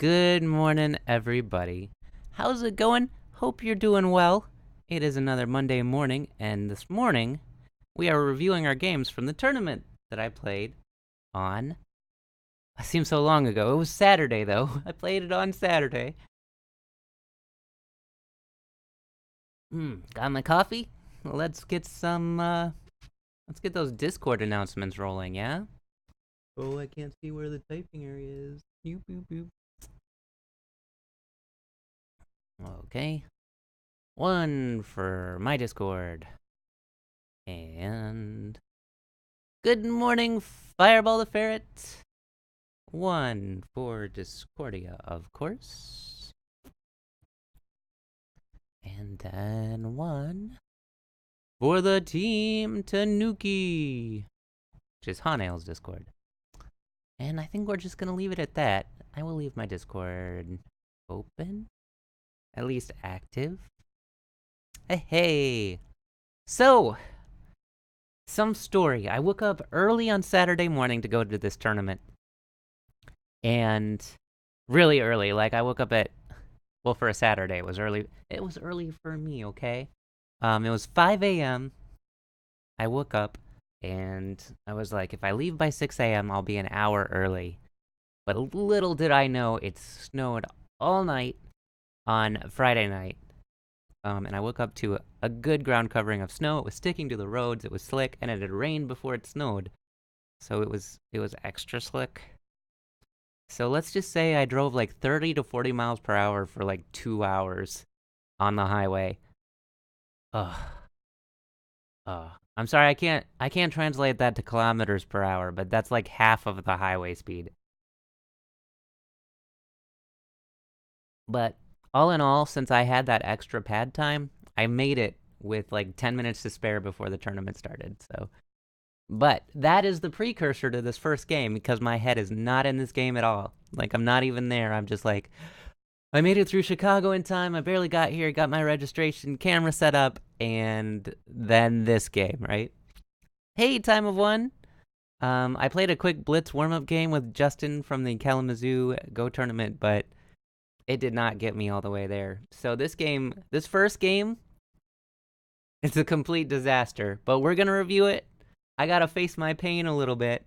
Good morning, everybody. How's it going? Hope you're doing well. It is another Monday morning, and this morning we are reviewing our games from the tournament that I played on. It seems so long ago. It was Saturday, though. I played it on Saturday. Got my coffee? Let's get those Discord announcements rolling, yeah? Oh, I can't see where the typing area is. Boop, boop, boop. Okay. One for my Discord. And good morning, Fireball the Ferret. One for Discordia, of course. And then one for the Team Tanuki, which is Hanail's Discord. And I think we're just gonna leave it at that. I will leave my Discord open, at least active. Hey. So, some story. I woke up early on Saturday morning to go to this tournament. And really early. Like, I woke up at, well, for a Saturday, it was early. It was early for me, okay? It was 5 a.m. I woke up, and I was like, if I leave by 6 a.m., I'll be an hour early. But little did I know, it snowed all night on Friday night. And I woke up to a good ground covering of snow. It was sticking to the roads, it was slick, and it had rained before it snowed. So it was extra slick. So let's just say I drove like 30 to 40 miles per hour for like 2 hours on the highway. Ugh. I'm sorry, I can't translate that to kilometers per hour, but that's like half of the highway speed. But all in all, since I had that extra pad time, I made it with like 10 minutes to spare before the tournament started. But that is the precursor to this first game, because my head is not in this game at all. Like, I'm not even there. I'm just like, I made it through Chicago in time. I barely got here, got my registration, camera set up, and then this game, right? Hey, Time of One. I played a quick Blitz warm-up game with Justin from the Kalamazoo Go tournament, but it did not get me all the way there. So this first game, it's a complete disaster, but we're gonna review it. I gotta face my pain a little bit.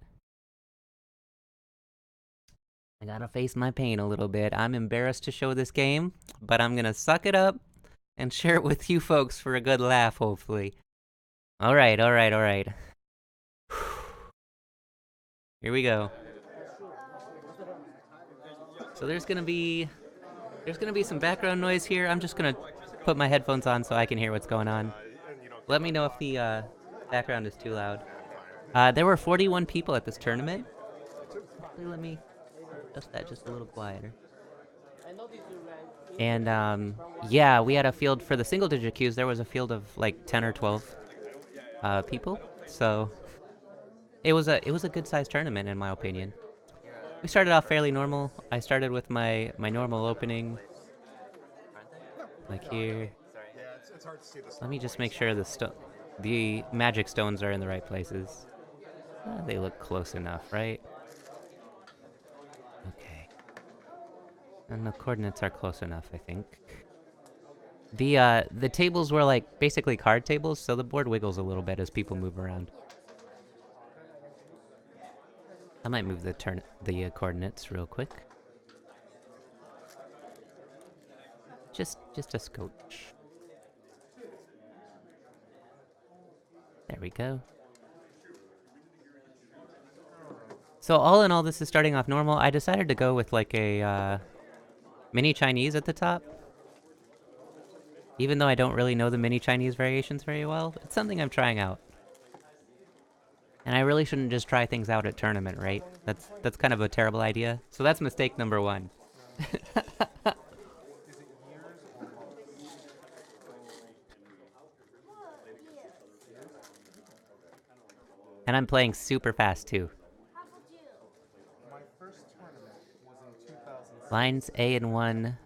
I'm embarrassed to show this game, but I'm gonna suck it up and share it with you folks for a good laugh, hopefully. Alright. Here we go. So there's gonna be some background noise here. I'm just gonna put my headphones on so I can hear what's going on. Let me know if the background is too loud. There were 41 people at this tournament. Let me adjust that just a little quieter. And yeah, we had a field for the single-digit queues. There was a field of like 10 or 12 people. So it was a good-sized tournament in my opinion. We started off fairly normal. I started with my normal opening, like here. Let me just make sure the magic stones are in the right places. They look close enough, right? Okay. And the coordinates are close enough, I think. The tables were like basically card tables, so the board wiggles a little bit as people move around. I might move the coordinates real quick. Just a scotch. There we go. So all in all, this is starting off normal. I decided to go with like a mini Chinese at the top. Even though I don't really know the mini Chinese variations very well, it's something I'm trying out. And I really shouldn't just try things out at tournament, right? That's kind of a terrible idea. So that's mistake number 1. And I'm playing super fast too. Lines A and 1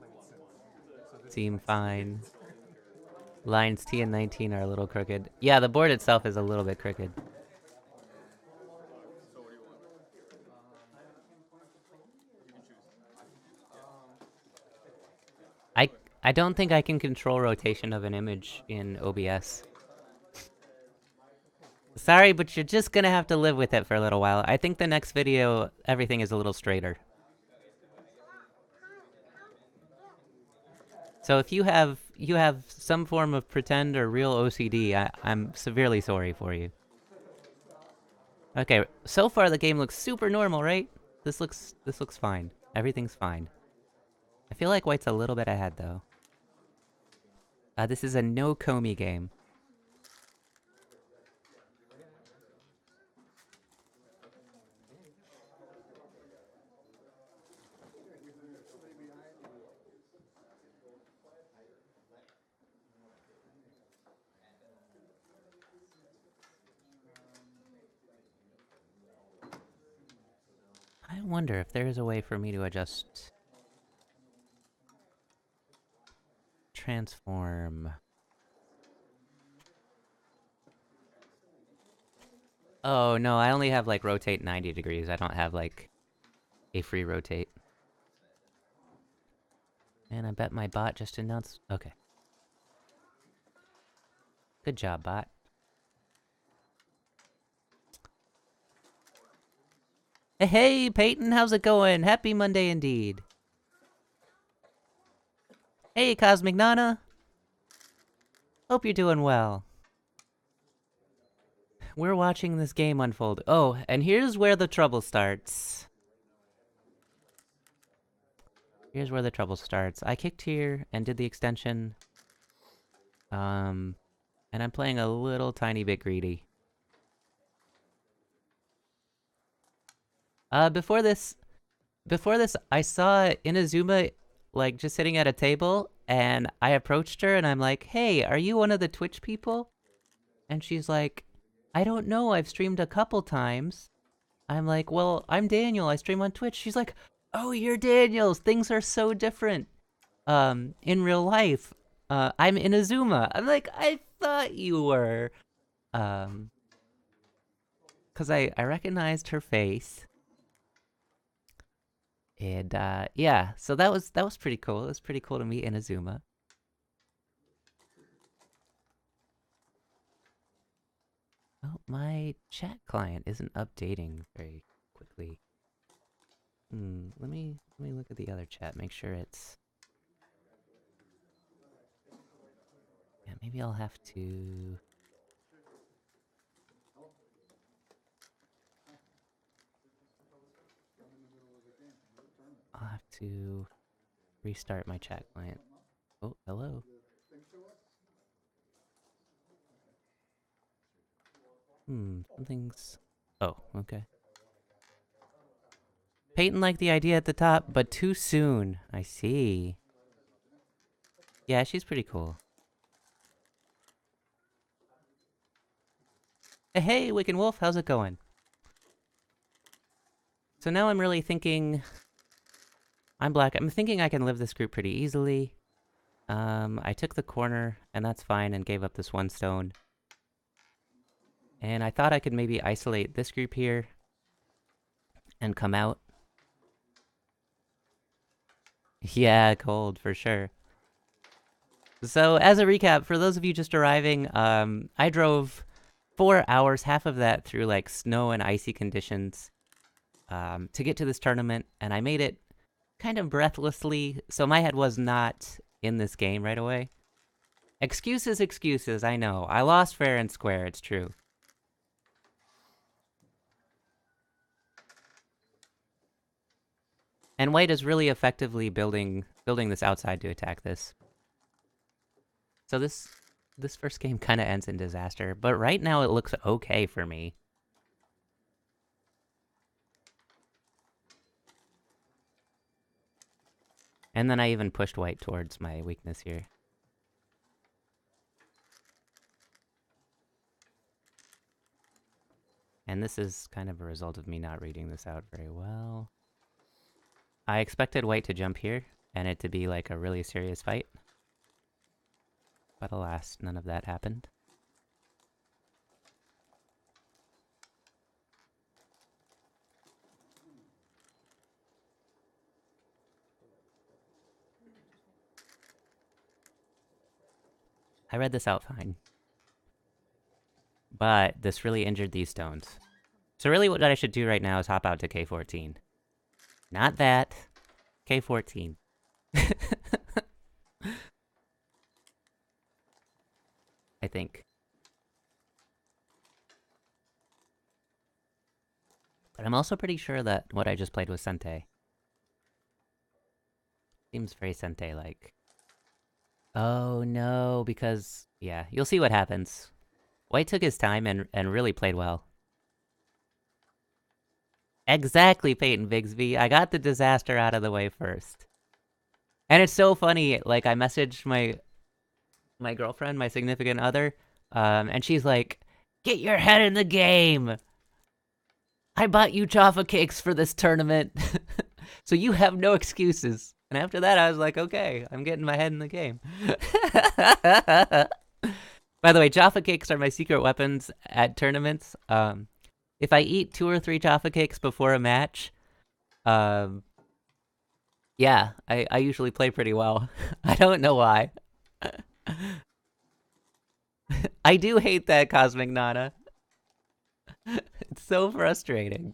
seem fine. Lines T and 19 are a little crooked. Yeah, the board itself is a little bit crooked. I don't think I can control rotation of an image in OBS. Sorry, but you're just gonna have to live with it for a little while. I think the next video, everything is a little straighter. So if you have some form of pretend or real OCD, I'm severely sorry for you. Okay, so far the game looks super normal, right? This looks fine. Everything's fine. I feel like white's a little bit ahead though. This is a no Comey game. I wonder if there is a way for me to adjust transform. Oh no, I only have like rotate 90 degrees. I don't have like a free rotate. And I bet my bot just announced. Okay. Good job, bot. Hey, Peyton, how's it going? Happy Monday indeed. Hey, Cosmic Nana. Hope you're doing well. We're watching this game unfold. Oh, and here's where the trouble starts. Here's where the trouble starts. I kicked here and did the extension. And I'm playing a little tiny bit greedy. Before this, I saw Inazuma, like, just sitting at a table, and I approached her, and I'm like, hey, are you one of the Twitch people? And she's like, I don't know, I've streamed a couple times. I'm like, well, I'm Daniel, I stream on Twitch. She's like, oh, you're Daniel, things are so different. In real life. I'm Inazuma. I'm like, I thought you were. Cause I recognized her face. And yeah, so that was pretty cool. It was pretty cool to meet Inazuma. Oh, my chat client isn't updating very quickly. Let me look at the other chat, make sure it's. Yeah, maybe I'll have to. I'll have to restart my chat client. Oh, hello. Something's. Oh, okay. Peyton liked the idea at the top, but too soon. I see. Yeah, she's pretty cool. Hey, Wicked Wolf, how's it going? So now I'm really thinking. I'm black. I'm thinking I can live this group pretty easily. I took the corner, and that's fine, and gave up this one stone. And I thought I could maybe isolate this group here and come out. Yeah, cold, for sure. So, as a recap, for those of you just arriving, I drove 4 hours, half of that through, like, snow and icy conditions, to get to this tournament, and I made it kind of breathlessly, so my head was not in this game right away. Excuses, I know. I lost fair and square, it's true. And white is really effectively building this outside to attack this. So this first game kind of ends in disaster, but right now it looks okay for me. And then I even pushed white towards my weakness here. And this is kind of a result of me not reading this out very well. I expected white to jump here, and it to be like a really serious fight. But alas, none of that happened. I read this out fine. But this really injured these stones. So really what I should do right now is hop out to K14. Not that. K14. I think. But I'm also pretty sure that what I just played was Sente. Seems very Sente-like. Oh no, because... yeah, you'll see what happens. White took his time and really played well. Exactly, Peyton Bigsby. I got the disaster out of the way first. And it's so funny, like, I messaged my girlfriend, my significant other, and she's like, "Get your head in the game! I bought you Jaffa cakes for this tournament, so you have no excuses." And after that, I was like, okay, I'm getting my head in the game. By the way, Jaffa cakes are my secret weapons at tournaments. If I eat 2 or 3 Jaffa cakes before a match, yeah, I usually play pretty well. I don't know why. I do hate that, Cosmic Nana. It's so frustrating.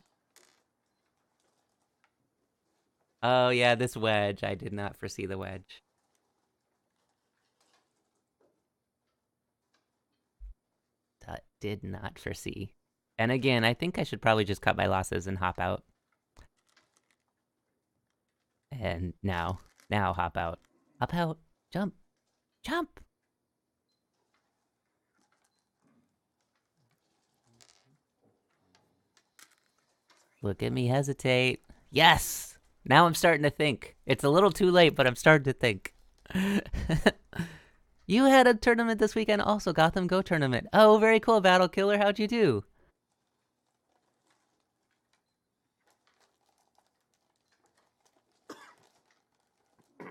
Oh yeah, this wedge. I did not foresee the wedge. Did not foresee. And again, I think I should probably just cut my losses and hop out. And now hop out. Hop out. Jump. Jump! Look at me hesitate. Yes! Now I'm starting to think. It's a little too late, but I'm starting to think. You had a tournament this weekend also, Gotham Go tournament. Oh, very cool, Battle Killer. How'd you do?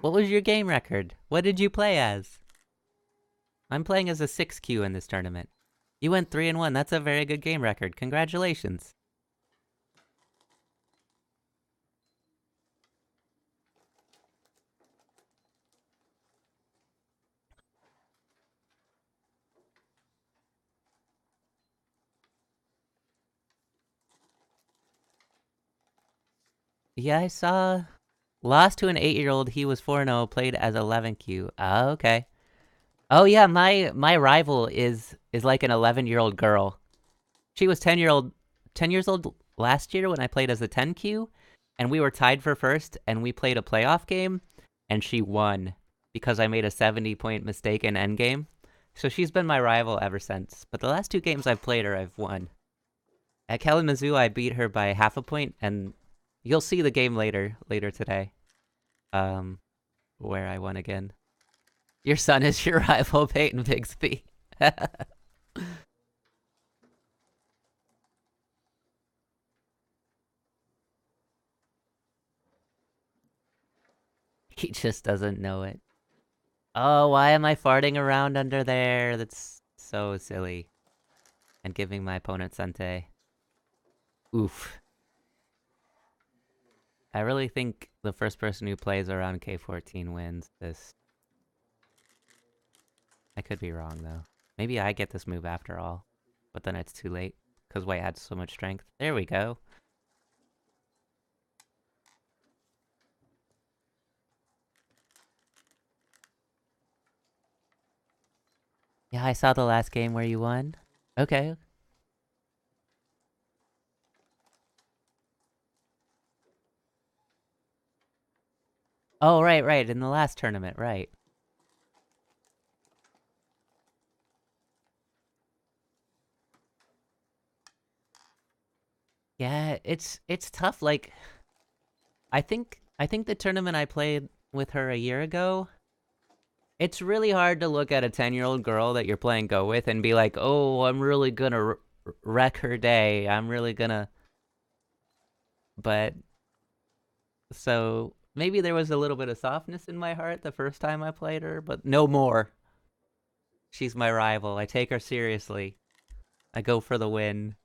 What was your game record? What did you play as? I'm playing as a 6Q in this tournament. You went 3-1. That's a very good game record. Congratulations. Yeah, I saw. Lost to an 8-year-old. He was 4-0. Played as 11Q. Oh, okay. Oh yeah, my rival is like an 11-year-old girl. She was 10 years old last year when I played as a 10Q, and we were tied for first, and we played a playoff game, and she won because I made a 70-point mistake in endgame. So she's been my rival ever since. But the last 2 games I've played her, I've won. At Kalamazoo, I beat her by half a point, and you'll see the game later today, where I won again. Your son is your rival, Peyton Bigsby. He just doesn't know it. Oh, why am I farting around under there? That's so silly. And giving my opponent Sente. Oof. I really think the first person who plays around K14 wins this. I could be wrong, though. Maybe I get this move after all. But then it's too late. Because White had so much strength. There we go. Yeah, I saw the last game where you won. Okay. Oh, right. In the last tournament, right. Yeah, it's tough. Like, I think the tournament I played with her a year ago, it's really hard to look at a 10-year-old girl that you're playing Go with and be like, "Oh, I'm really gonna wreck her day. I'm really gonna..." But so maybe there was a little bit of softness in my heart the first time I played her, but no more. She's my rival. I take her seriously. I go for the win.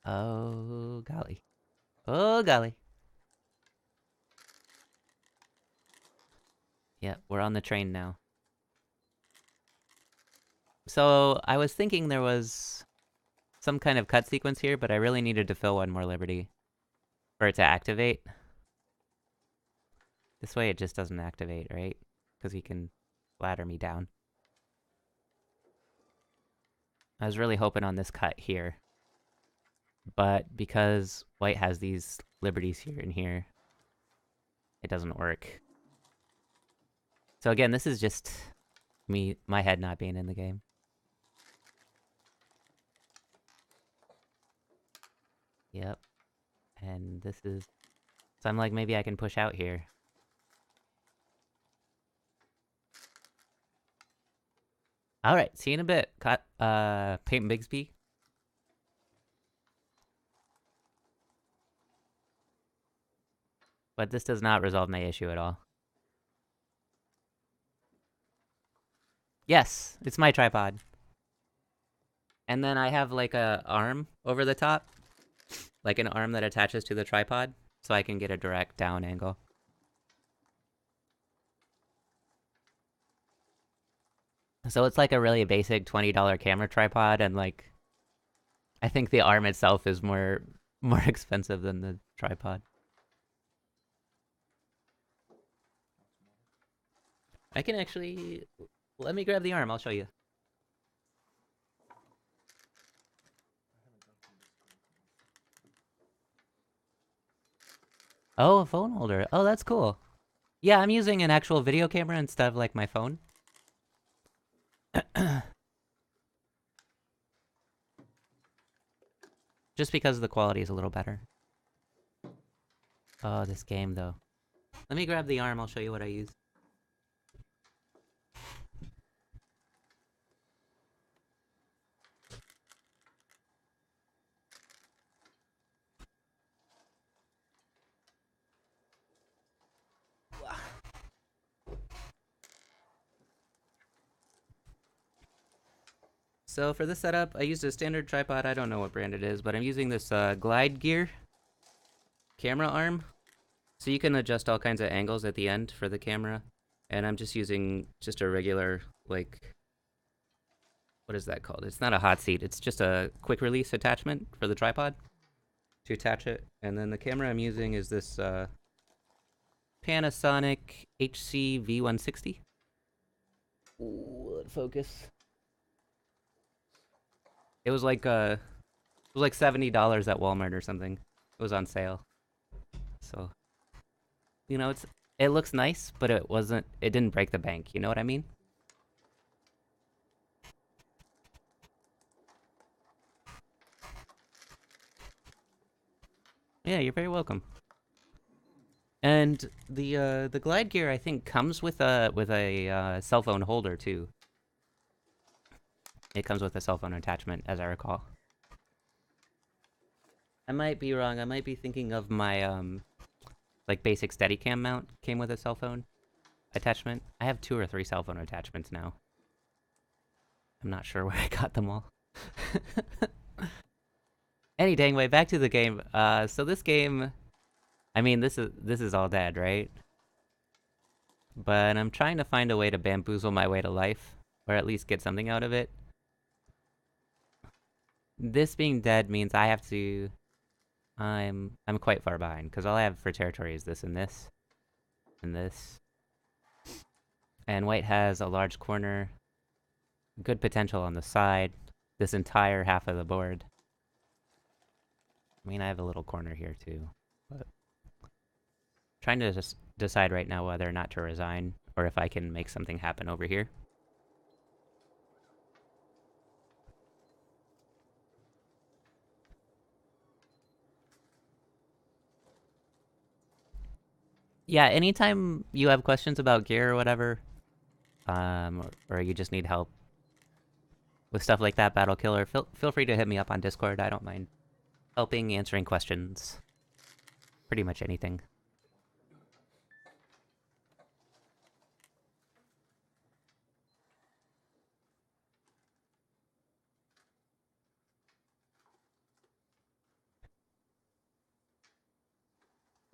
Oh, golly. Oh, golly. Yeah, we're on the train now. So I was thinking there was some kind of cut sequence here, but I really needed to fill one more liberty for it to activate. This way it just doesn't activate, right? Because he can ladder me down. I was really hoping on this cut here. But because white has these liberties here and here, it doesn't work. So again, this is just my head not being in the game. Yep. And this is... So I'm like, maybe I can push out here. Alright, see you in a bit. Peyton Bigsby. But this does not resolve my issue at all. Yes, it's my tripod. And then I have like a arm over the top. Like an arm that attaches to the tripod. So I can get a direct down angle. So it's like a really basic $20 camera tripod, and like I think the arm itself is more expensive than the tripod. I can actually... Let me grab the arm, I'll show you. Oh, a phone holder. Oh, that's cool. Yeah, I'm using an actual video camera instead of like my phone. Just because the quality is a little better. Oh, this game though. Let me grab the arm, I'll show you what I use. So for this setup, I used a standard tripod. I don't know what brand it is, but I'm using this Glide Gear camera arm. So you can adjust all kinds of angles at the end for the camera. And I'm just using just a regular, like, what is that called? It's not a hot seat. It's just a quick release attachment for the tripod to attach it. And then the camera I'm using is this Panasonic HC V160. Ooh, let focus. It was like $70 at Walmart or something. It was on sale. So, you know, it looks nice, but it didn't break the bank, you know what I mean? Yeah, you're very welcome. And the Glide Gear I think comes with a cell phone holder too. It comes with a cell phone attachment, as I recall. I might be wrong. I might be thinking of my like basic Steadicam mount came with a cell phone attachment. I have 2 or 3 cell phone attachments now. I'm not sure where I got them all. Any dang way, back to the game. So this game, I mean, this is all dead, right? But I'm trying to find a way to bamboozle my way to life, or at least get something out of it. This being dead means I have to... I'm quite far behind, because all I have for territory is this and this, and this. And white has a large corner, good potential on the side, this entire half of the board. I mean, I have a little corner here too, but trying to just decide right now whether or not to resign, or if I can make something happen over here. Yeah, anytime you have questions about gear or whatever, or you just need help with stuff like that, Battle Killer, feel free to hit me up on Discord. I don't mind helping, answering questions, pretty much anything.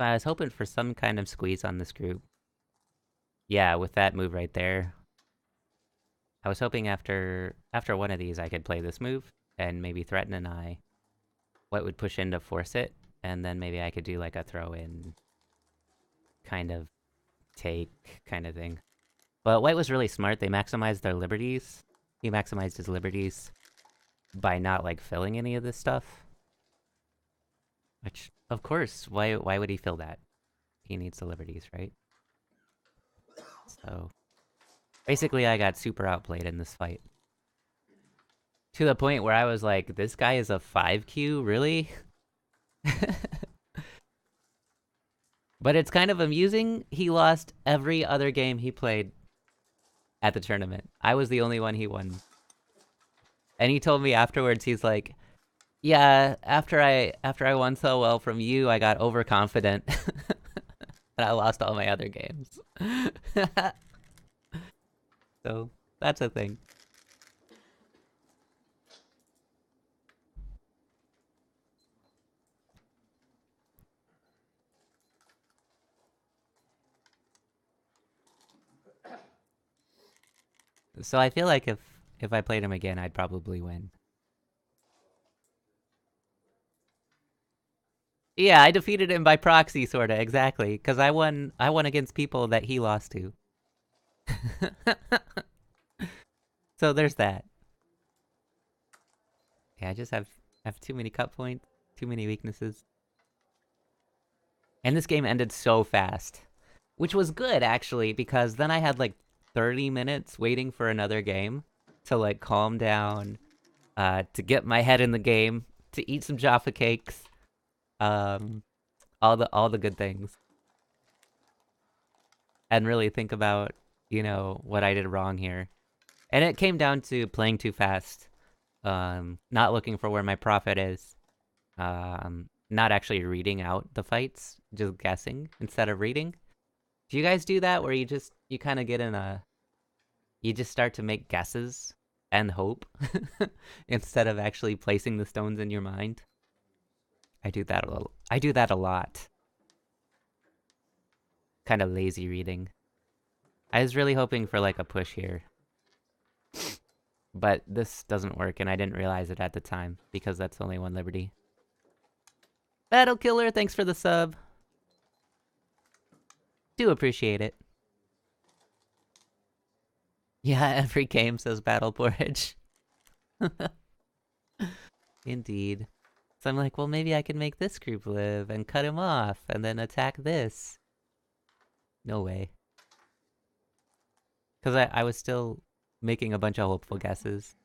I was hoping for some kind of squeeze on this group. Yeah, with that move right there. I was hoping after one of these I could play this move and maybe threaten an eye. What would push in to force it, and then maybe I could do like a throw in kind of take kind of thing. But white was really smart. They maximized their liberties. He maximized his liberties by not like filling any of this stuff. Which, of course, why would he fill that? He needs the liberties, right? So basically, I got super outplayed in this fight to the point where I was like, "This guy is a 5Q, really?" But it's kind of amusing. He lost every other game he played at the tournament. I was the only one he won. And he told me afterwards, he's like, "Yeah, after I won so well from you, I got overconfident and I lost all my other games." So that's a thing. So I feel like if I played him again, I'd probably win. Yeah, I defeated him by proxy, sorta, exactly, because I won against people that he lost to. So there's that. Yeah, I just have too many cut points, too many weaknesses. And this game ended so fast, which was good actually, because then I had like 30 minutes waiting for another game to like calm down, to get my head in the game, to eat some Jaffa cakes, um, all the good things, and really think about what I did wrong here. And it came down to playing too fast, not looking for where my profit is, not actually reading out the fights, just guessing instead of reading. Do you guys do that where you kind of get in a you just start to make guesses and hope instead of actually placing the stones in your mind? I do that a lot. Kind of lazy reading. I was really hoping for like a push here, but this doesn't work and I didn't realize it at the time because that's only one liberty. Battle Killer, thanks for the sub. Do appreciate it. Yeah, every game says Battle Porridge. Indeed. So I'm like, well, maybe I can make this group live and cut him off and then attack this. No way. Because I was still making a bunch of hopeful guesses.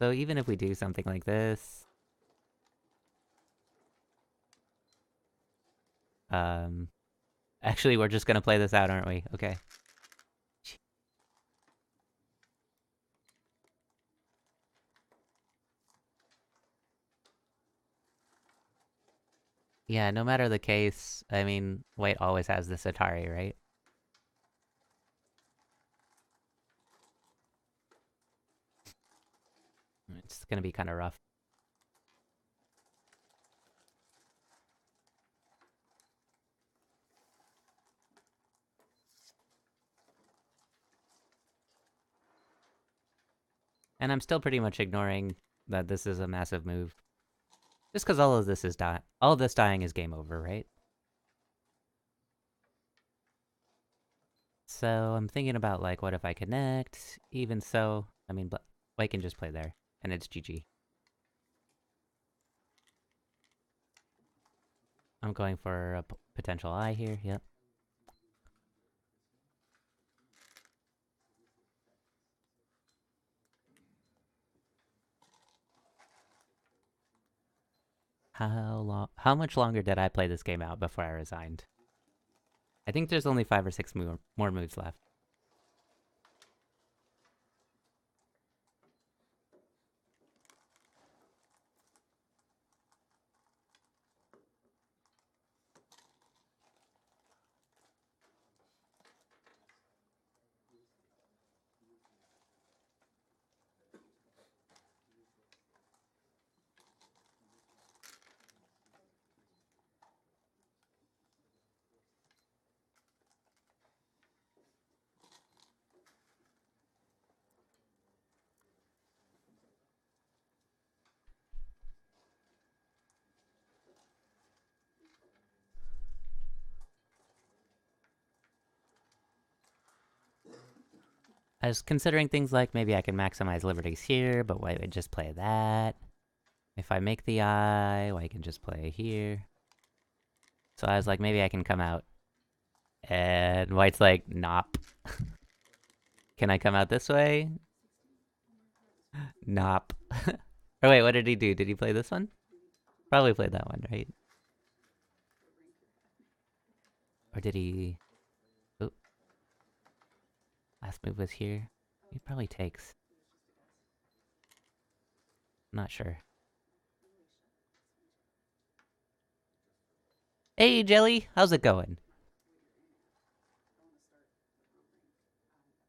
So even if we do something like this... Um... Actually, we're just gonna play this out, aren't we? Okay. Yeah, no matter the case, I mean, white always has this Atari, right? It's gonna be kind of rough. And I'm still pretty much ignoring that this is a massive move. Just because all of this is all of this dying is game over, right? So I'm thinking about like, what if I connect? Even so, I mean, white can just play there, and it's GG. I'm going for a potential eye here. Yep. How much longer did I play this game out before I resigned? I think there's only 5 or 6 more moves left. I was considering things like maybe I can maximize liberties here, but why would just play that? If I make the eye, well, I can just play here. So I was like, maybe I can come out. And white's like, nop. Can I come out this way? Nop. Or wait, what did he do? Did he play this one? Probably played that one, right? Or did he... Oh. Last move was here. He probably takes. I'm not sure. Hey, Jelly! How's it going?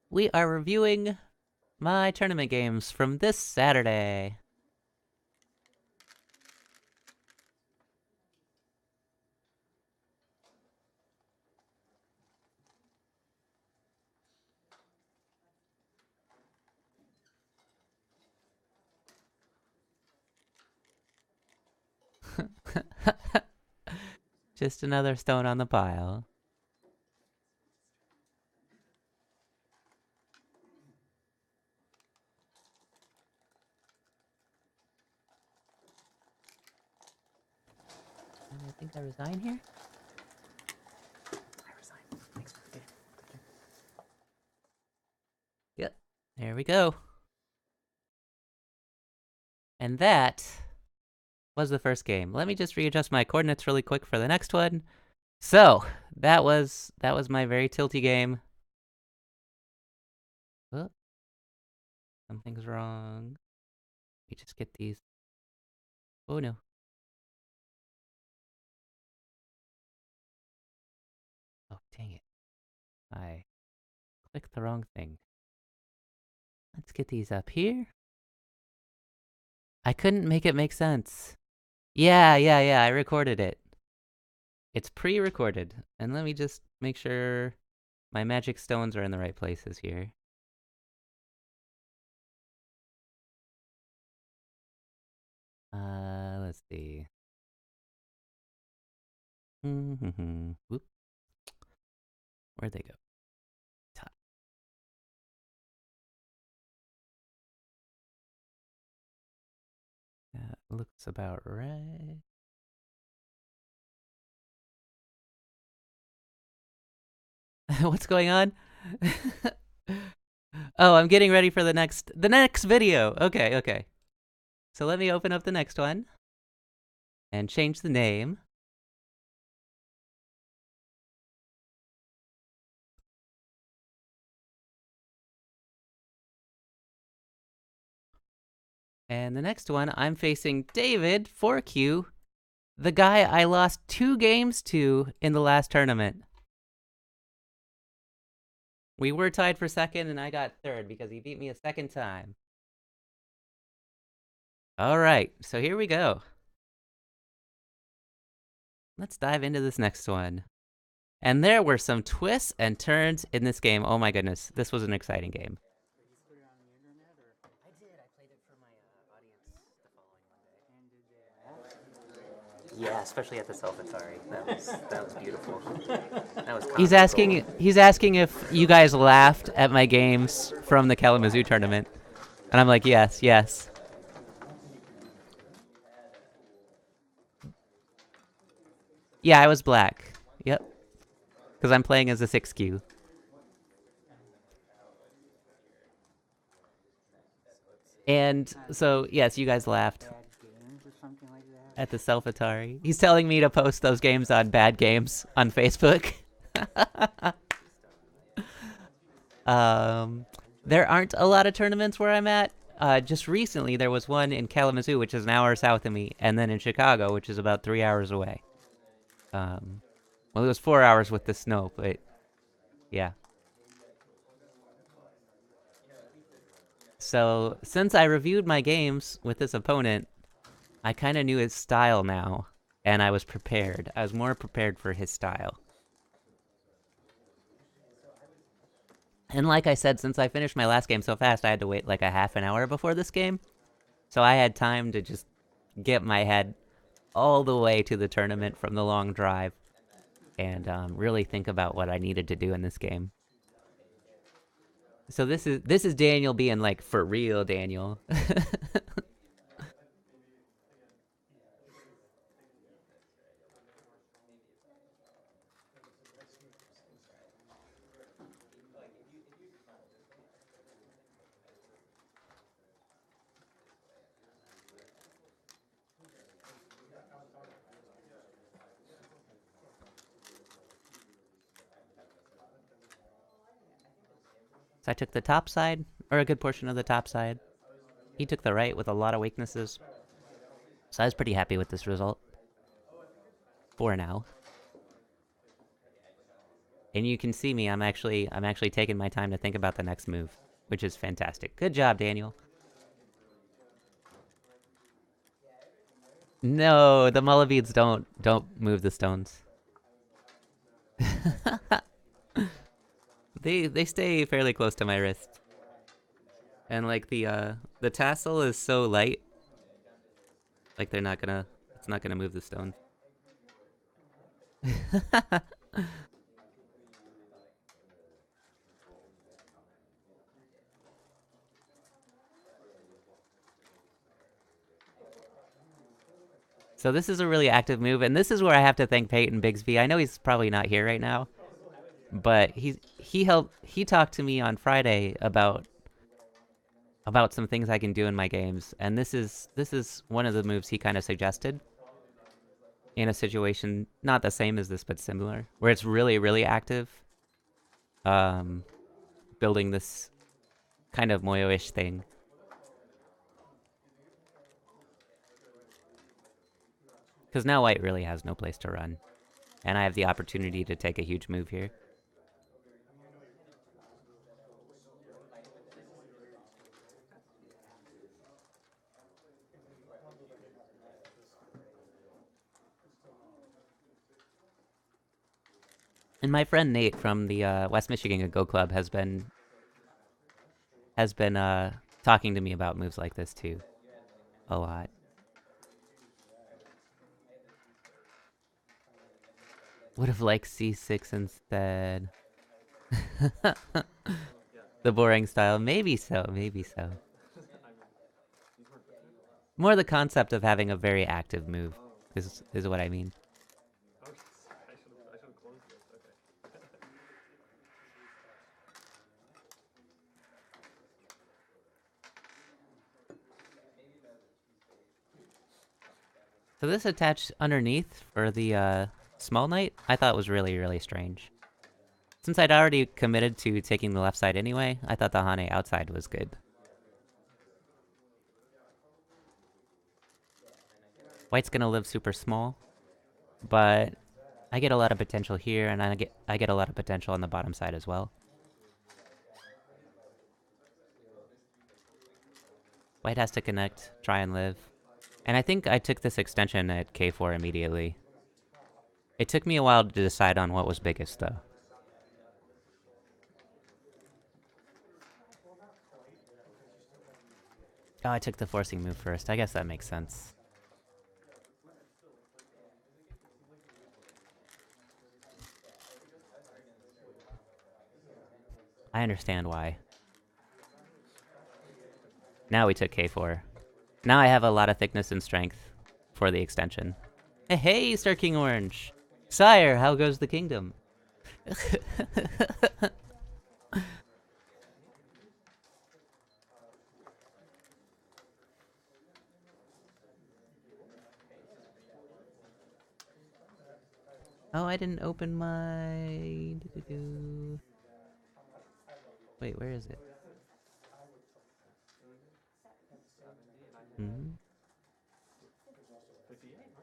We are reviewing my tournament games from this Saturday. Just another stone on the pile. And I think I resign here? I resign. Thanks for the game. Yep. There we go. And that was the first game. Let me just readjust my coordinates really quick for the next one. So, that was my very tilty game. Oh, something's wrong. Let me just get these. Oh no. Oh, dang it. I clicked the wrong thing. Let's get these up here. I couldn't make it make sense. Yeah, I recorded it. It's pre-recorded. And let me just make sure my magic stones are in the right places here. Let's see. Whoop. Where'd they go? Top. That looks about right. What's going on? Oh, I'm getting ready for the next video. Okay. So let me open up the next one and change the name. And the next one, I'm facing David 4Q, the guy I lost 2 games to in the last tournament. We were tied for second, and I got third because he beat me a second time. All right, so here we go. Let's dive into this next one. And there were some twists and turns in this game. Oh my goodness, this was an exciting game. Yeah, especially at the Self-Atari. That was beautiful. That was he's asking if you guys laughed at my games from the Kalamazoo tournament. And I'm like, yes. Yeah, I was black. Yep. Because I'm playing as a 6Q. And so, yes, you guys laughed at the Self-Atari. He's telling me to post those games on Bad Games on Facebook. There aren't a lot of tournaments where I'm at. Just recently, there was one in Kalamazoo, which is an hour south of me, and then in Chicago, which is about 3 hours away. Well, it was 4 hours with the snow, but yeah. So, since I reviewed my games with this opponent, I kind of knew his style now, and I was prepared. I was more prepared for his style. And like I said, since I finished my last game so fast, I had to wait like a half an hour before this game. So I had time to just get my head all the way to the tournament from the long drive and really think about what I needed to do in this game. So this is Daniel being like for real, Daniel. So I took the top side, or a good portion of the top side. He took the right with a lot of weaknesses. So I was pretty happy with this result for now. And you can see me, I'm actually taking my time to think about the next move, which is fantastic. Good job, Daniel. No, the Mullabeads don't move the stones. They stay fairly close to my wrist. And like the tassel is so light, like it's not gonna move the stone. So this is a really active move, and this is where I have to thank Peyton Bigsby. I know he's probably not here right now, but he talked to me on Friday about some things I can do in my games, and this is one of the moves he kind of suggested in a situation not the same as this but similar, where it's really active, um, building this kind of Moyo-ish thing. Because now white really has no place to run, and I have the opportunity to take a huge move here. And my friend Nate from the West Michigan Go Club has been talking to me about moves like this too, a lot. Would have liked C6 instead. The boring style, maybe so, maybe so. More the concept of having a very active move is what I mean. So this attached underneath for the small knight, I thought was really strange. Since I'd already committed to taking the left side anyway, I thought the Hane outside was good. White's gonna live super small, but I get a lot of potential here, and I get a lot of potential on the bottom side as well. White has to connect, try and live. And I think I took this extension at K4 immediately. It took me a while to decide on what was biggest, though. Oh, I took the forcing move first. I guess that makes sense. I understand why. Now we took K4. Now I have a lot of thickness and strength for the extension. Hey, Star King Orange! Sire, how goes the kingdom? Oh, I didn't open my... Wait, where is it? Hmm?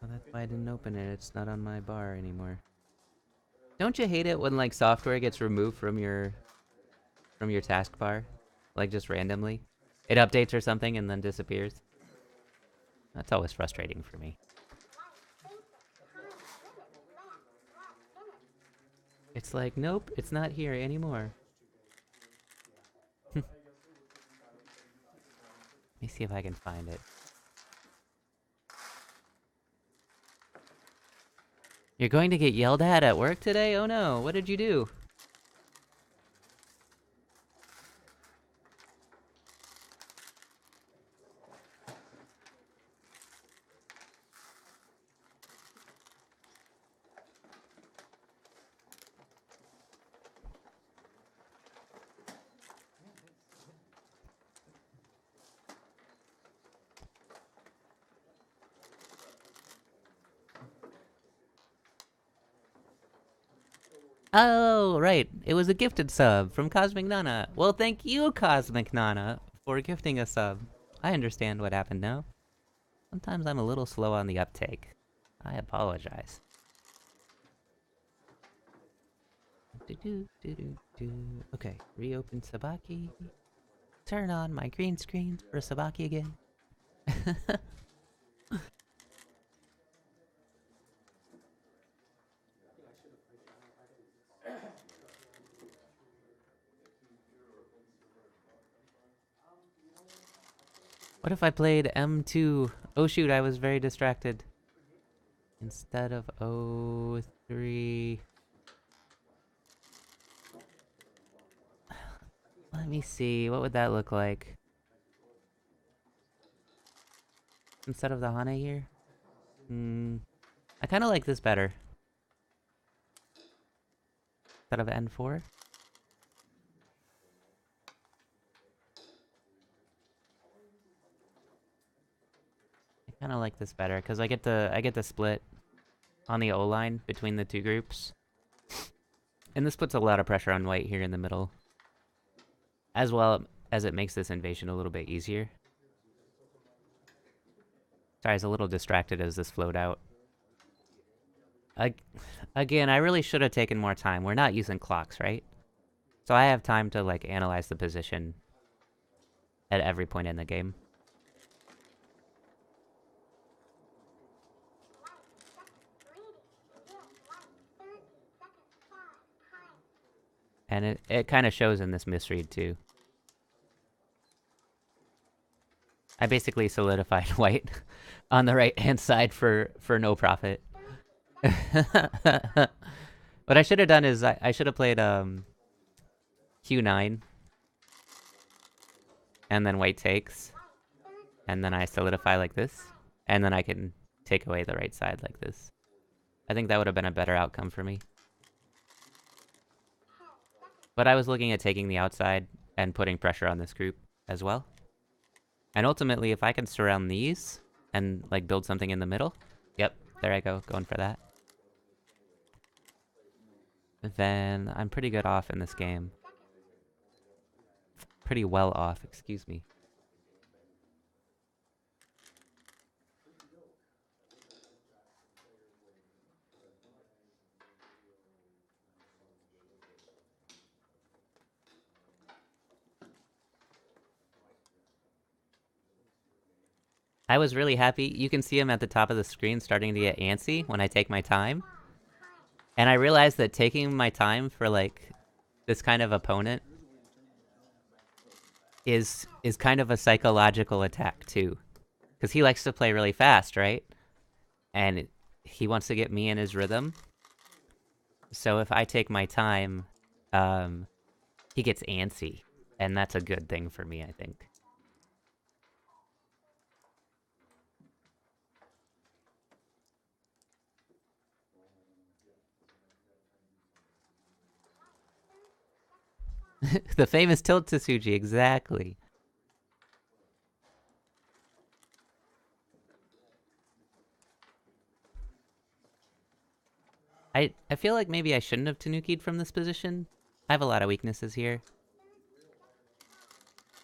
Oh, that's why I didn't open it. It's not on my bar anymore. Don't you hate it when like software gets removed from your taskbar, like just randomly? It updates or something and then disappears. That's always frustrating for me. It's like, nope, it's not here anymore. Let me see if I can find it. You're going to get yelled at work today? Oh no, what did you do? Oh, right. It was a gifted sub from Cosmic Nana. Well, thank you, Cosmic Nana, for gifting a sub. I understand what happened now. Sometimes I'm a little slow on the uptake. I apologize. Okay, reopen Sabaki. Turn on my green screen for Sabaki again. What if I played M2? Oh shoot, I was very distracted. Instead of O3. Let me see, what would that look like? Instead of the Hana here? I kind of like this better. Instead of N4? I kind of like this better, because I get the split on the O-line between the two groups. And this puts a lot of pressure on white here in the middle. As well as it makes this invasion a little bit easier. Sorry, I was a little distracted as this flowed out. Again, I really should have taken more time. We're not using clocks, right? So I have time to, like, analyze the position at every point in the game. And it kind of shows in this misread, too. I basically solidified white on the right-hand side for no profit. What I should have done is I should have played Q9 and then white takes, and then I solidify like this, and then I can take away the right side like this. I think that would have been a better outcome for me. But I was looking at taking the outside and putting pressure on this group as well. And ultimately, if I can surround these and like build something in the middle, yep, there I go, going for that. Then I'm pretty good off in this game. Pretty well off, excuse me. I was really happy. You can see him at the top of the screen starting to get antsy when I take my time. And I realized that taking my time for, like, this kind of opponent is kind of a psychological attack, too. Because he likes to play really fast, right? And he wants to get me in his rhythm. So if I take my time, he gets antsy. And that's a good thing for me, I think. The famous tilt to Suji, exactly. I feel like maybe I shouldn't have Tanuki'd from this position. I have a lot of weaknesses here.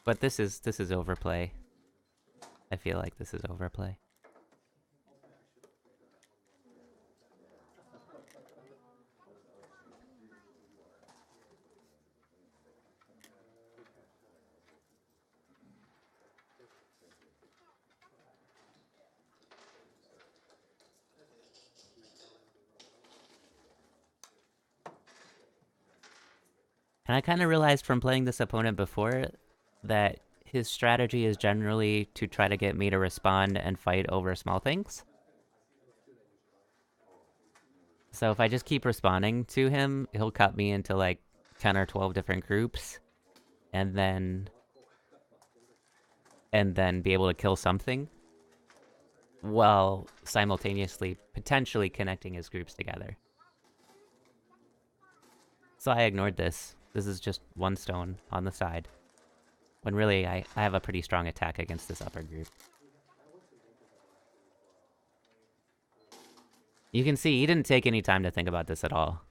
But this is overplay. I feel like this is overplay. And I kind of realized from playing this opponent before that his strategy is generally to try to get me to respond and fight over small things. So if I just keep responding to him, he'll cut me into like 10 or 12 different groups and then be able to kill something while simultaneously potentially connecting his groups together. So I ignored this. This is just one stone on the side. When really, I have a pretty strong attack against this upper group. You can see he didn't take any time to think about this at all.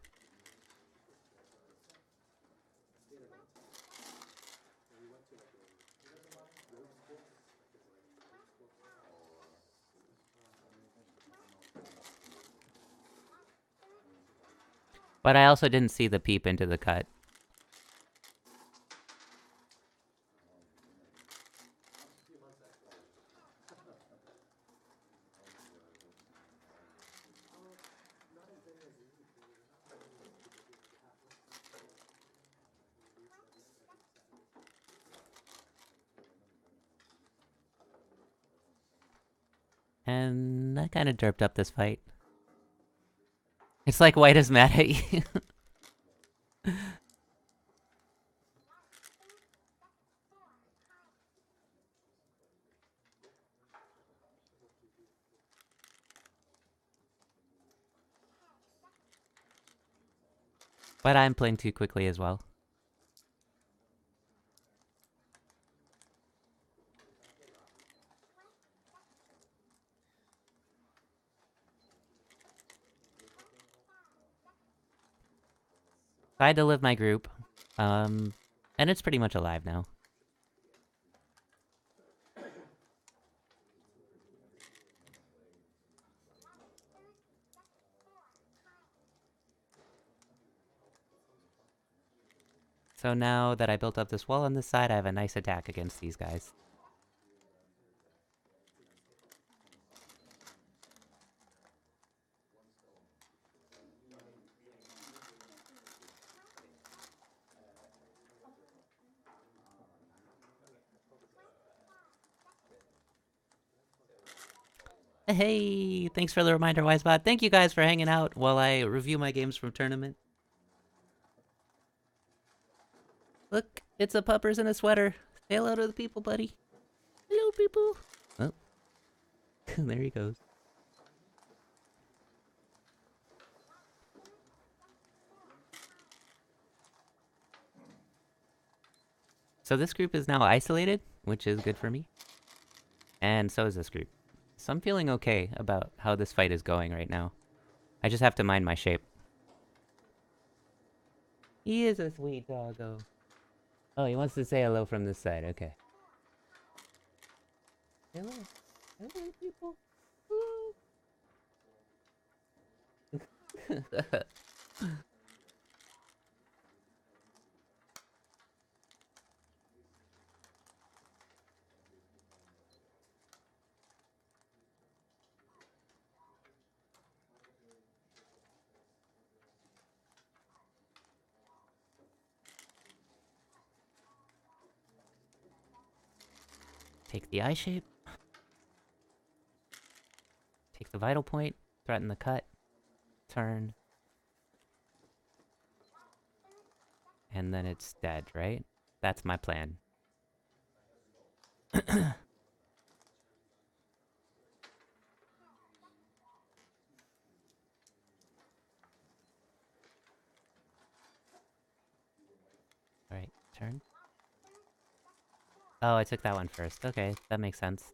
But I also didn't see the peep into the cut. And that kind of derped up this fight. It's like White is mad at you. But I'm playing too quickly as well. I had to live my group. And it's pretty much alive now. So now that I built up this wall on this side, I have a nice attack against these guys. Hey, thanks for the reminder, Wisebot. Thank you guys for hanging out while I review my games from tournament. Look, it's a puppers in a sweater. Say hello to the people, buddy. Hello, people. Oh, there he goes. So this group is now isolated, which is good for me. And so is this group. So I'm feeling okay about how this fight is going right now. I just have to mind my shape. He is a sweet doggo. Oh, he wants to say hello from this side. Okay. Hello. Hello, people. Take the eye shape. Take the vital point. Threaten the cut. Turn. And then it's dead, right? That's my plan. Alright, turn. Oh, I took that one first. Okay, that makes sense.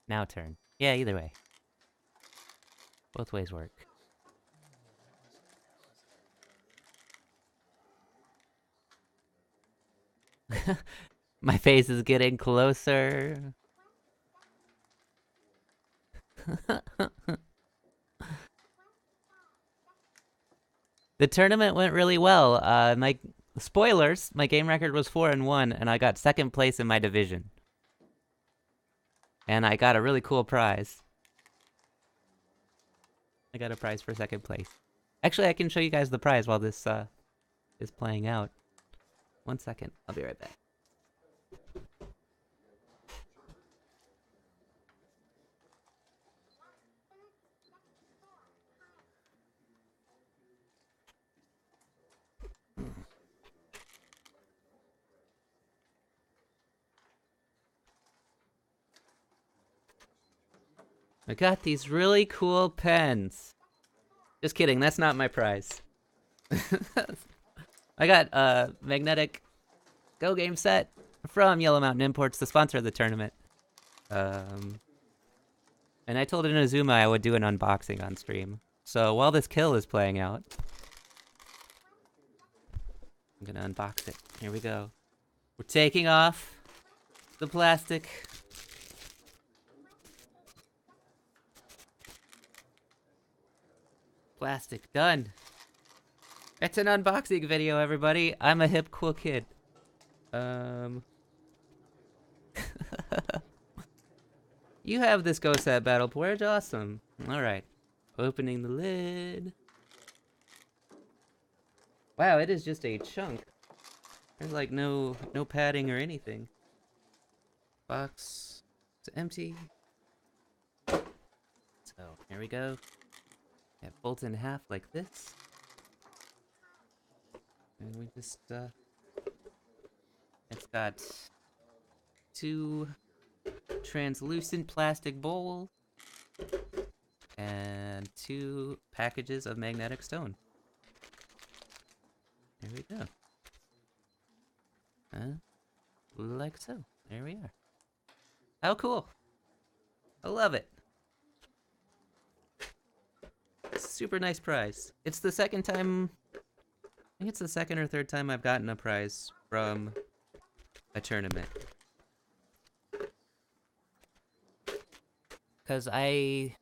Now turn. Yeah, either way. Both ways work. My face is getting closer. The tournament went really well. My spoilers, my game record was 4-1, and I got second place in my division. And I got a really cool prize. I got a prize for second place. Actually, I can show you guys the prize while this is playing out. 1 second, I'll be right back. I got these really cool pens. Just kidding, that's not my prize. I got a magnetic Go Game set from Yellow Mountain Imports, the sponsor of the tournament. And I told Inazuma I would do an unboxing on stream. So while this kill is playing out, I'm gonna unbox it. Here we go. We're taking off the plastic. Plastic, done. It's an unboxing video, everybody. I'm a hip, cool kid. You have this Ghost at Battle Porridge, awesome. Alright. Opening the lid. Wow, it is just a chunk. There's like no padding or anything. Box. It's empty. So, here we go. It folds in half like this. And we just, it's got 2 translucent plastic bowls and 2 packages of magnetic stone. There we go. Like so. There we are. How cool. I love it. Super nice prize. It's the second time, I think it's the second or third time I've gotten a prize from a tournament. Because I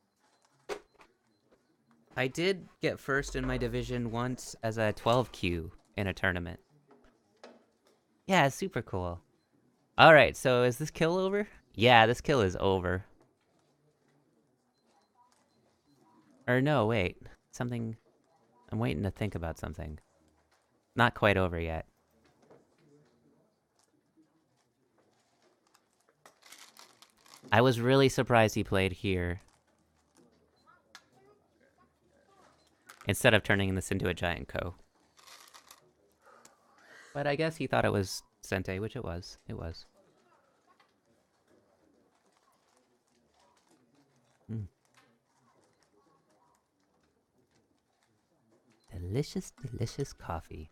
did get first in my division once as a 12Q in a tournament. Yeah, super cool. Alright, so is this kill over? Yeah, this kill is over. Or no, wait. Something... I'm waiting to think about something. Not quite over yet. I was really surprised he played here. Instead of turning this into a giant ko. But I guess he thought it was Sente, which it was. It was. Mm. Delicious, delicious coffee.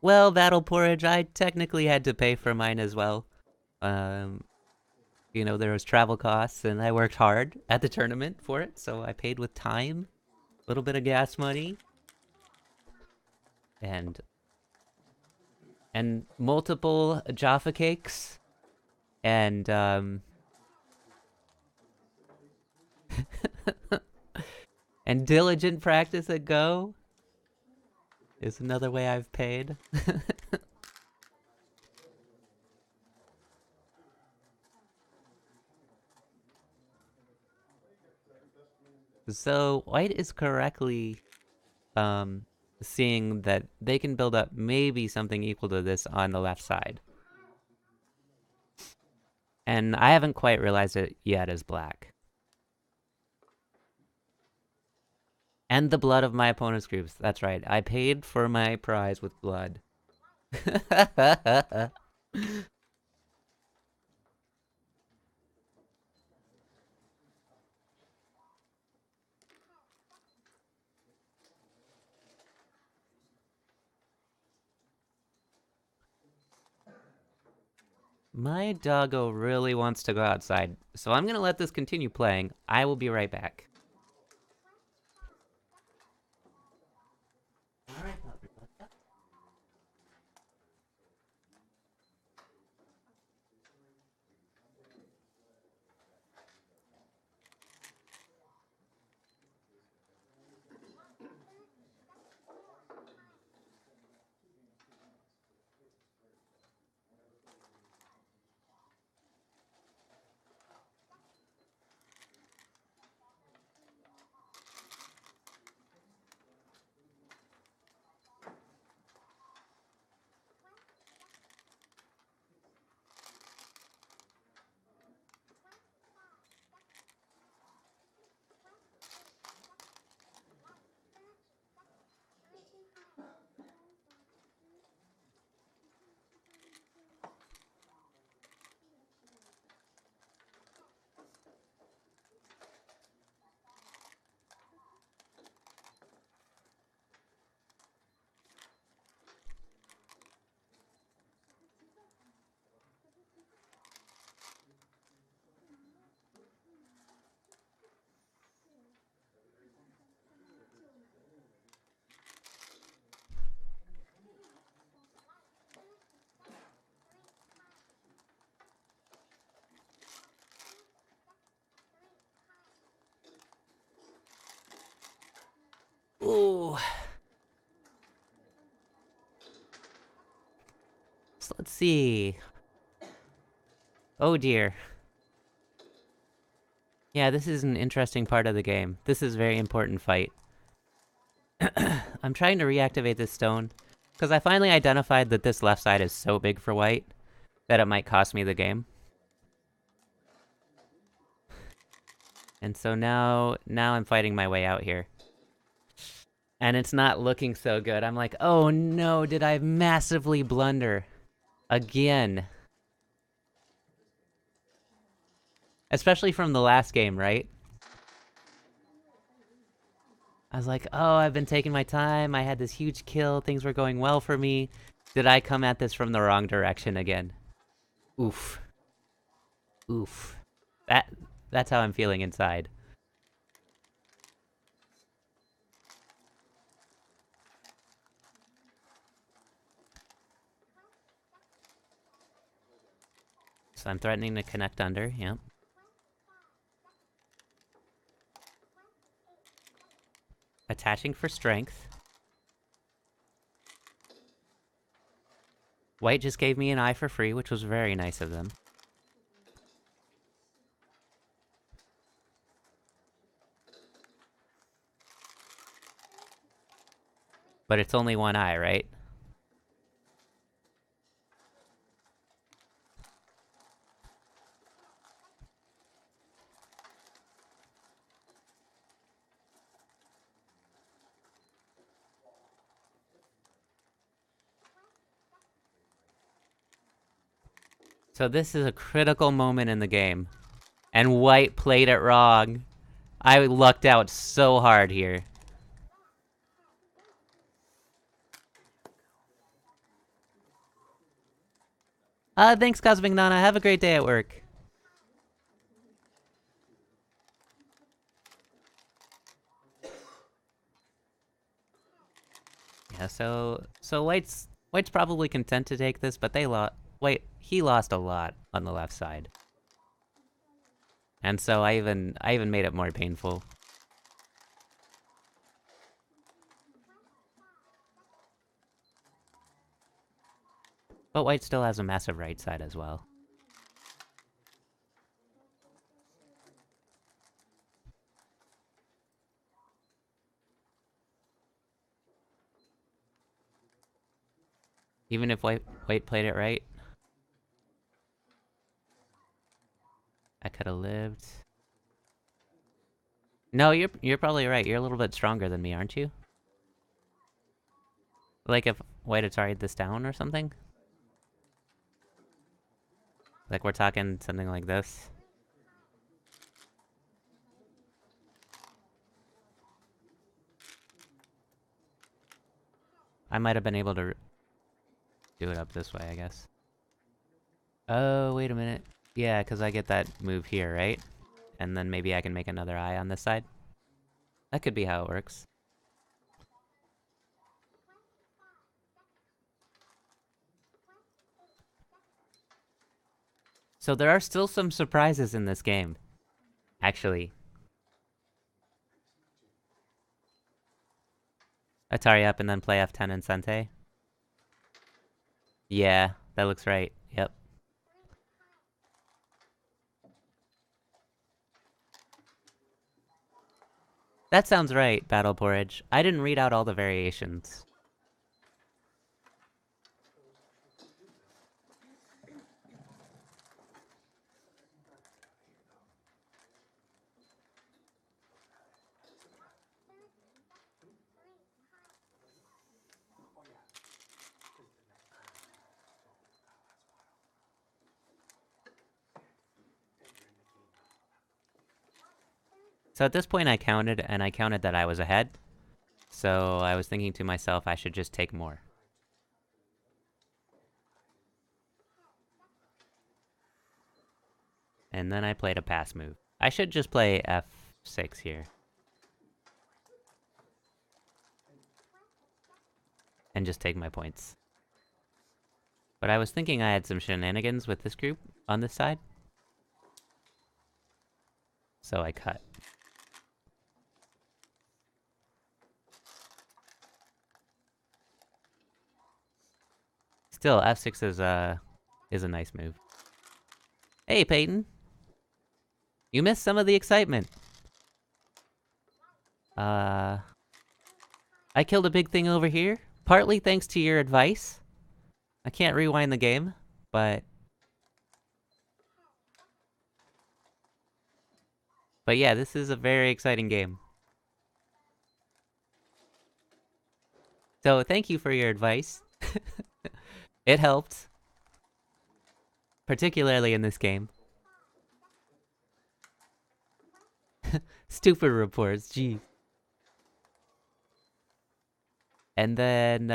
Well, Battle Porridge, I technically had to pay for mine as well. You know, there was travel costs, and I worked hard at the tournament for it, so I paid with time, a little bit of gas money, and multiple Jaffa cakes, and and diligent practice at Go is another way I've paid. So White is correctly seeing that they can build up maybe something equal to this on the left side. And I haven't quite realized it yet as Black. And the blood of my opponent's groups. That's right. I paid for my prize with blood. My doggo really wants to go outside, so I'm gonna let this continue playing. I will be right back. Let's see. Oh dear. Yeah, this is an interesting part of the game. This is a very important fight. I'm trying to reactivate this stone, because I finally identified that this left side is so big for white that it might cost me the game. And so now I'm fighting my way out here. And it's not looking so good. I'm like, oh no, did I massively blunder? Again. Especially from the last game, right? I was like, oh, I've been taking my time. I had this huge kill. Things were going well for me. Did I come at this from the wrong direction again? Oof. Oof. That's how I'm feeling inside. So I'm threatening to connect under, yep. Attaching for strength. White just gave me an eye for free, which was very nice of them. But it's only one eye, right? So this is a critical moment in the game. And white played it wrong. I lucked out so hard here. Thanks, Cosmic Nana. Have a great day at work. Yeah, so White's probably content to take this, but they lost. Wait, he lost a lot on the left side. And so I even made it more painful. But White still has a massive right side as well. Even if White played it right, I could have lived. No, you're probably right. You're a little bit stronger than me, aren't you? Like if White had tarried this down or something? Like we're talking something like this? I might have been able to do it up this way, I guess. Oh, wait a minute. Yeah, because I get that move here, right? And then maybe I can make another eye on this side? That could be how it works. So there are still some surprises in this game. Actually. Atari up and then play F10 and Sente. Yeah, that looks right. Yep. That sounds right, Battle Porridge. I didn't read out all the variations. So at this point I counted, and I counted that I was ahead. So I was thinking to myself I should just take more. And then I played a pass move. I should just play F6 here. And just take my points. But I was thinking I had some shenanigans with this group on this side. So I cut. Still, f6 is a nice move. Hey, Peyton. You missed some of the excitement. I killed a big thing over here, partly thanks to your advice. I can't rewind the game, but yeah, this is a very exciting game. So thank you for your advice. It helped, particularly in this game. Stupid reports, gee. And then,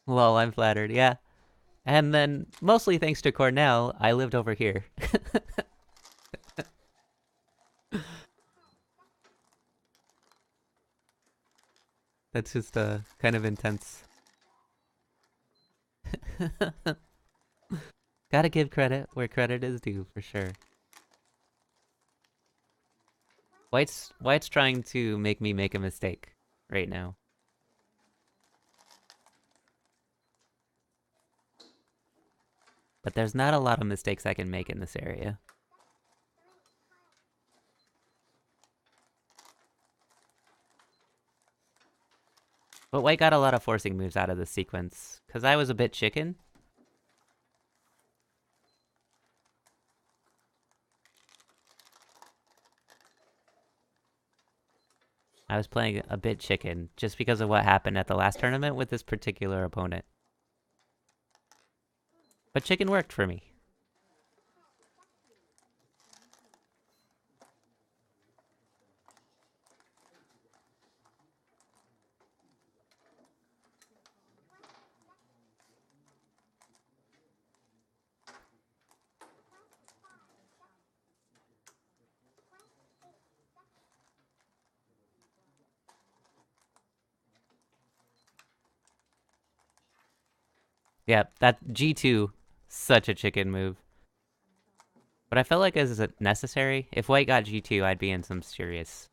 well, I'm flattered, yeah. And then, mostly thanks to Cornell, I lived over here. That's just kind of intense. Gotta give credit where credit is due, for sure. White's trying to make me make a mistake right now. But there's not a lot of mistakes I can make in this area. But White got a lot of forcing moves out of this sequence, because I was a bit chicken. I was playing a bit chicken, just because of what happened at the last tournament with this particular opponent. But chicken worked for me. Yeah, that G2, such a chicken move. But I felt like it was necessary. If White got G2, I'd be in some serious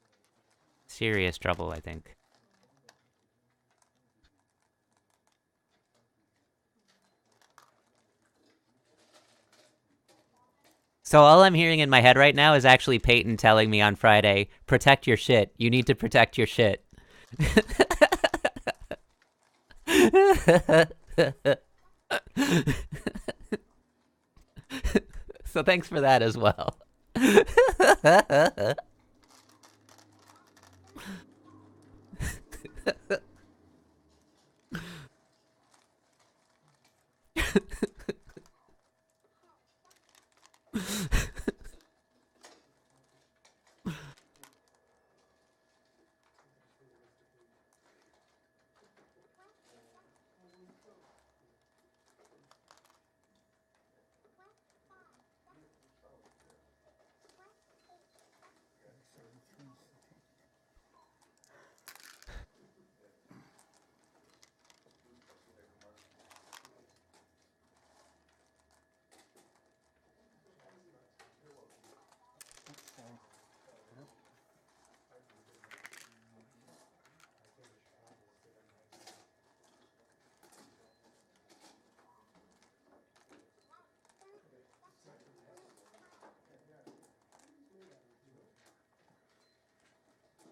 trouble, I think. So all I'm hearing in my head right now is actually Peyton telling me on Friday, protect your shit. You need to protect your shit. So thanks for that as well.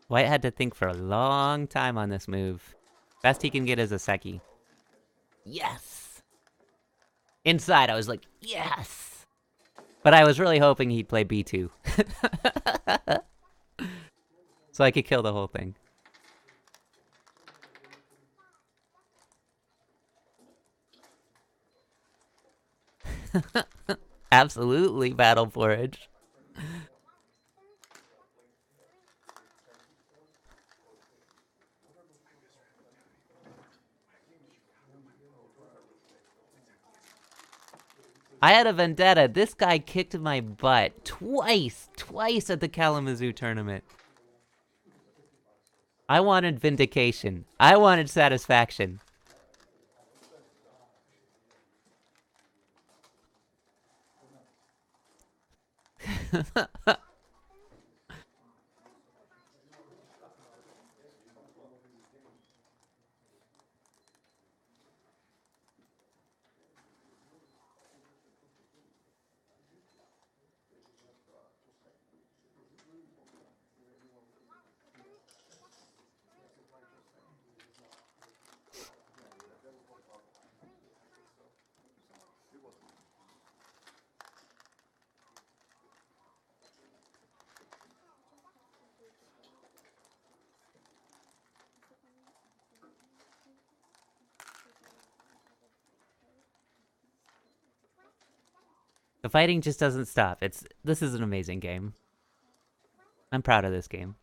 White had to think for a long time on this move. Best he can get is a Seki. Yes! Inside, I was like, yes! But I was really hoping he'd play B2. So I could kill the whole thing. Absolutely, Battle Forage. I had a vendetta. This guy kicked my butt twice at the Kalamazoo tournament. I wanted vindication. I wanted satisfaction. The fighting just doesn't stop. This is an amazing game. I'm proud of this game.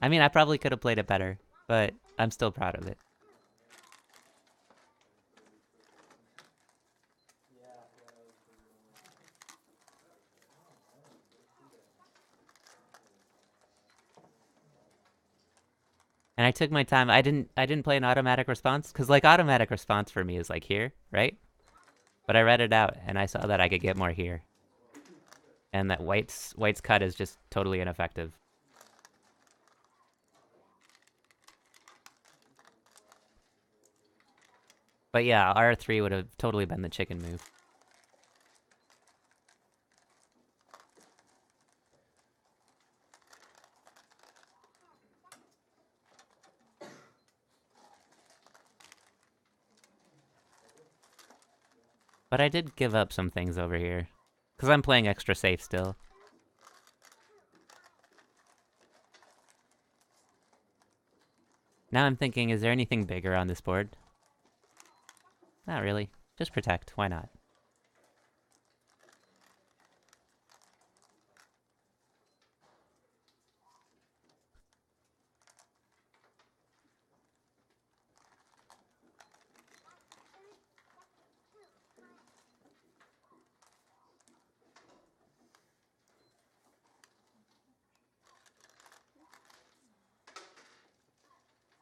I mean, I probably could have played it better, but I'm still proud of it. And I took my time. I didn't play an automatic response because like automatic response for me is like here, right? But I read it out and I saw that I could get more here. And that white's cut is just totally ineffective. But yeah, R3 would have totally been the chicken move. But I did give up some things over here. Because I'm playing extra safe still. Now I'm thinking, is there anything bigger on this board? Not really. Just protect. Why not?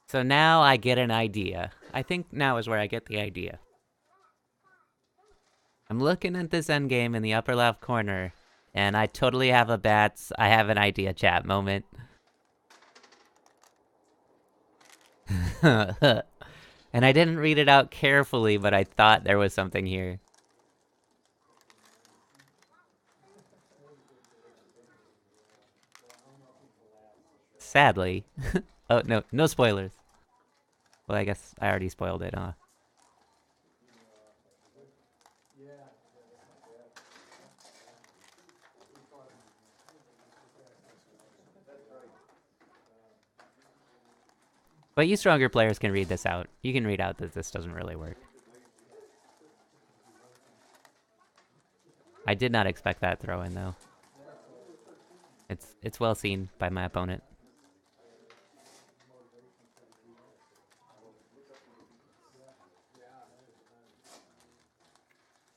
So now I get an idea. I think now is where I get the idea. I'm looking at this endgame in the upper left corner, and I totally have a I have an idea chat moment. And I didn't read it out carefully, but I thought there was something here. Sadly. Oh, no, no spoilers. Well, I guess I already spoiled it, huh? But you stronger players can read this out. You can read out that this doesn't really work. I did not expect that throw in, though. It's well seen by my opponent.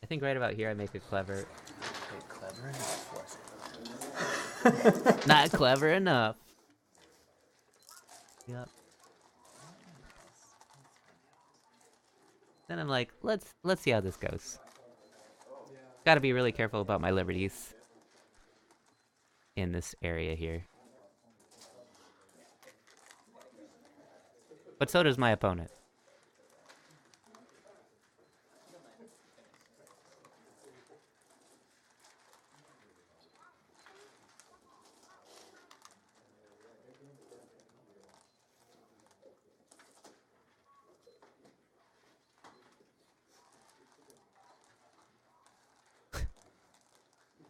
I think right about here I make it clever. Clever enough. Not clever enough. Yep. Then I'm like, let's see how this goes. Gotta be really careful about my liberties in this area here. But so does my opponent.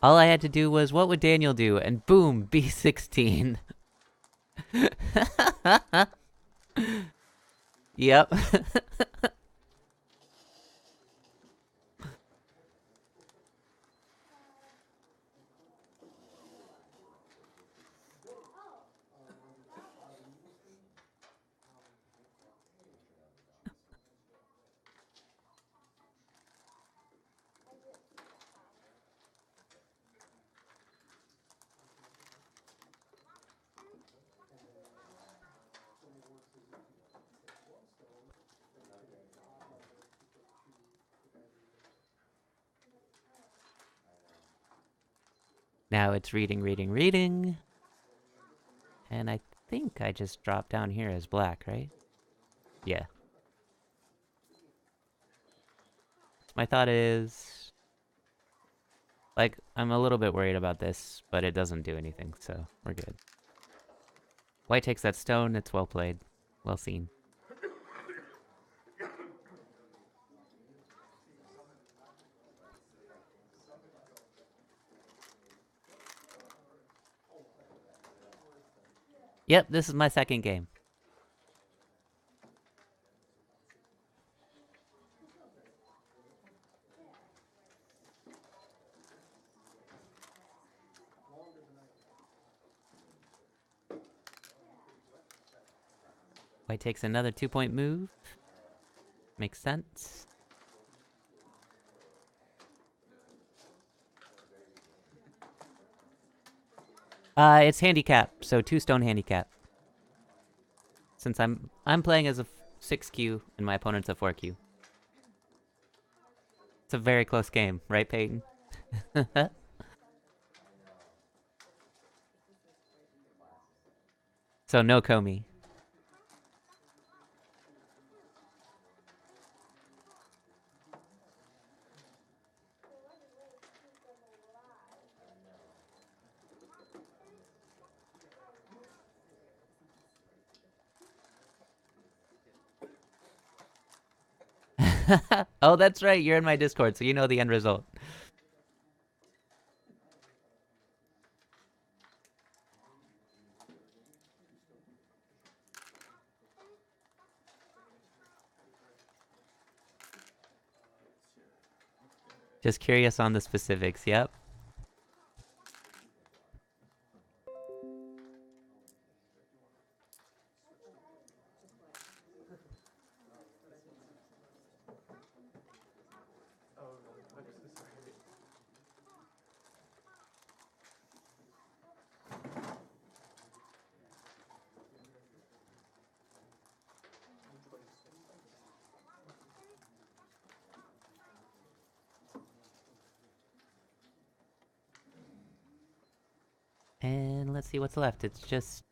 All I had to do was, what would Daniel do? And boom, B16. Yep. Now it's reading, reading, reading. And I think I just dropped down here as black, right? Yeah. My thought is... like, I'm a little bit worried about this, but it doesn't do anything, so we're good. White takes that stone, it's well played. Well seen. Yep, this is my second game. White takes another 2-point move. Makes sense. It's handicap, so 2-stone handicap. Since I'm playing as a 6Q and my opponent's a 4Q. It's a very close game, right, Peyton? So no Komi. Oh, that's right. You're in my Discord, so you know the end result. Just curious on the specifics. Yep. And let's see what's left. It's just...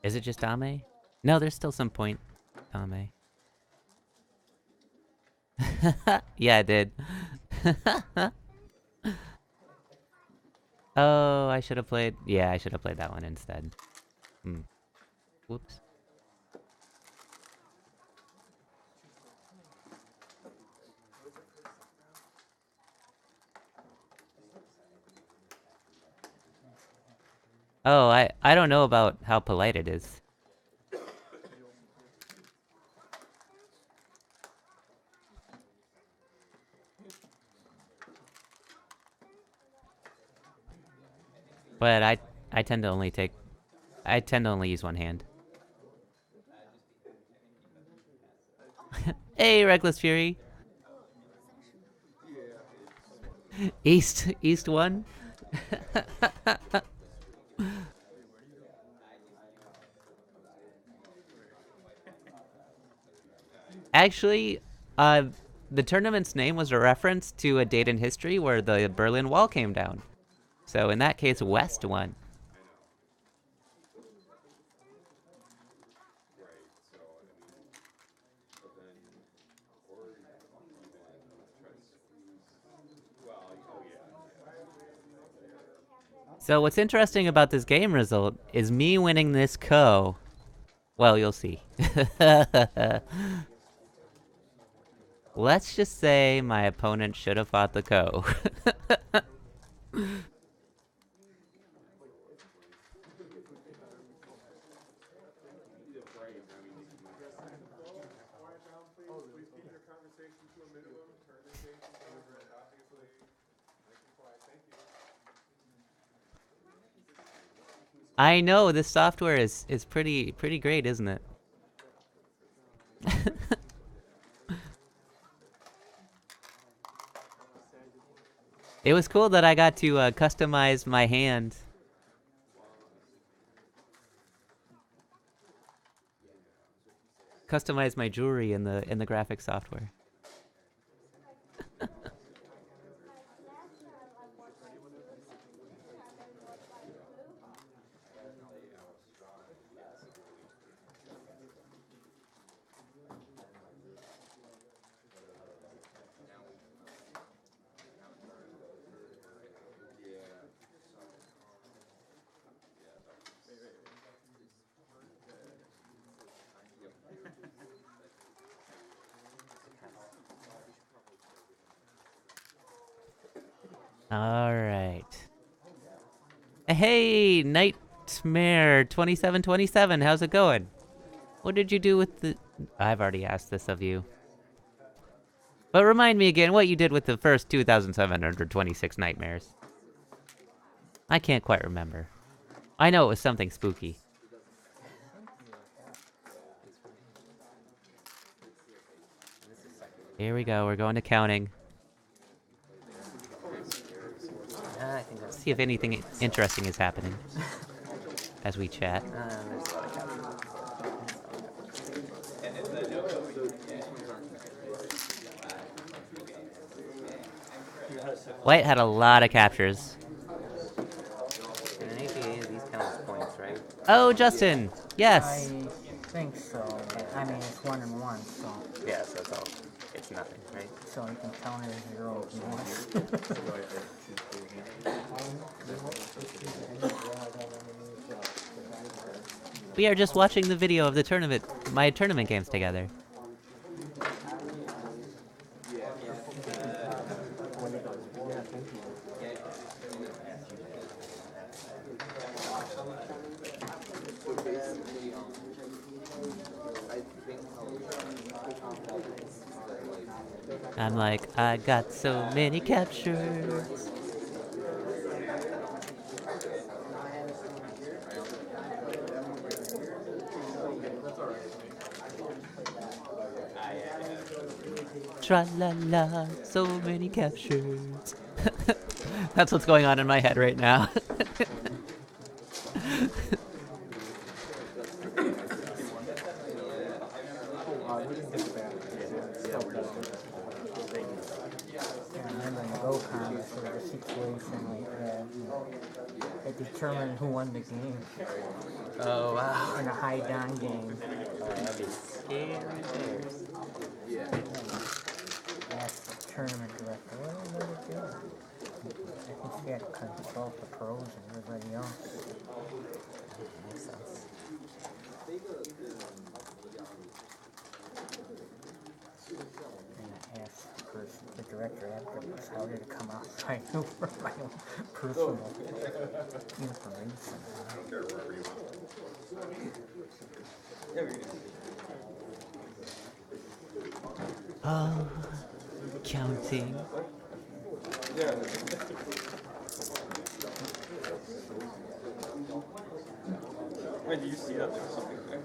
Is it just Dame? No, there's still some point. Dame. Yeah, I did. Oh, I should have played... Yeah, I should have played that one instead. Whoops. Oh, I don't know about how polite it is. But I tend to only take... I tend to only use one hand. Hey, Reckless Fury! East 1? Actually, the tournament's name was a reference to a date in history where the Berlin Wall came down. So in that case, West won. So what's interesting about this game result is me winning this Ko. Well, you'll see. Let's just say my opponent should have fought the Ko. I know, this software is pretty great, isn't it? It was cool that I got to customize my hand. Customize my jewelry in the graphic software. Alright. Hey, Nightmare 2727, how's it going? What did you do with the... I've already asked this of you. But remind me again what you did with the first 2,726 nightmares. I can't quite remember. I know it was something spooky. Here we go. We're going to counting. I think let's see if anything interesting is happening as we chat. There's a lot of captures. White had a lot of captures. And an APA, these count as points, right? Oh, Justin! Yes! I think so. I mean, it's 1 and 1, so. Yeah, so it's nothing, right? So you can count it as 0 if you want. We are just watching the video of the tournament, my tournament games together. I'm like, I got so many captures. Tra-la-la, so many captures. That's what's going on in my head right now. It determined who won the game. Oh, wow. In a high-down game. That'd be scary. Asked the tournament director, what did it do? I think she had to consult the pros and everybody else. Makes sense. And I asked the director afterwards, how did it come out? So I knew for my own personal information. Oh, counting. Wait, do you see that there's something there?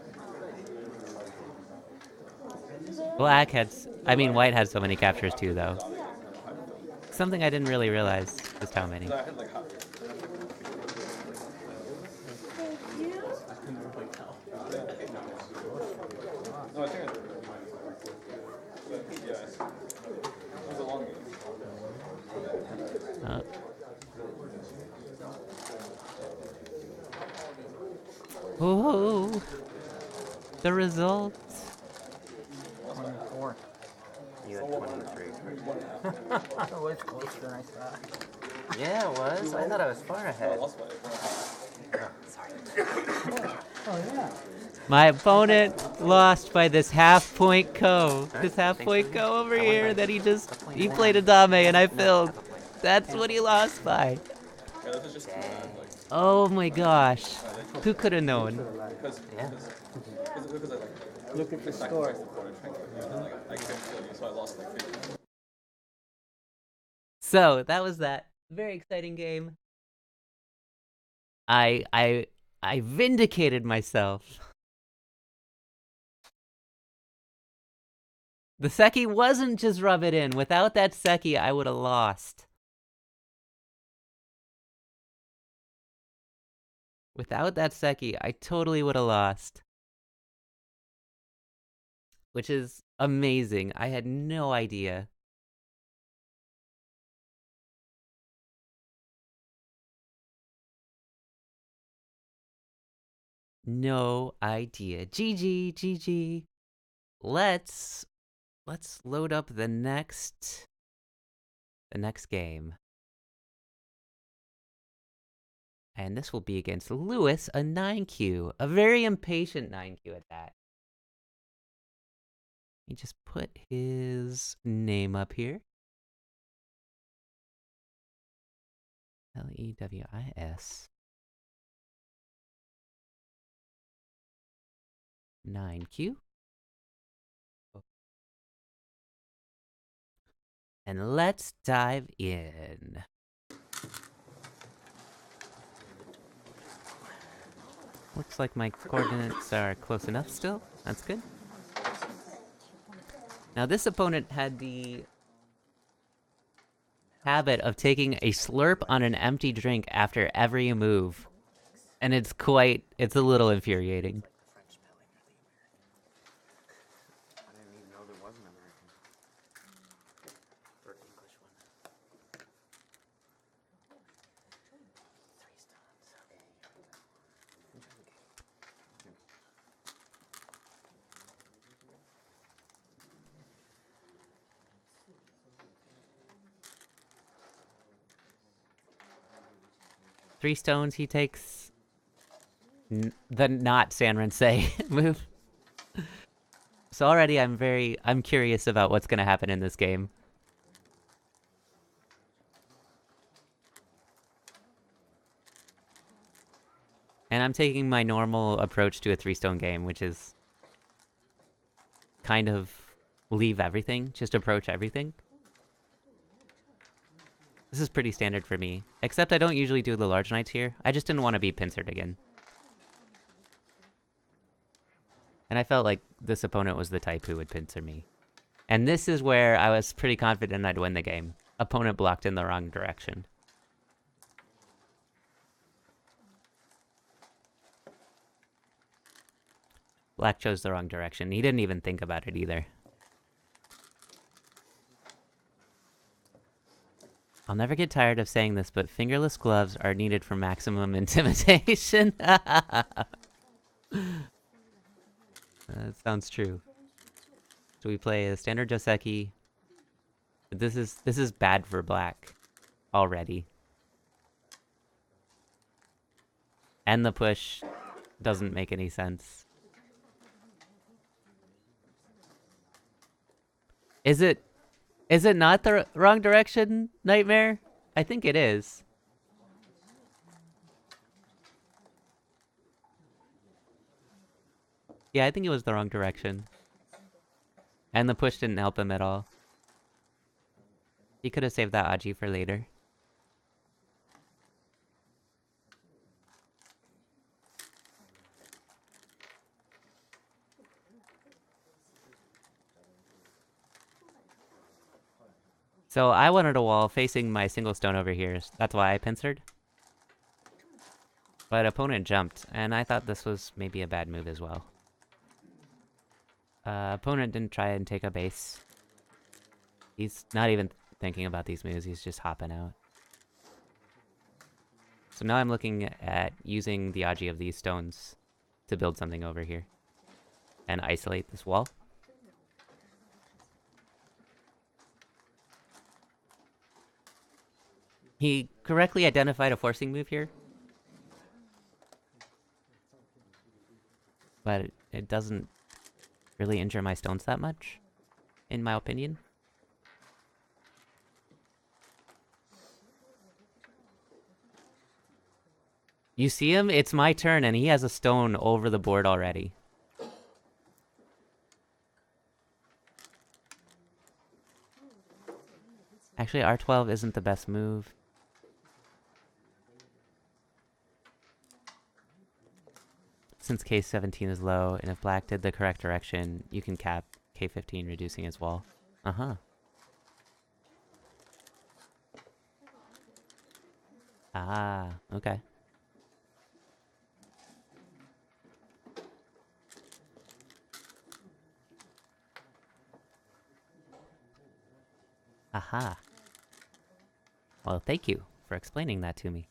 White had so many captures too, though. Something I didn't really realize just how many. I had like half. No, I think I did. Yeah. It was a long game. Oh, the results. 24. You had 23. It was closer than I thought. Yeah, it was. I thought I was far ahead. I lost by it. Sorry. Oh, yeah. My opponent lost by this half-point ko. This half-point ko over here that he played a dame and I filled. That's what he lost by. Yeah, this is just Oh my gosh. Who could have known? Yeah. Look at the score. I couldn't kill you, so I lost like 50. So that was that. Very exciting game. I vindicated myself. The Seki wasn't just rub it in. Without that Seki, I would have lost. Without that Seki, I totally would have lost. Which is amazing. I had no idea. No idea. GG, GG. Let's load up the next game. And this will be against Lewis, a 9Q. A very impatient 9Q at that. Let me just put his name up here. Lewis. 9Q. And let's dive in. Looks like my coordinates are close enough still. That's good. Now this opponent had the habit of taking a slurp on an empty drink after every move. And it's a little infuriating. French spelling or the American. I didn't even know there was an American. Or English one. 3 stones. Okay, here we go. Enjoy the game. Three stones, he takes the not Sanren move. So already I'm curious about what's gonna happen in this game. And I'm taking my normal approach to a 3-stone game, which is kind of leave everything, just approach everything. This is pretty standard for me, except I don't usually do the large knights here. I just didn't want to be pincered again. And I felt like this opponent was the type who would pincer me. And this is where I was pretty confident I'd win the game. Opponent blocked in the wrong direction. Black chose the wrong direction. He didn't even think about it either. I'll never get tired of saying this, but fingerless gloves are needed for maximum intimidation. That sounds true. So we play a standard Joseki. This is bad for black already. And the push doesn't make any sense. Is it not the wrong direction, Nightmare? I think it is. Yeah, I think it was the wrong direction. And the push didn't help him at all. He could have saved that Aji for later. So I wanted a wall facing my single stone over here. That's why I pincered. But opponent jumped, and I thought this was maybe a bad move as well. Opponent didn't try and take a base. He's not even thinking about these moves, he's just hopping out. So now I'm looking at using the Aji of these stones to build something over here. And isolate this wall. He correctly identified a forcing move here. But it doesn't really injure my stones that much, in my opinion. You see him? It's my turn and he has a stone over the board already. Actually, R12 isn't the best move. Since K17 is low, and if black did the correct direction, you can cap K15, reducing his wall. Uh-huh. Ah, okay. Aha. Well, thank you for explaining that to me.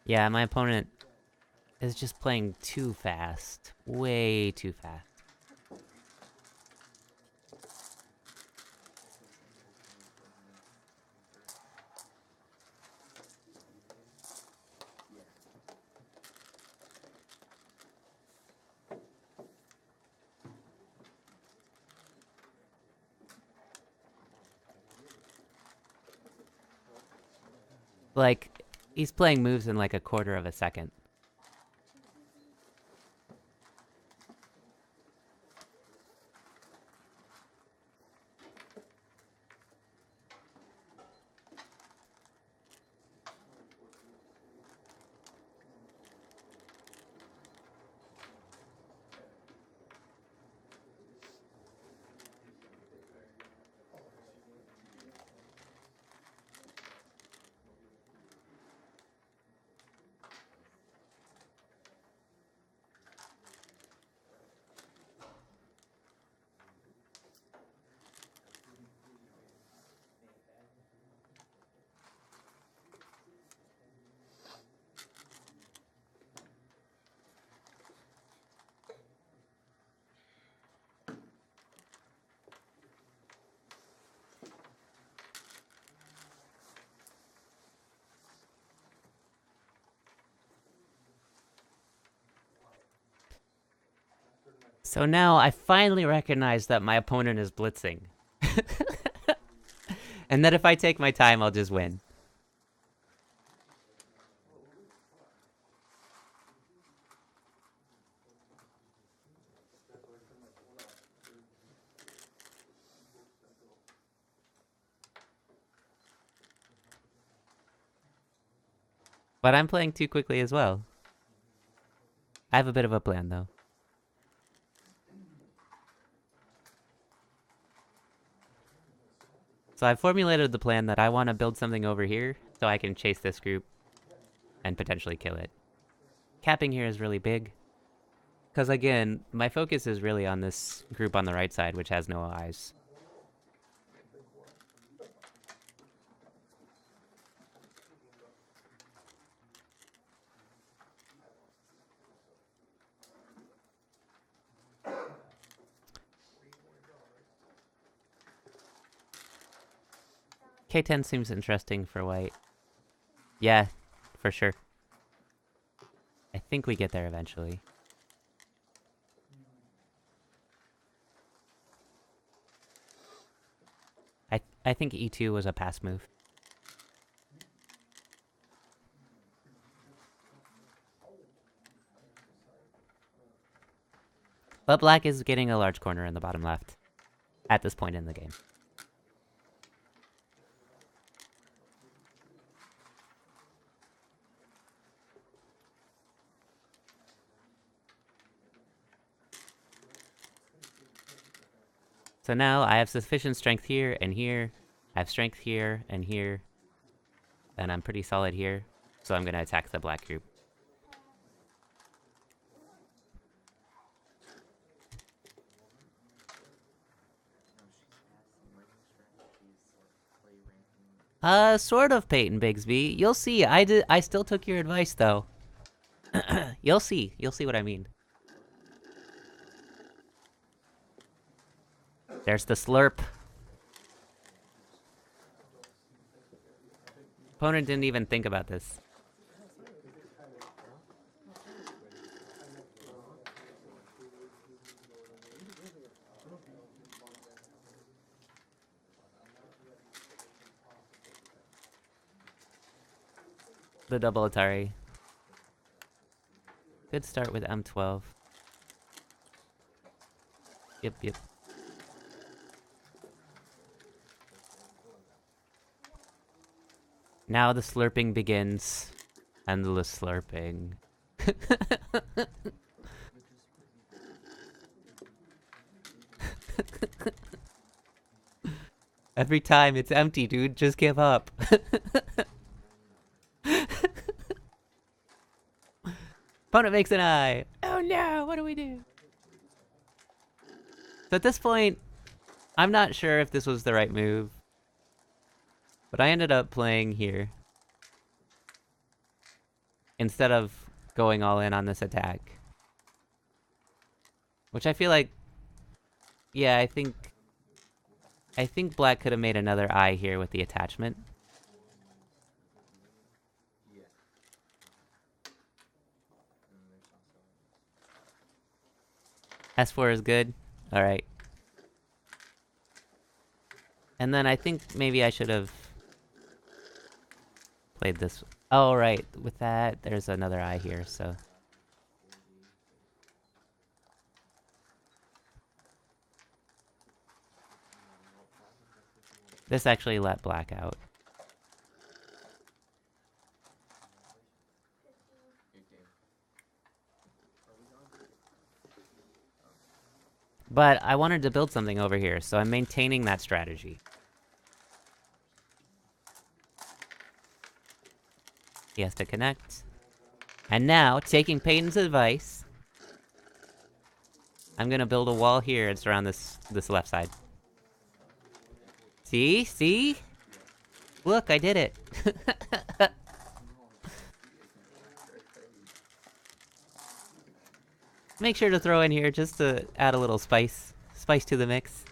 Yeah, my opponent is just playing too fast. Way too fast. Like, he's playing moves in like a quarter of a second. So now I finally recognize that my opponent is blitzing. And that if I take my time, I'll just win. But I'm playing too quickly as well. I have a bit of a plan, though. So I've formulated the plan that I want to build something over here so I can chase this group and potentially kill it. Capping here is really big. Because again, my focus is really on this group on the right side, which has no eyes. K10 seems interesting for white. Yeah, for sure. I think we get there eventually. I think E2 was a pass move. But black is getting a large corner in the bottom left at this point in the game. So now I have sufficient strength here and here. I have strength here and here. And I'm pretty solid here. So I'm going to attack the black group. Sort of, Peyton Bigsby. You'll see. I still took your advice, though. You'll see. You'll see what I mean. There's the slurp. Opponent didn't even think about this. The double Atari. Good start with M12. Yep. Now the slurping begins. Endless slurping. Every time it's empty, dude. Just give up. Opponent makes an eye. Oh no, what do we do? So at this point, I'm not sure if this was the right move. But I ended up playing here. Instead of going all in on this attack. Which I feel like... Yeah, I think black could have made another eye here with the attachment. S4 is good. Alright. And then I think maybe I should have played this. Oh, right. With that, there's another eye here, so... This actually let black out. But I wanted to build something over here, so I'm maintaining that strategy. He has to connect. And now, taking Peyton's advice, I'm gonna build a wall here and surround this left side. See? See? Look, I did it. Make sure to throw in here just to add a little spice. Spice to the mix.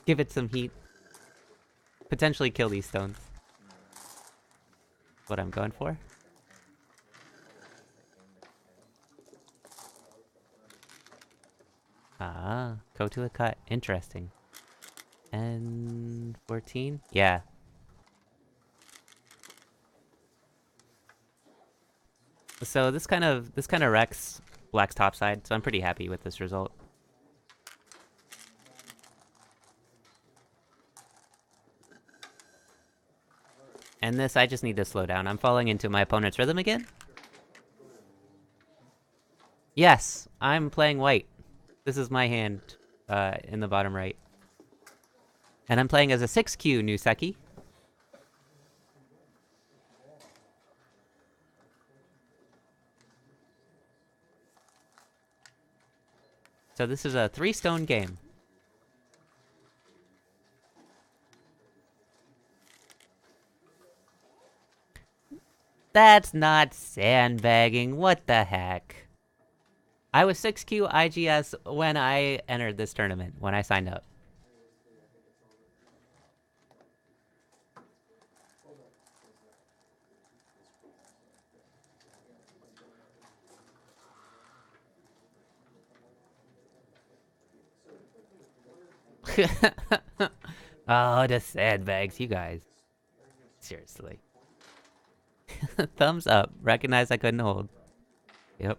Give it some heat. Potentially kill these stones. What I'm going for. Ah, go to a cut. Interesting. And 14? Yeah. So this kind of wrecks Black's topside, so I'm pretty happy with this result. And this, I just need to slow down. I'm falling into my opponent's rhythm again. Yes, I'm playing white. This is my hand in the bottom right. And I'm playing as a 6Q Nuseki. So this is a 3-stone game. That's not sandbagging. What the heck? I was 6Q IGS when I entered this tournament, when I signed up. Oh, the sandbags, you guys. Seriously. Thumbs up. Recognize I couldn't hold. Yep.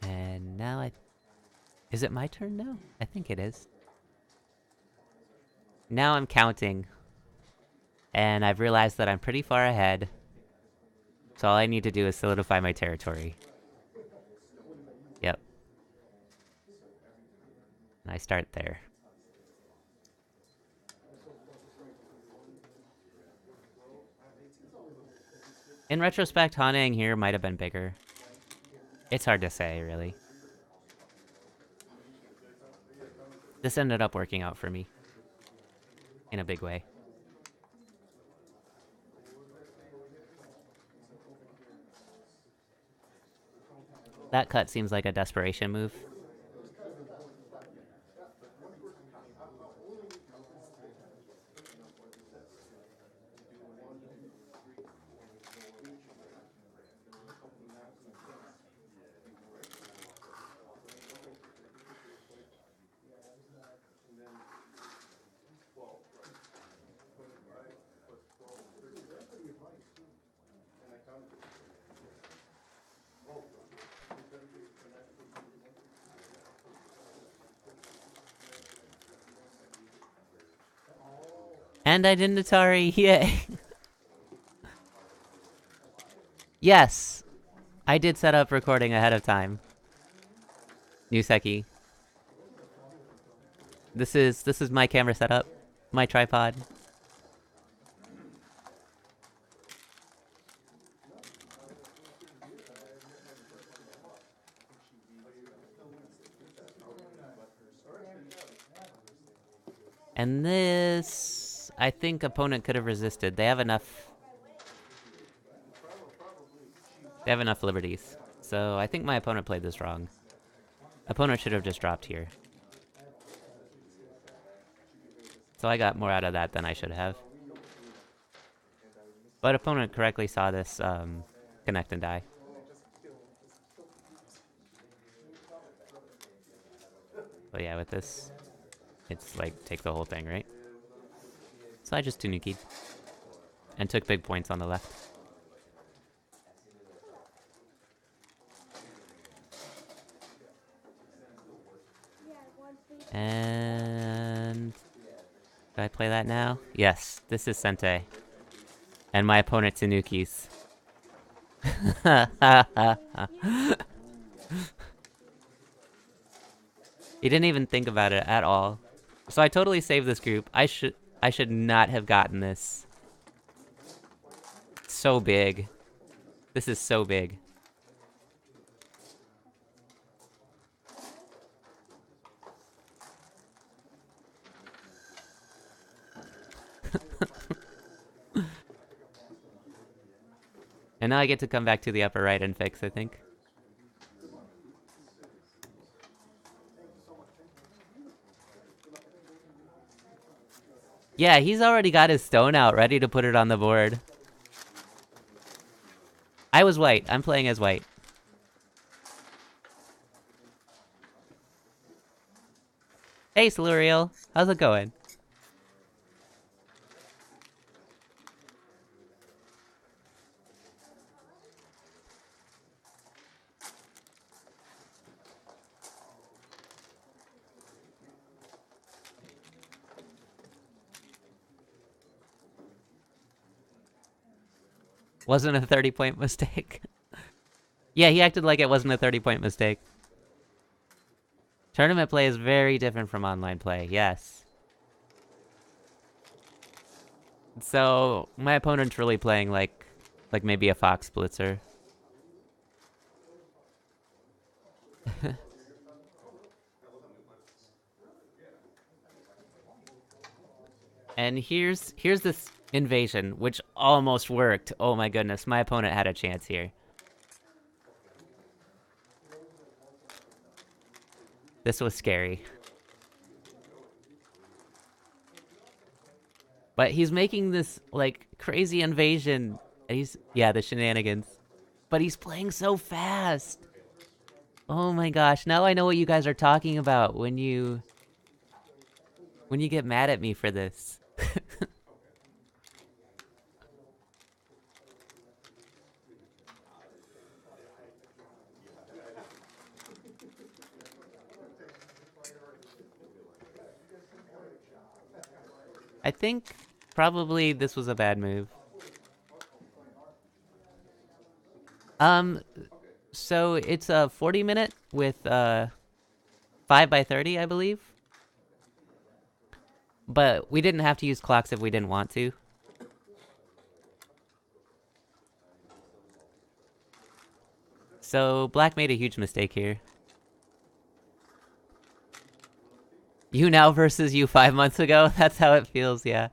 And now I... Is it my turn now? I think it is. Now I'm counting. And I've realized that I'm pretty far ahead. So all I need to do is solidify my territory. Yep. And I start there. In retrospect, Hanang here might have been bigger. It's hard to say, really. This ended up working out for me. In a big way. That cut seems like a desperation move. And I didn't Atari, yay! Yes! I did set up recording ahead of time. Nuseki. This is my camera setup. My tripod. And this... I think opponent could have resisted. They have enough... They have enough liberties. So I think my opponent played this wrong. Opponent should have just dropped here. So I got more out of that than I should have. But opponent correctly saw this connect and die. But yeah, with this, it's like take the whole thing, right? So I just Tanuki'd. And took big points on the left. And... Do I play that now? Yes, this is Sente. And my opponent Tanuki's. He didn't even think about it at all. So I totally saved this group. I should not have gotten this. So big. This is so big. And now I get to come back to the upper right and fix, I think. Yeah, he's already got his stone out, ready to put it on the board. I was white. I'm playing as white. Hey, Siluriel. How's it going? Wasn't a 30-point mistake. Yeah, he acted like it wasn't a 30-point mistake. Tournament play is very different from online play, yes. So, my opponent's really playing like maybe a Fox Blitzer. And here's this invasion, which almost worked. Oh my goodness, my opponent had a chance here. This was scary. But he's making this, like, crazy invasion. And yeah, the shenanigans. But he's playing so fast. Oh my gosh, now I know what you guys are talking about when you get mad at me for this. I think probably this was a bad move. So it's a 40-minute with 5x30, I believe. But we didn't have to use clocks if we didn't want to. So Black made a huge mistake here. You now versus you 5 months ago? That's how it feels, yeah.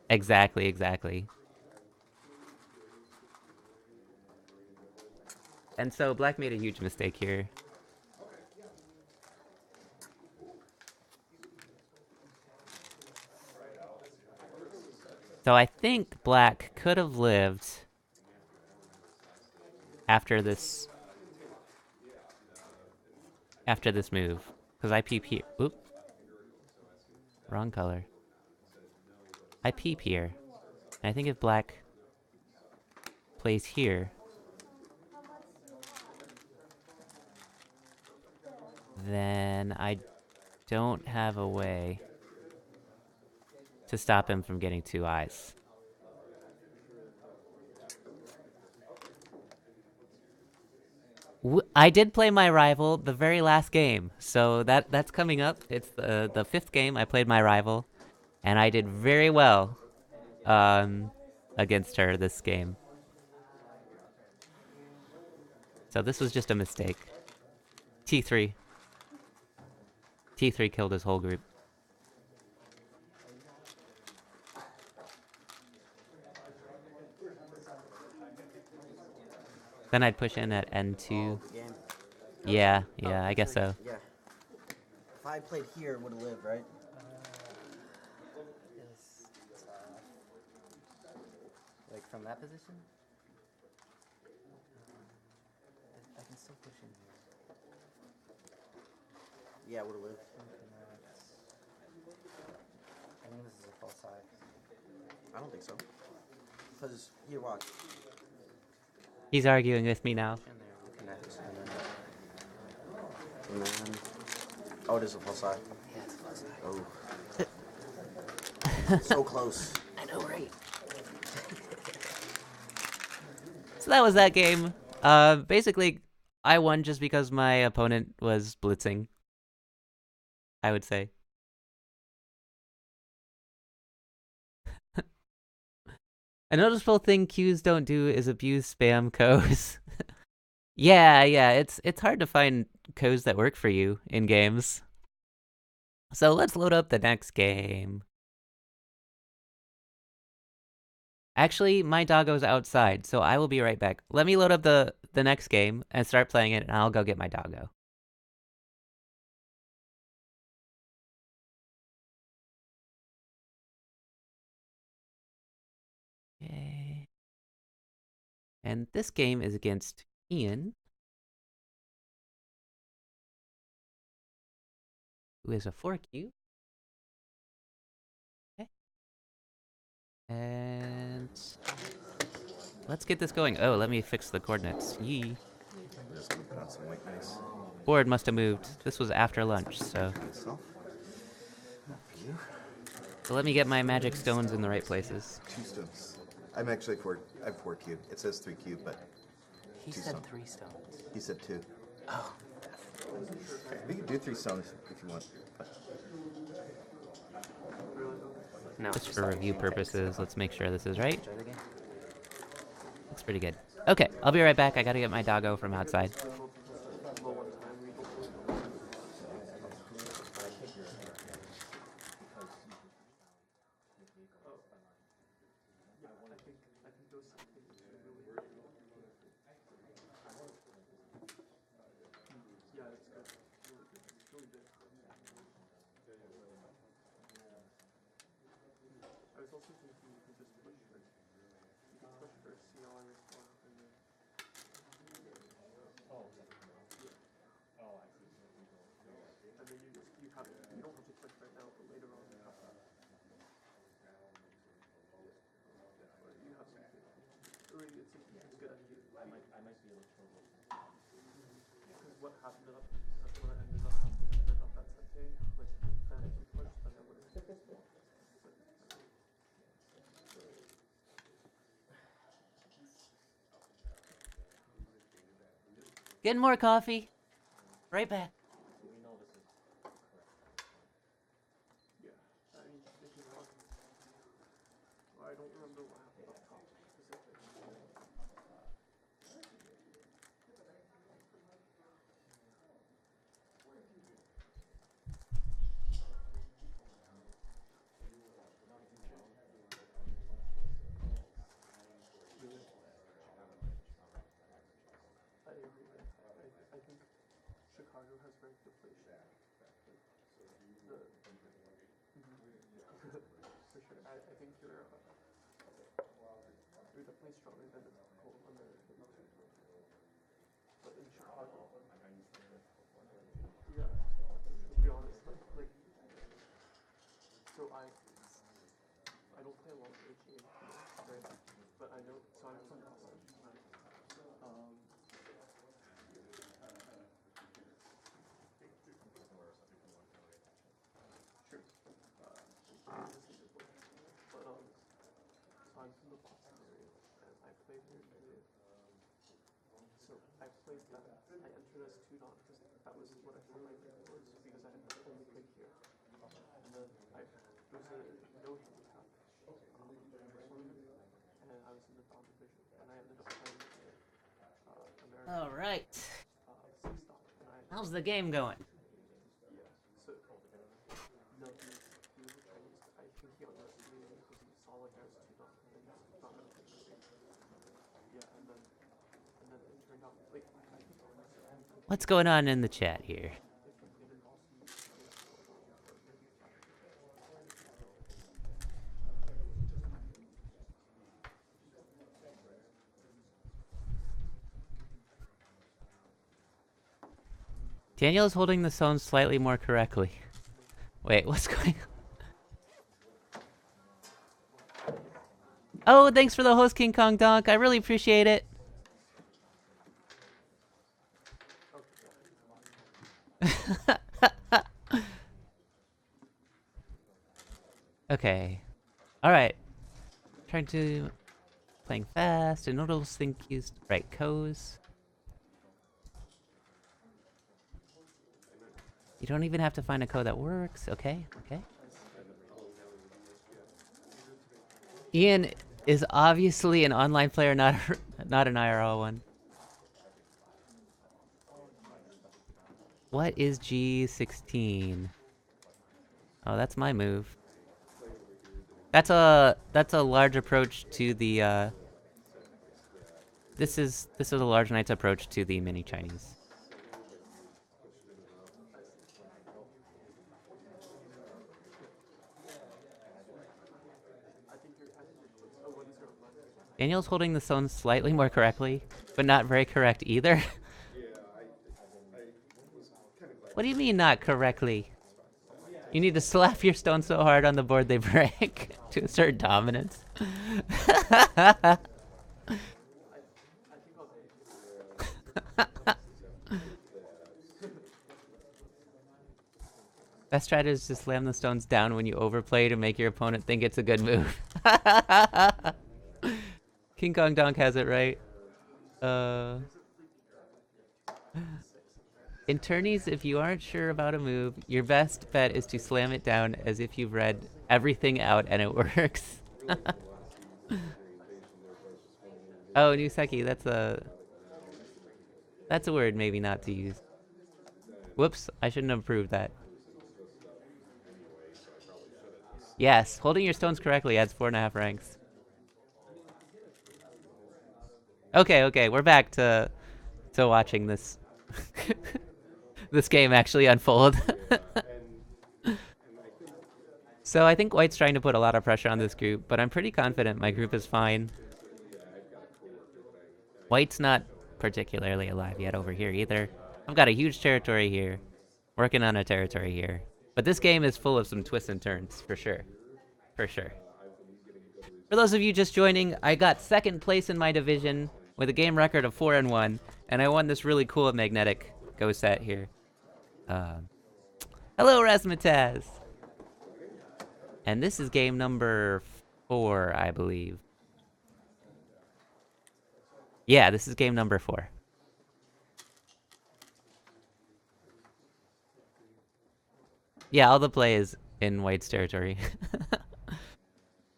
Exactly, exactly. And so Black made a huge mistake here. So I think Black could have lived after this move. Because I peep here. Oop. Wrong color. I peep here. And I think if Black plays here, then I don't have a way to stop him from getting 2 eyes. I did play my rival the very last game, so that's coming up. It's the 5th game I played my rival, and I did very well against her this game. So this was just a mistake. T3. T3 killed his whole group. Then I'd push in at N2. Game. Yeah, I guess so. Yeah. If I played here, it would have lived, right? Like from that position? I can still push in here. Yeah, it would have lived. I think this is a full side. I don't think so. Because, here, watch. He's arguing with me now. Connect. And then... Oh, it is a full side. Yeah, it's a full side. Oh. So close. I know, right? So that was that game. Basically, I won just because my opponent was blitzing, I would say. A noticeable thing queues don't do is abuse spam codes. Yeah, it's hard to find codes that work for you in games. So let's load up the next game. Actually, my doggo's outside, so I will be right back. Let me load up the next game and start playing it, and I'll go get my doggo. Okay. And this game is against Ian, who is a 4Q. Okay. And let's get this going. Oh, let me fix the coordinates. Yee. Just gonna put on some white noise. Board must have moved. This was after lunch, so. Myself. Not for you. So let me get my magic stones in the right places. 2 stones. I'm actually 4. I'm 4 cube. It says 3 cube, but He Two said stones. 3 stones. he said 2. Oh. We can do 3 stones if you want. But No. Just for review purposes, let's make sure this is right. Try it again. Looks pretty good. Okay, I'll be right back. I gotta get my doggo from outside. Getting more coffee. Right back. All right. How's the game going? What's going on in the chat here? Daniel is holding the stone slightly more correctly. Wait, what's going on? Oh, thanks for the host, King Kong Donk. I really appreciate it. Okay. Alright. Trying to... Playing fast. And noodles think used right codes. You don't even have to find a code that works. Okay, okay. Ian is obviously an online player, not an IRL one. What is G16? Oh, that's my move. That's a large approach to the this is a large knight's approach to the mini Chinese. Daniel's holding the stone slightly more correctly, but not very correct either. What do you mean not correctly? You need to slap your stone so hard on the board they break to assert dominance. Best strategy is to slam the stones down when you overplay to make your opponent think it's a good move. King Kong Donk has it right. In tourneys, if you aren't sure about a move, your best bet is to slam it down as if you've read everything out and it works. Oh, Nuseki, that's a word maybe not to use. Whoops, I shouldn't have proved that. Yes, holding your stones correctly adds 4.5 ranks. Okay, we're back to watching this this game actually unfold. So I think White's trying to put a lot of pressure on this group, but I'm pretty confident my group is fine. White's not particularly alive yet over here either. I've got a huge territory here. Working on a territory here. But this game is full of some twists and turns, for sure. For sure. For those of you just joining, I got 2nd place in my division with a game record of 4-1, and I won this really cool magnetic go set here. Hello, Razmataz! And this is game number 4, I believe. Yeah, this is game number 4. Yeah, all the play is in White's territory.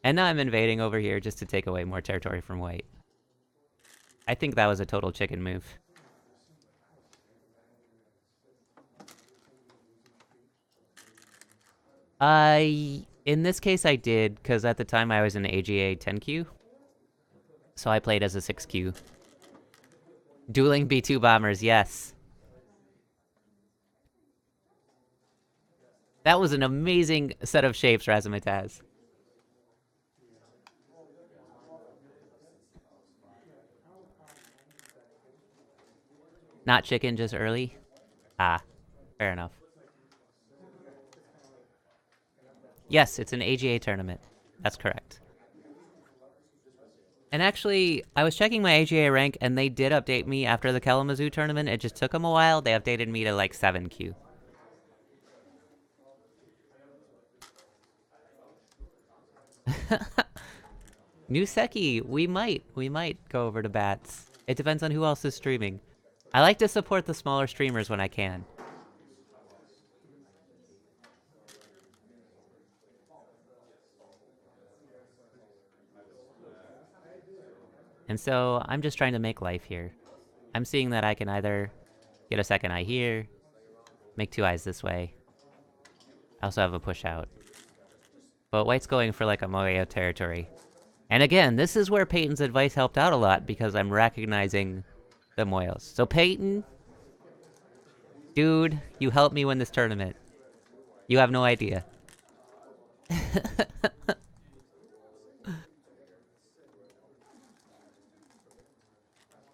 And now I'm invading over here just to take away more territory from White. I think that was a total chicken move. In this case I did, because at the time I was in AGA 10Q. So I played as a 6Q. Dueling B2 bombers, yes. That was an amazing set of shapes, Razamataz. Not chicken, just early? Ah, fair enough. Yes, it's an AGA tournament. That's correct. And actually, I was checking my AGA rank, and they did update me after the Kalamazoo tournament. It just took them a while. They updated me to, like, 7Q. Nuseki, we might go over to Bats. It depends on who else is streaming. I like to support the smaller streamers when I can. And so, I'm just trying to make life here. I'm seeing that I can either get a 2nd eye here, make 2 eyes this way. I also have a push out. But White's going for like a Moyo territory. And again, this is where Peyton's advice helped out a lot, because I'm recognizing the Moyos. So Peyton, dude, you helped me win this tournament. You have no idea.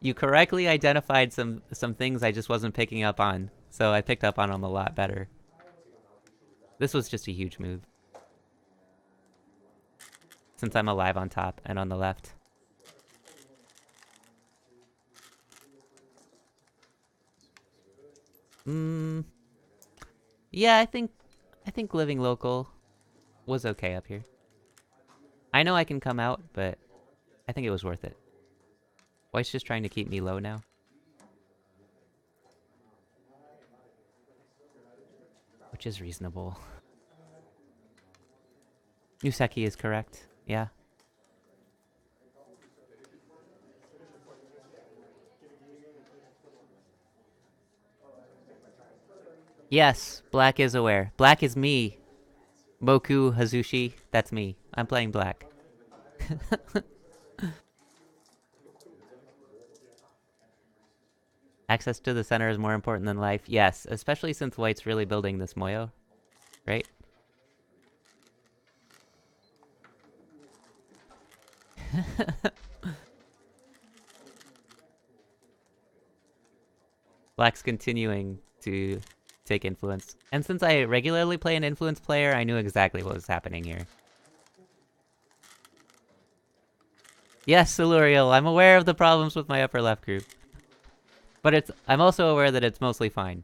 You correctly identified some things I just wasn't picking up on, so I picked up on them a lot better. This was just a huge move. Since I'm alive on top and on the left. Yeah, I think living local was okay up here. I know I can come out, but I think it was worth it. White's just trying to keep me low now. Which is reasonable. Nuseki is correct. Yeah. Yes, black is aware. Black is me. Moku Hazushi, that's me. I'm playing black. Access to the center is more important than life. Yes, especially since White's really building this Moyo. Right? Black's continuing to take influence. And since I regularly play an influence player, I knew exactly what was happening here. Yes, Siluriel, I'm aware of the problems with my upper left group. But I'm also aware that it's mostly fine.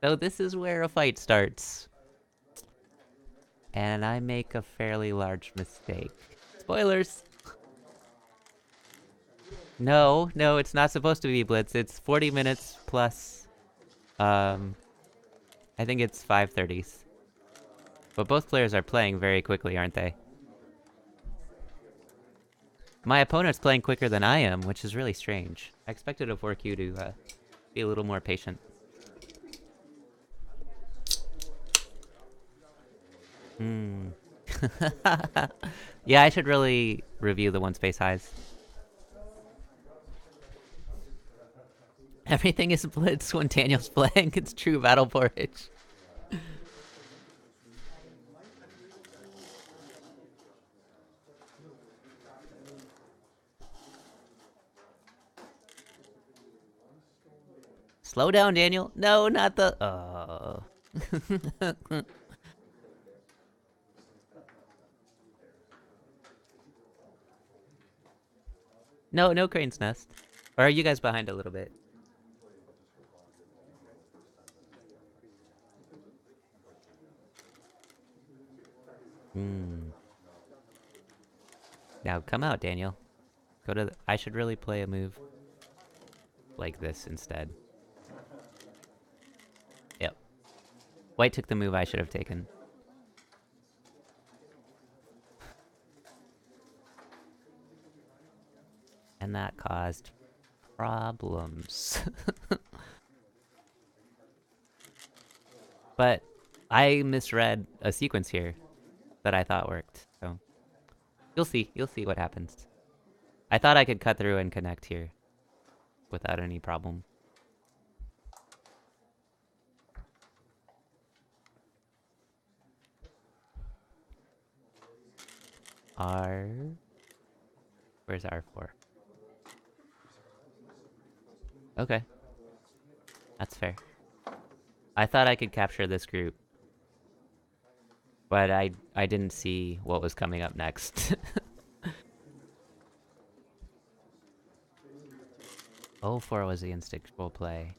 So this is where a fight starts. And I make a fairly large mistake. Spoilers! No, it's not supposed to be Blitz. It's 40 minutes plus, I think it's 5:30s. But both players are playing very quickly, aren't they? My opponent's playing quicker than I am, which is really strange. I expected a 4Q to be a little more patient. Hmm. Yeah, I should really review the one space highs. Everything is blitz when Daniel's playing. It's true battle porridge. Slow down, Daniel. No, not the... Oh. No crane's nest. Or are you guys behind a little bit? Hmm. Now come out, Daniel. Go to I should really play a move like this instead. Yep. White took the move I should have taken. And that caused problems. But I misread a sequence here that I thought worked, so you'll see what happens. I thought I could cut through and connect here without any problem. R... Where's R4? Okay. That's fair. I thought I could capture this group. But I didn't see what was coming up next. Oh, 4 was the instinctual play.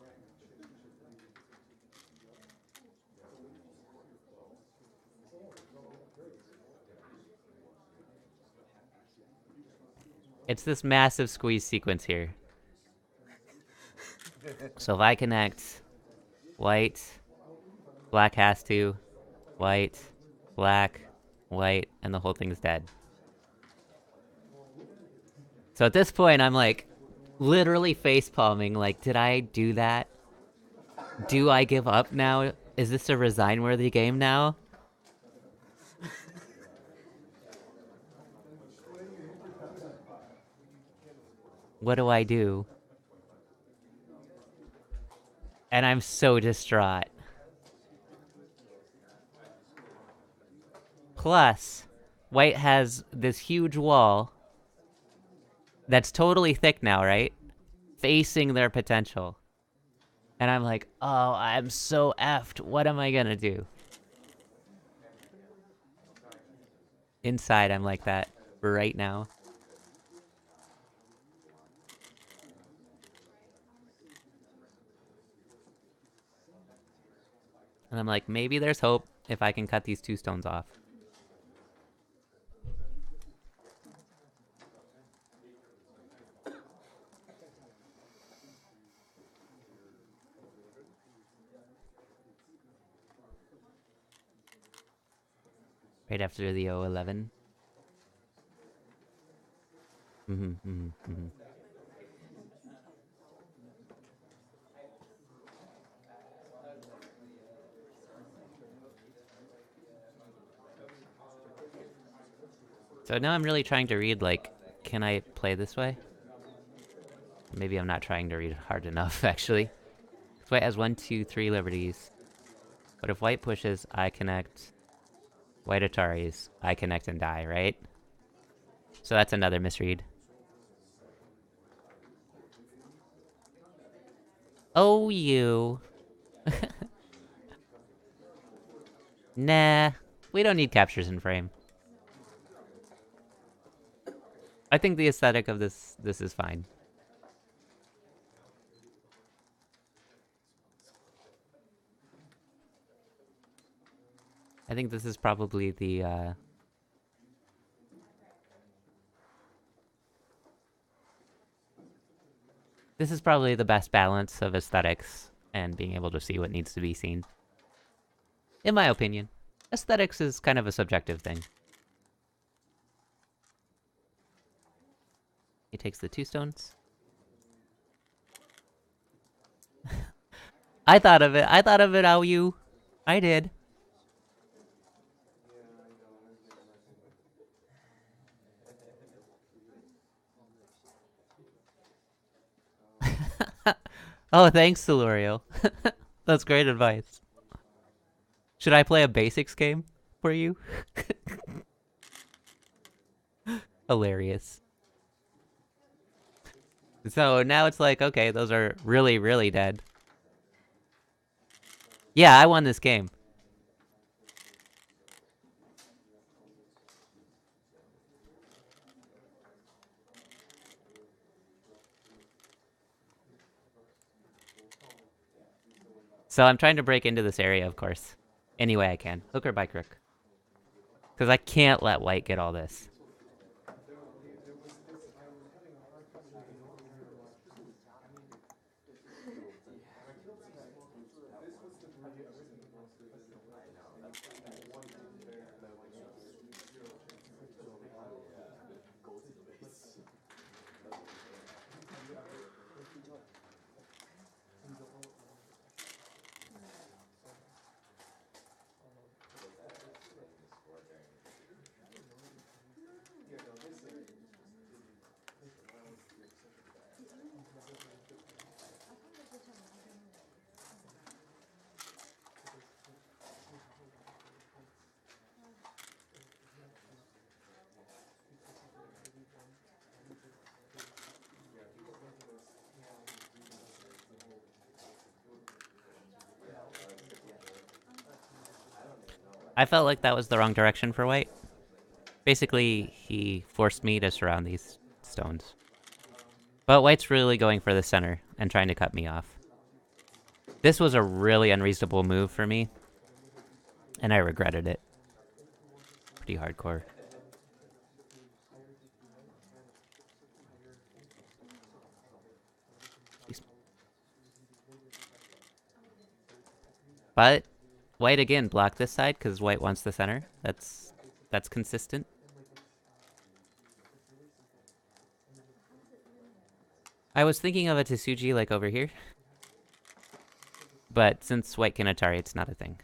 It's this massive squeeze sequence here. So if I connect white, black has to, white, black, white, and the whole thing's dead. So at this point, I'm like, literally face palming, like, did I do that? Do I give up now? Is this a resign-worthy game now? What do I do? And I'm so distraught. Plus, white has this huge wall that's totally thick now, right? Facing their potential. And I'm like, oh, I'm so effed. What am I gonna do? Inside, I'm like that right now. And I'm like, maybe there's hope if I can cut these 2 stones off. Right after the 011. So now I'm really trying to read, like, can I play this way? Maybe I'm not trying to read hard enough, actually. So white has 1, 2, 3 liberties. But if white pushes, I connect. White Ataris, I connect and die, right? So that's another misread. Oh, you. Nah, we don't need captures in frame. I think the aesthetic of this is fine. I think this is probably the this is probably the best balance of aesthetics and being able to see what needs to be seen. In my opinion. Aesthetics is kind of a subjective thing. He takes the 2 stones. I thought of it. I thought of it, how you. I did. Oh, thanks, Silurio. That's great advice. Should I play a basics game for you? Hilarious. So now it's like, okay, those are really, really dead. Yeah, I won this game. So I'm trying to break into this area, of course. Any way I can. Hook or by crook. Because I can't let white get all this. I felt like that was the wrong direction for white. Basically, he forced me to surround these stones. But white's really going for the center and trying to cut me off. This was a really unreasonable move for me. And I regretted it. Pretty hardcore. But white again blocked this side because white wants the center. That's consistent. I was thinking of a Tsuji like over here. But since white can Atari, it's not a thing.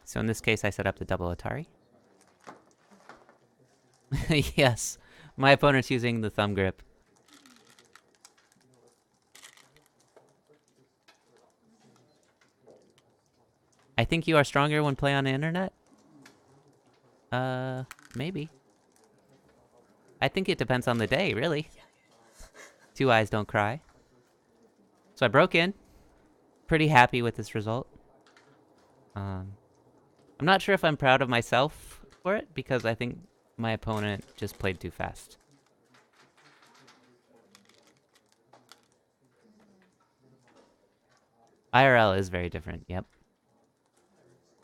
So in this case, I set up the double Atari. Yes, my opponent's using the thumb grip. I think you are stronger when play on the internet? Maybe. I think it depends on the day, really. 2 eyes don't cry. So I broke in. Pretty happy with this result. I'm not sure if I'm proud of myself for it, because I think my opponent just played too fast. IRL is very different, yep.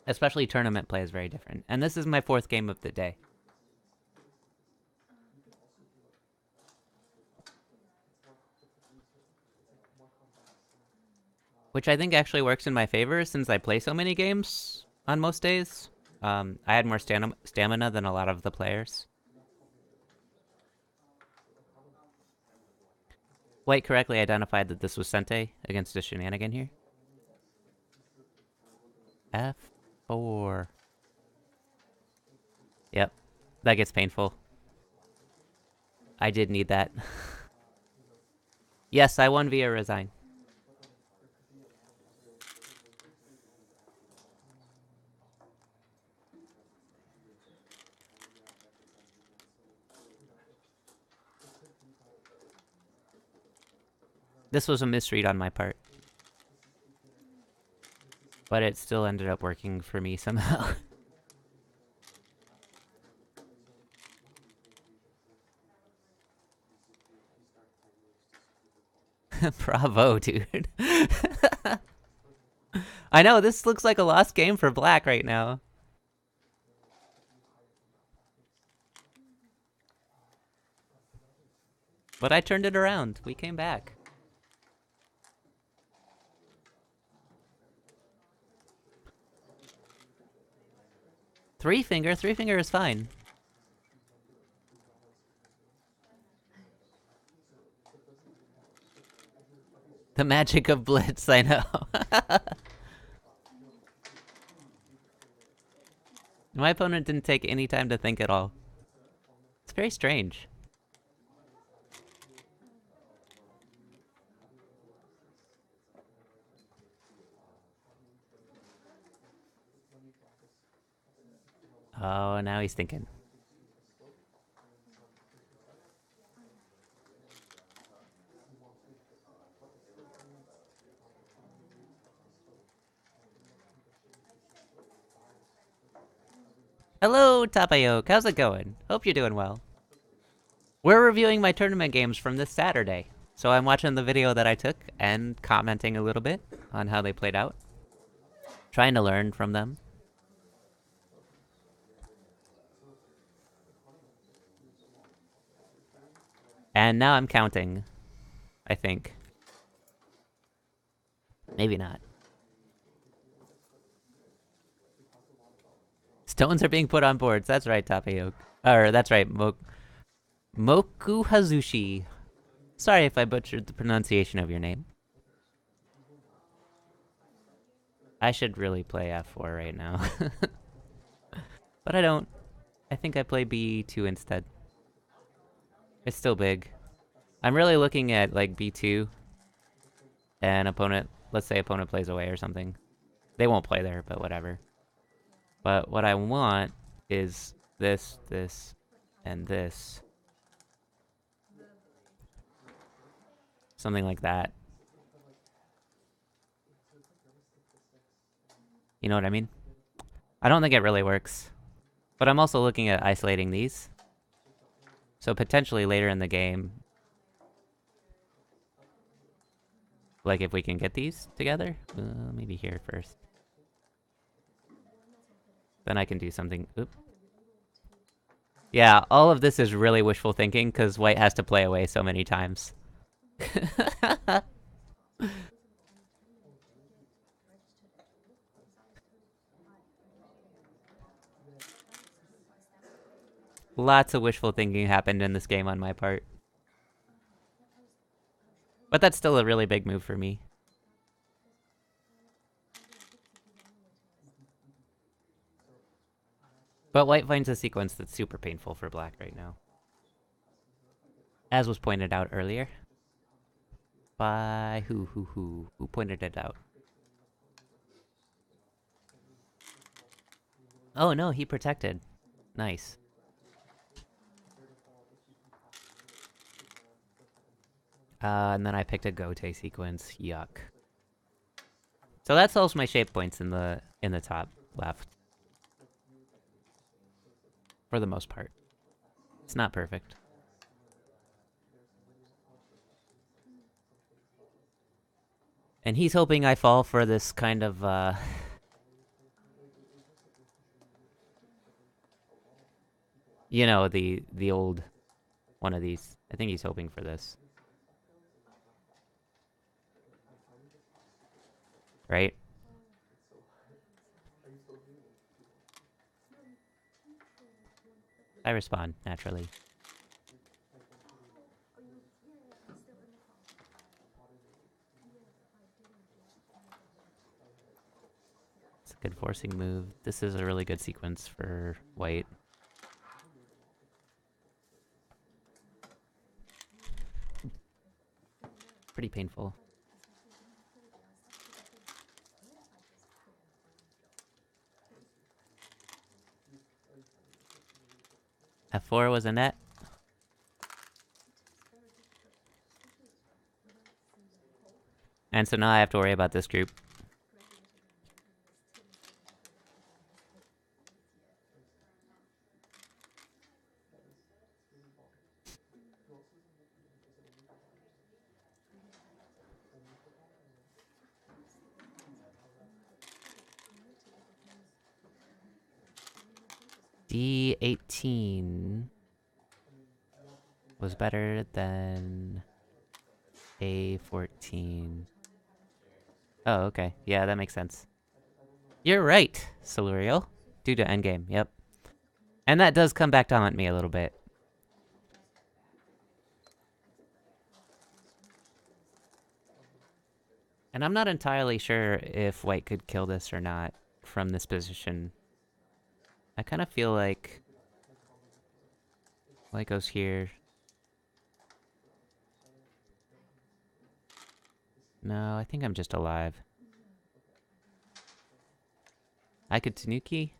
Especially tournament play is very different. And this is my 4th game of the day. Which I think actually works in my favor since I play so many games on most days. I had more stamina than a lot of the players. White correctly identified that this was Sente against a shenanigan here. F4. Yep, that gets painful. I did need that. Yes, I won via resign. This was a misread on my part. But it still ended up working for me somehow. Bravo, dude. I know, this looks like a lost game for black right now. But I turned it around. We came back. Three finger is fine. The magic of Blitz, I know. My opponent didn't take any time to think at all. It's very strange. Oh, now he's thinking. Hello, Tapayoke. How's it going? Hope you're doing well. We're reviewing my tournament games from this Saturday. So I'm watching the video that I took and commenting a little bit on how they played out. Trying to learn from them. And now I'm counting, I think. Maybe not. Stones are being put on boards. That's right, Tapayoke. Or, that's right, Moku Hazushi. Sorry if I butchered the pronunciation of your name. I should really play F4 right now. But I don't. I think I play B2 instead. It's still big. I'm really looking at, like, B2. And opponent, let's say opponent plays away or something. They won't play there, but whatever. But what I want is this, this, and this. Something like that. You know what I mean? I don't think it really works. But I'm also looking at isolating these. So potentially later in the game, like if we can get these together, maybe here first. Then I can do something. Oop. Yeah, all of this is really wishful thinking because white has to play away so many times. Lots of wishful thinking happened in this game on my part. But that's still a really big move for me. But white finds a sequence that's super painful for black right now. As was pointed out earlier. By who pointed it out? Oh no, he protected. Nice. And then I picked a Gote sequence. Yuck. So that solves my shape points in the top left. For the most part. It's not perfect. And he's hoping I fall for this kind of, you know, the old one of these. I think he's hoping for this. Right? I respond, naturally. It's a good forcing move. This is a really good sequence for white. Pretty painful. F4 was a net. And so now I have to worry about this group. D18 was better than A14. Oh, okay. Yeah, that makes sense. You're right, Silurial. Due to endgame, yep. And that does come back to haunt me a little bit. And I'm not entirely sure if white could kill this or not from this position. I kind of feel like white goes here. No, I think I'm just alive. I could Tanuki.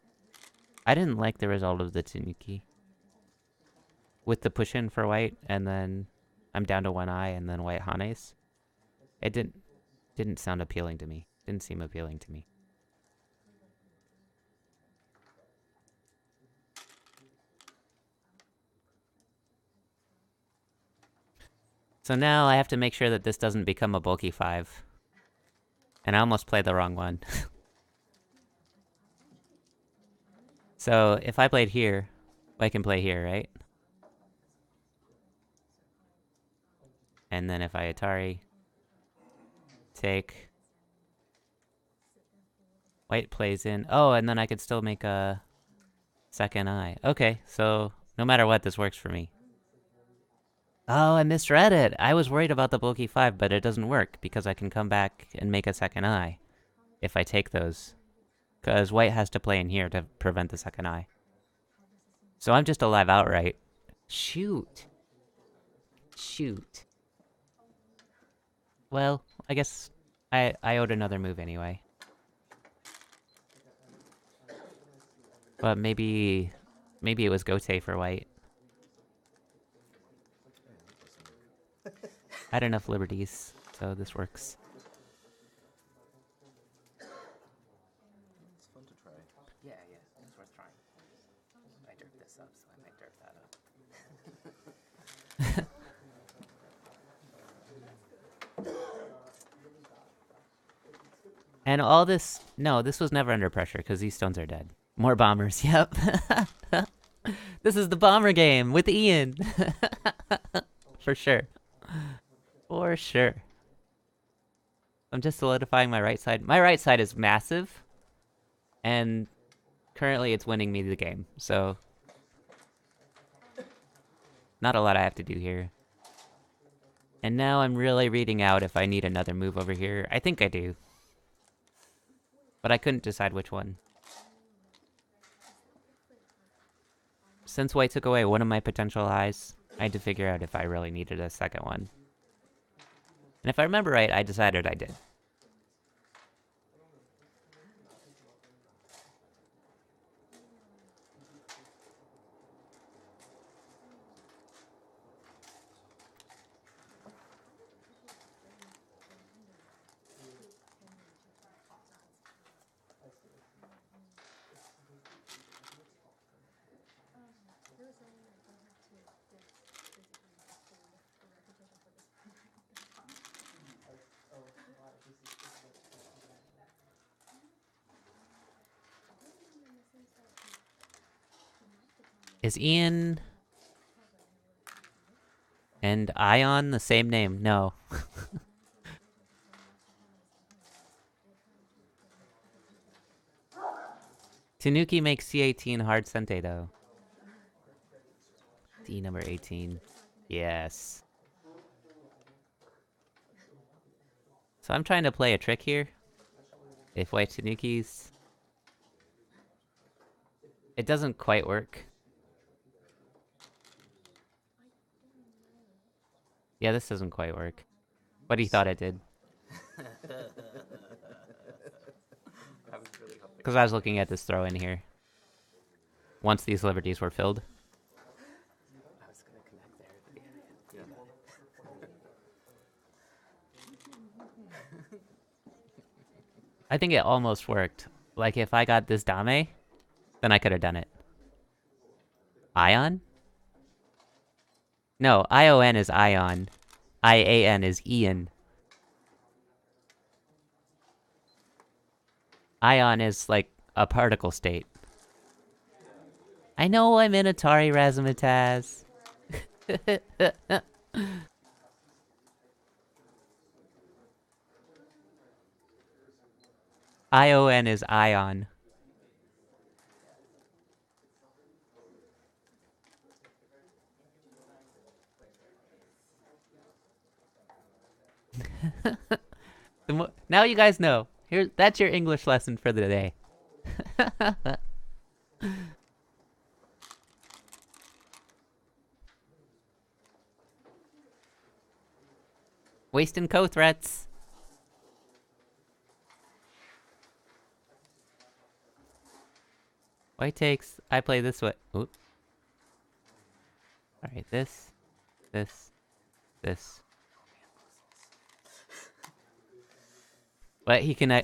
I didn't like the result of the Tanuki. With the push-in for white, and then I'm down to one eye, and then white Hanes. It didn't sound appealing to me. Didn't seem appealing to me. So now I have to make sure that this doesn't become a bulky 5. And I almost played the wrong one. So if I played here, I can play here, right? And then if I Atari, take, white plays in. Oh, and then I could still make a second eye. Okay, so no matter what, this works for me. Oh, I misread it. I was worried about the bulky 5, but it doesn't work because I can come back and make a second eye if I take those. Because white has to play in here to prevent the second eye. So I'm just alive outright. Shoot. Shoot. Well, I guess I owed another move anyway. But maybe it was Gote for white. I had enough liberties, so this works. It's fun to try. Yeah, it's worth trying. I derped this up, so I might derp that up. And all this... No, this was never under pressure, because these stones are dead. More bombers, yep. This is the bomber game with Ian. For sure. For sure. I'm just solidifying my right side. My right side is massive. And currently it's winning me the game, so... Not a lot I have to do here. And now I'm really reading out if I need another move over here. I think I do. But I couldn't decide which one. Since white took away one of my potential eyes, I had to figure out if I really needed a second one. And if I remember right, I decided I did. Is Ian and Ion the same name? No. Tanuki makes C18 hard sente though. D number 18. Yes. So I'm trying to play a trick here. If white Tanukis... It doesn't quite work. Yeah, this doesn't quite work. But he thought it did. Because I was looking at this throw in here. Once these liberties were filled. I was gonna connect there, but yeah. I think it almost worked. Like, if I got this Dame, then I could have done it. Ion? No, ION is Ion. IAN is Ian. Ion is, like, a particle state. I know I'm in Atari Razzmatazz. ION is Ion. Now you guys know. That's your English lesson for the day. Wasting co-threats. White takes. I play this way. Oop. Alright, this. But he can...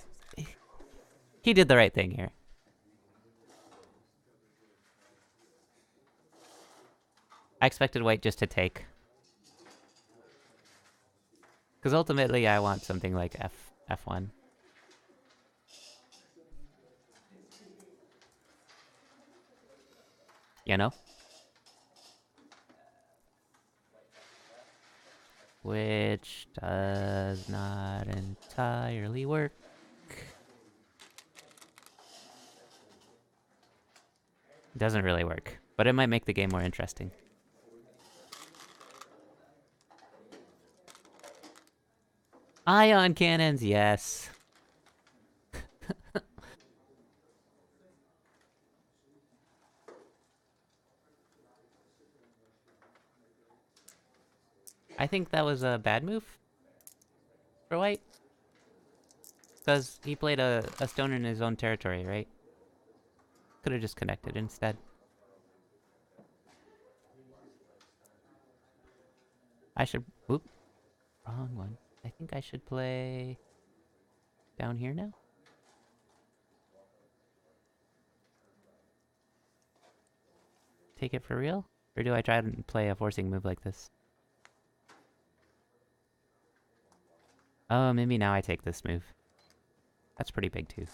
he did the right thing here. I expected white just to take. Because ultimately I want something like F1. You know? Which does not entirely work. Doesn't really work, but it might make the game more interesting. Ion cannons, yes. I think that was a bad move for white. Because he played a stone in his own territory, right? Could have just connected instead. I should... Oop. Wrong one. I think I should play... down here now? Take it for real? Or do I try to play a forcing move like this? Oh, maybe now I take this move. That's pretty big too.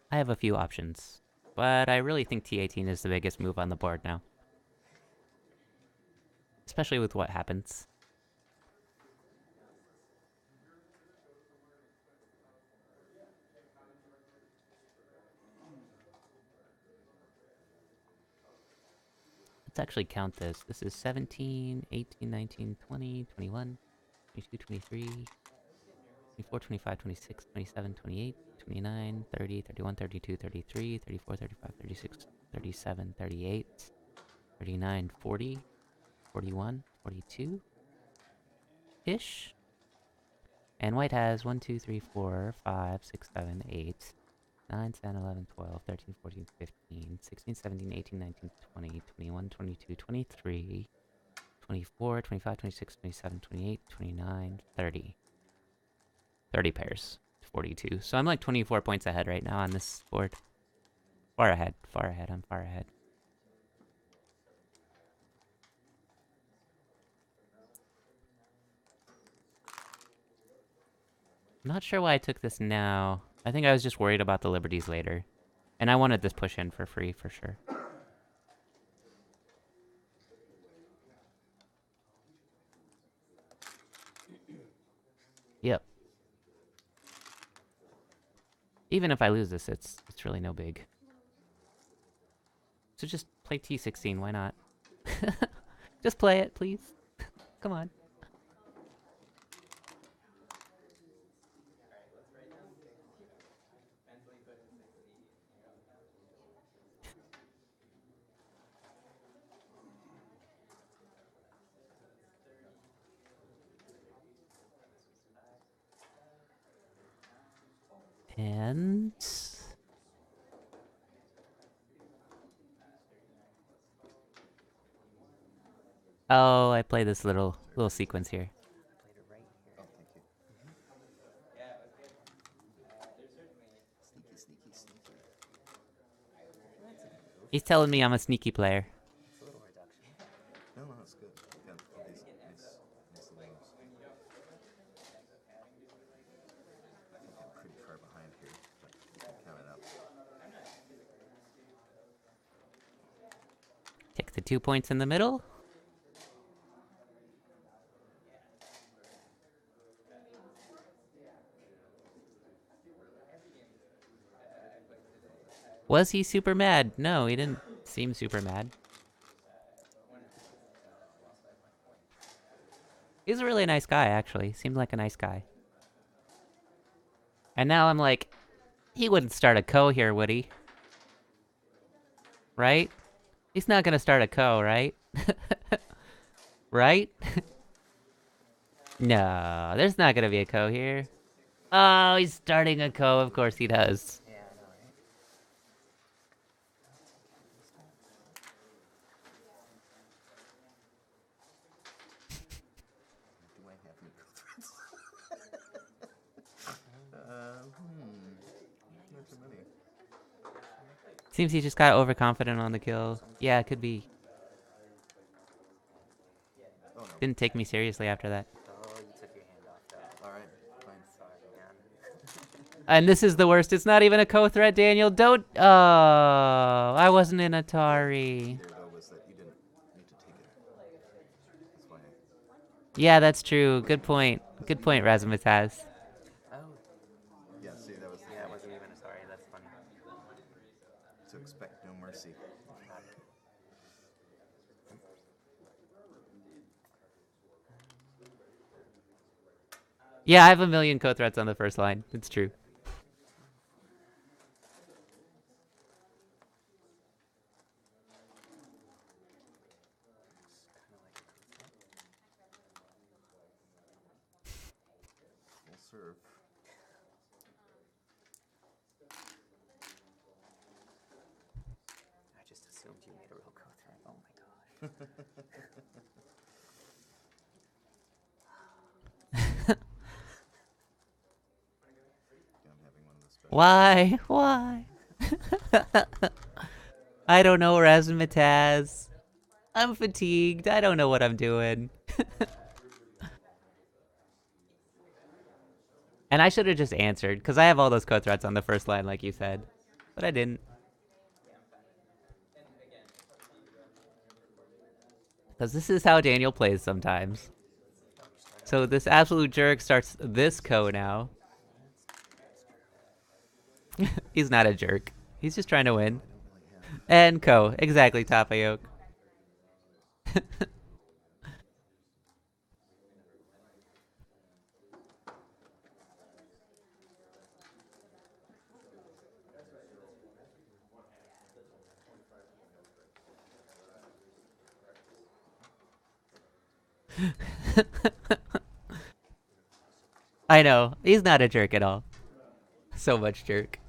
I have a few options, but I really think T18 is the biggest move on the board now. Especially with what happens. Let's actually count this. This is 17, 18, 19, 20, 21, 22, 23, 24, 25, 26, 27, 28, 29, 30, 31, 32, 33, 34, 35, 36, 37, 38, 39, 40, 41, 42-ish. And white has 1, 2, 3, 4, 5, 6, 7, 8, 9, 10, 11, 12, 13, 14, 15, 16, 17, 18, 19, 20, 21, 22, 23, 24, 25, 26, 27, 28, 29, 30. 30 pairs. 42. So I'm like 24 points ahead right now on this board. Far ahead. I'm far ahead. I'm not sure why I took this now. I think I was just worried about the liberties later. And I wanted this push in for free, for sure. Yep. Even if I lose this, it's really no big. So just play T16, why not? Just play it, please. Come on. And... oh, I play this little sequence here. He's telling me I'm a sneaky player. It's a little reduction. No, no, it's good. Yeah, all these nice little. I think I'm pretty far behind here, but you can count it up. Take the 2 points in the middle. Was he super mad? No, he didn't seem super mad. He's a really nice guy, actually. Seemed like a nice guy. And now I'm like, he wouldn't start a co here, would he? Right? He's not gonna start a co, right? Right? No, there's not gonna be a co here. Oh, he's starting a co. Of course he does. Yeah, I know, right? Do I have any threats? Not too many. Seems he just got overconfident on the kill. Yeah, it could be. Oh no. Didn't take me seriously after that. Oh, you took your hand off that. All right, fine. Sorry, man. And this is the worst. It's not even a co-threat, Daniel. Don't. Oh, I wasn't in Atari. There though was that you didn't need to take it. That's why. Yeah, that's true. Good point. Good point, Razzmatazz. Oh, Yeah. See, that was. yeah, it wasn't even a sorry. That's funny. To expect no mercy. Yeah, I have a million co-threats on the first line. It's true. Full serve. I just assumed you made a real co threat. Oh my gosh. Yeah, I'm having one of those special. Why? Why? I don't know, Razzmatazz. I'm fatigued. I don't know what I'm doing. And I should have just answered, because I have all those code threats on the first line, like you said. But I didn't. Because this is how Daniel plays sometimes. So this absolute jerk starts this co now. He's not a jerk. He's just trying to win. And co. Exactly, Tapayoke. I know. He's not a jerk at all. So much jerk.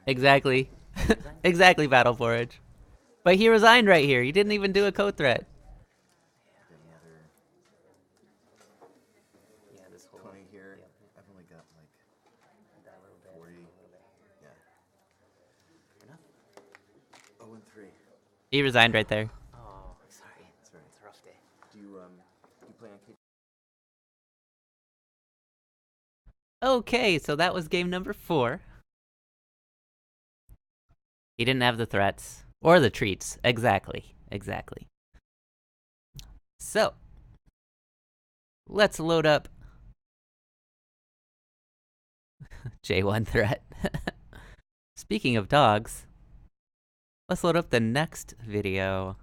Exactly. Exactly, Battle Forage. But he resigned right here. He didn't even do a code threat. Another Yeah, this whole 20 here. Yep. I've only got like That little bit. 40. A little bit here. Yeah. Enough. 0 and 3. He resigned right there. Oh, sorry. That's right. It's a rough day. Do you play on K? Okay, so that was game number 4. He didn't have the threats. Or the treats. Exactly. Exactly. So, let's load up J1 threat. Speaking of dogs, let's load up the next video.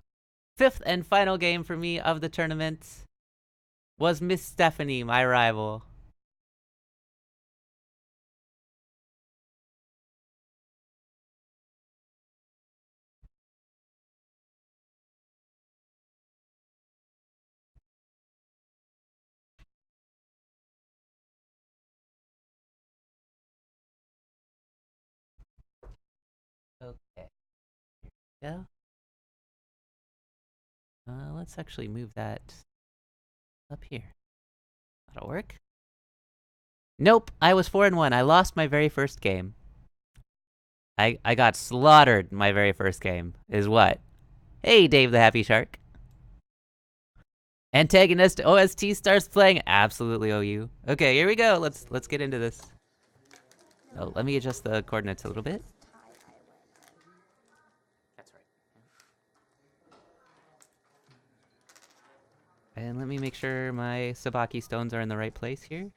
5th and final game for me of the tournament was Miss Stephanie, my rival. Okay. Yeah. Let's actually move that Up here. That'll work. Nope, I was 4-1. I lost my very first game. I got slaughtered my very first game, is what? Hey, Dave the Happy Shark. Antagonist OST starts playing. Absolutely OU. Okay, here we go. Let's get into this. Oh, let me adjust the coordinates a little bit. That's right. And let me make sure my Sabaki stones are in the right place here.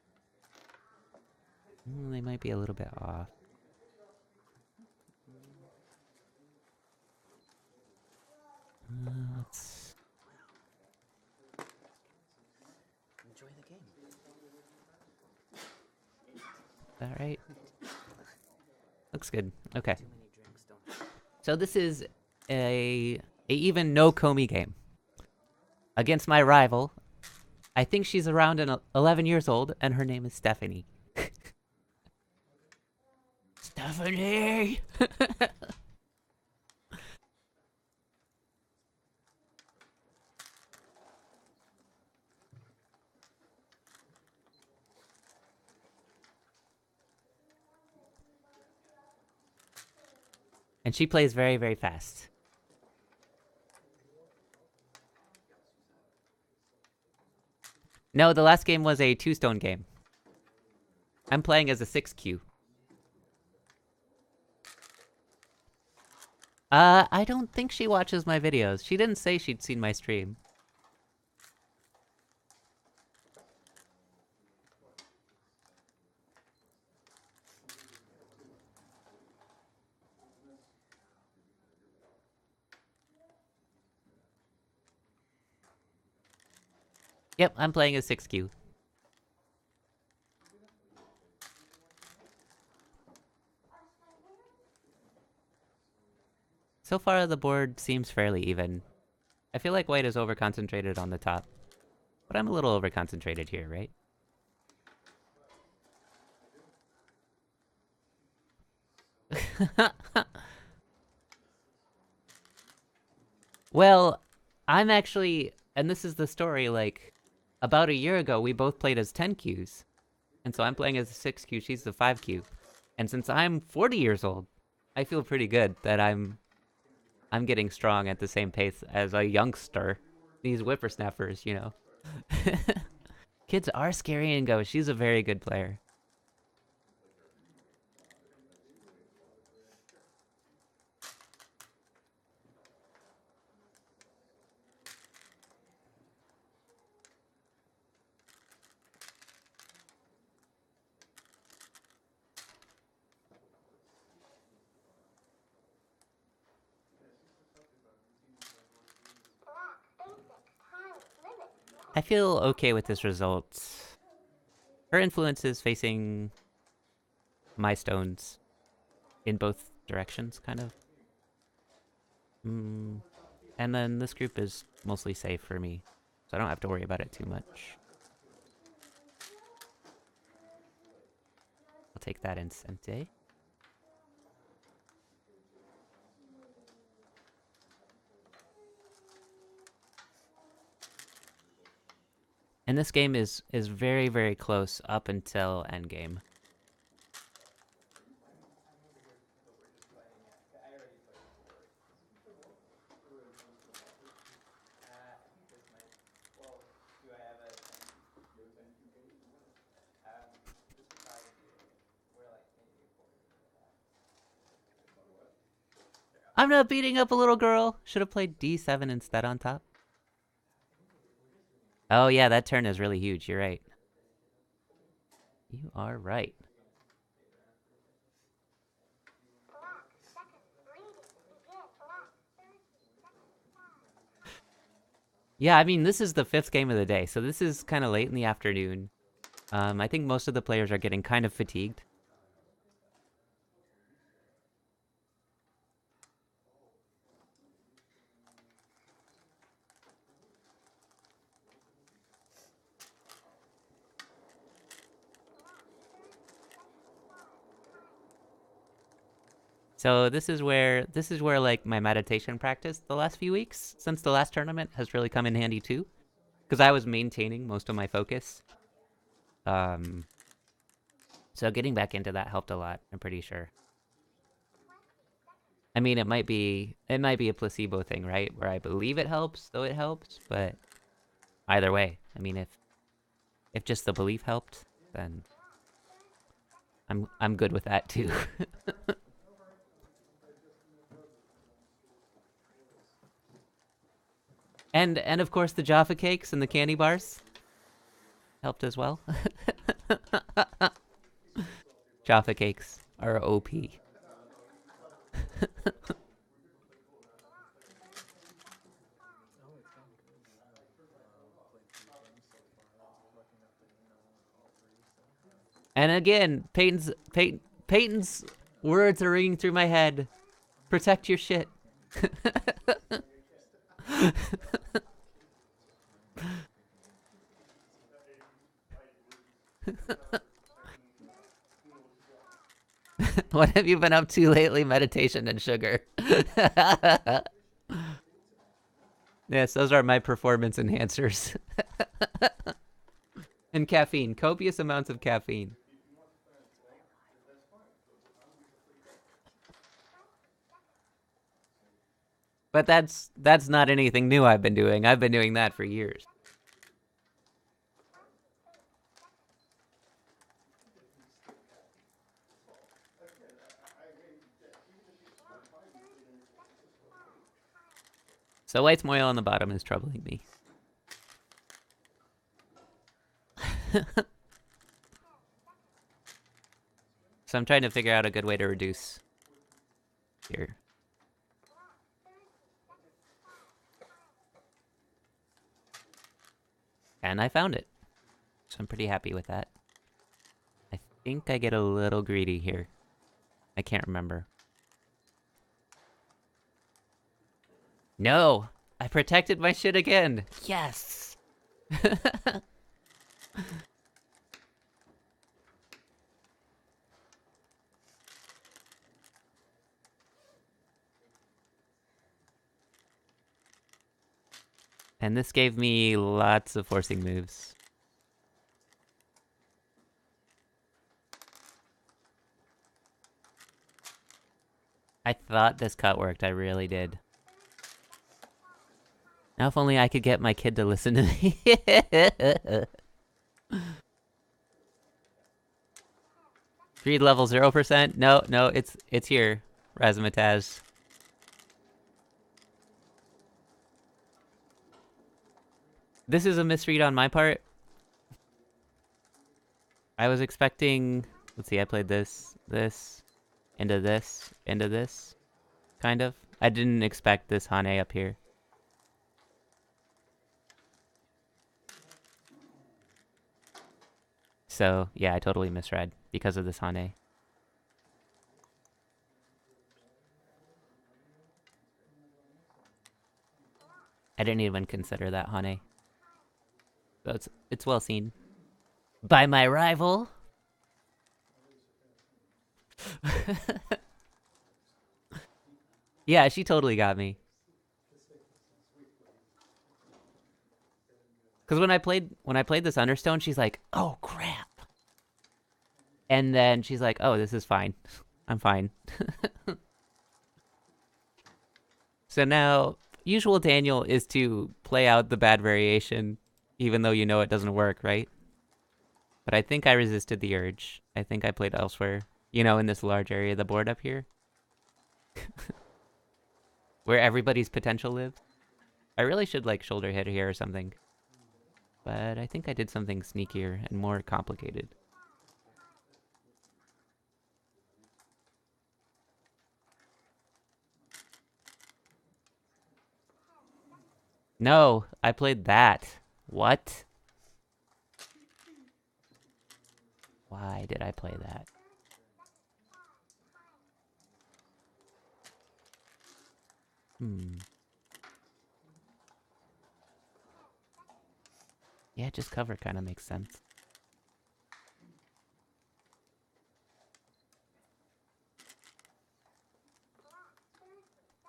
They might be a little bit off. Let's enjoy the game. All right. Looks good. Okay. So this is a even no Komi game against my rival. I think she's around 11 years old, and her name is Stephanie. Stephanie! And she plays very, very fast. No, the last game was a 2-stone game. I'm playing as a 6Q. I don't think she watches my videos. She didn't say she'd seen my stream. Yep, I'm playing as 6Q. So far, the board seems fairly even. I feel like white is over-concentrated on the top. But I'm a little over-concentrated here, right? Well, I'm actually... And this is the story, like... About a year ago, we both played as 10Qs. And so I'm playing as a 6Q, she's the 5Q. And since I'm 40 years old, I feel pretty good that I'm getting strong at the same pace as a youngster. These whippersnappers, you know. Kids are scary and go. She's a very good player. I feel okay with this result. Her influence is facing my stones in both directions, kind of. And then this group is mostly safe for me, so I don't have to worry about it too much. I'll take that Incente. And this game is very, very close up until endgame. I'm not beating up a little girl. Should have played D7 instead on top. Oh yeah, that turn is really huge. You're right. You are right. Yeah, I mean, this is the 5th game of the day, so this is kind of late in the afternoon. I think most of the players are getting kind of fatigued. So this is where like my meditation practice the last few weeks since the last tournament has really come in handy too. because I was maintaining most of my focus. Um, so getting back into that helped a lot, I'm pretty sure. I mean, it might be a placebo thing, right? Where I believe it helps, though it helps, but either way, I mean, if just the belief helped, then I'm good with that too. and of course the Jaffa cakes and the candy bars helped as well. Jaffa cakes are OP. And again, Peyton's words are ringing through my head. Protect your shit. What have you been up to lately? Meditation and sugar. Yes, those are my performance enhancers. And caffeine, copious amounts of caffeine. But that's not anything new I've been doing. I've been doing that for years. So white moil on the bottom is troubling me. So I'm trying to figure out a good way to reduce here. And I found it. So I'm pretty happy with that. I think I get a little greedy here. I can't remember. No! I protected my shit again! Yes! And this gave me lots of forcing moves. I thought this cut worked, I really did. Now if only I could get my kid to listen to me. Greed level 0%? No, it's here, Razzmatazz. This is a misread on my part. I was expecting... Let's see, I played this, into this, kind of. I didn't expect this Hane up here. So, yeah, I totally misread because of this Hane. I didn't even consider that Hane. So it's well seen. By my rival. Yeah, she totally got me. Because when I played this Understone, she's like, "Oh crap," and then she's like, "Oh, this is fine. I'm fine." So now, usual Daniel is to play out the bad variation, even though you know it doesn't work, right? But I think I resisted the urge. I think I played elsewhere. You know, in this large area of the board up here. Where everybody's potential lives. I really should, like, shoulder hit here or something. But I think I did something sneakier and more complicated. No, I played that. What? Why did I play that? Yeah, just cover kind of makes sense.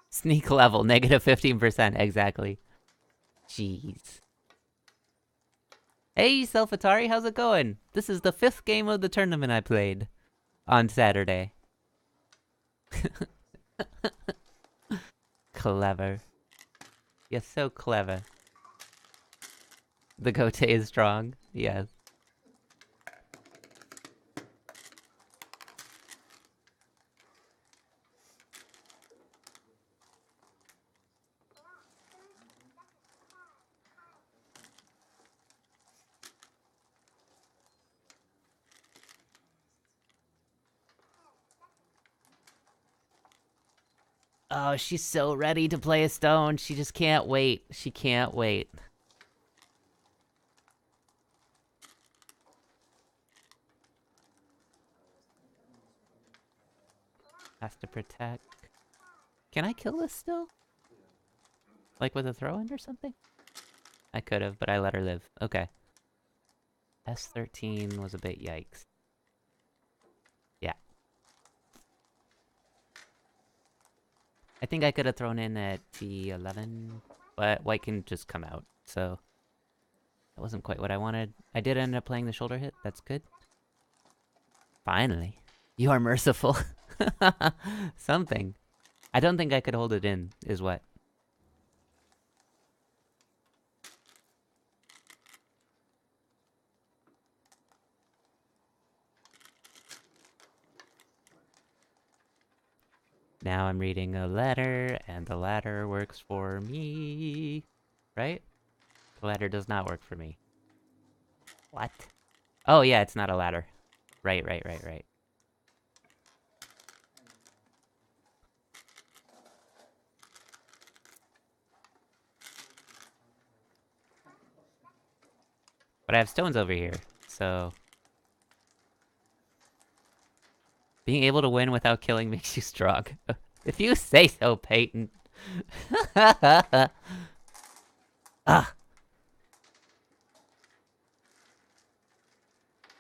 Sneak level, negative 15%, exactly. Jeez. Hey, Self-Atari, how's it going? This is the 5th game of the tournament I played on Saturday. Clever. You're so clever. The Gote is strong. Yes. Oh, she's so ready to play a stone. She just can't wait. She can't wait. Has to protect. Can I kill this still? Like with a throw-in or something? I could have, but I let her live. Okay. S13 was a bit yikes. Yeah. I think I could have thrown in at T11, but white can just come out, so that wasn't quite what I wanted. I did end up playing the shoulder hit. That's good. Finally. You are merciful. Something. I don't think I could hold it in, is what. Now I'm reading a letter, and the ladder works for me. Right? The ladder does not work for me. What? Oh, yeah, it's not a ladder. Right. But I have stones over here, so... being able to win without killing makes you strong. If you say so, Peyton. Ah.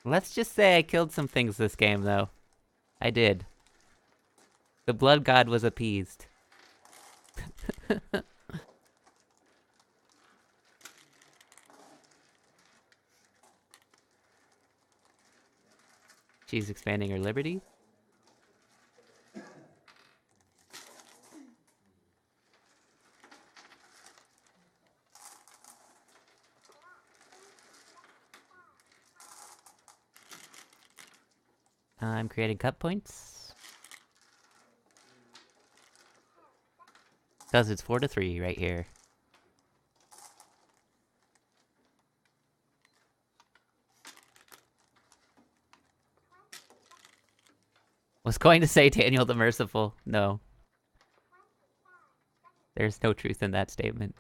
Let's just say I killed some things this game, though. I did. The blood god was appeased. She's expanding her liberty. I'm creating cut points. Because it's 4-3 right here. Was going to say Daniel the Merciful. No. There's no truth in that statement.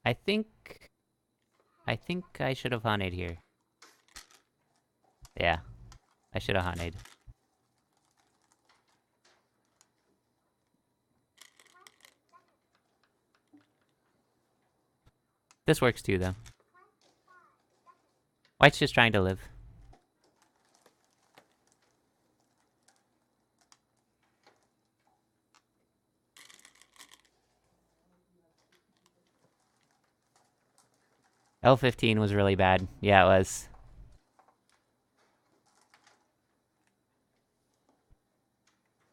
I think I should have hunted here. Yeah. I should have hunted. This works too, though. White's just trying to live. L15 was really bad. Yeah, it was.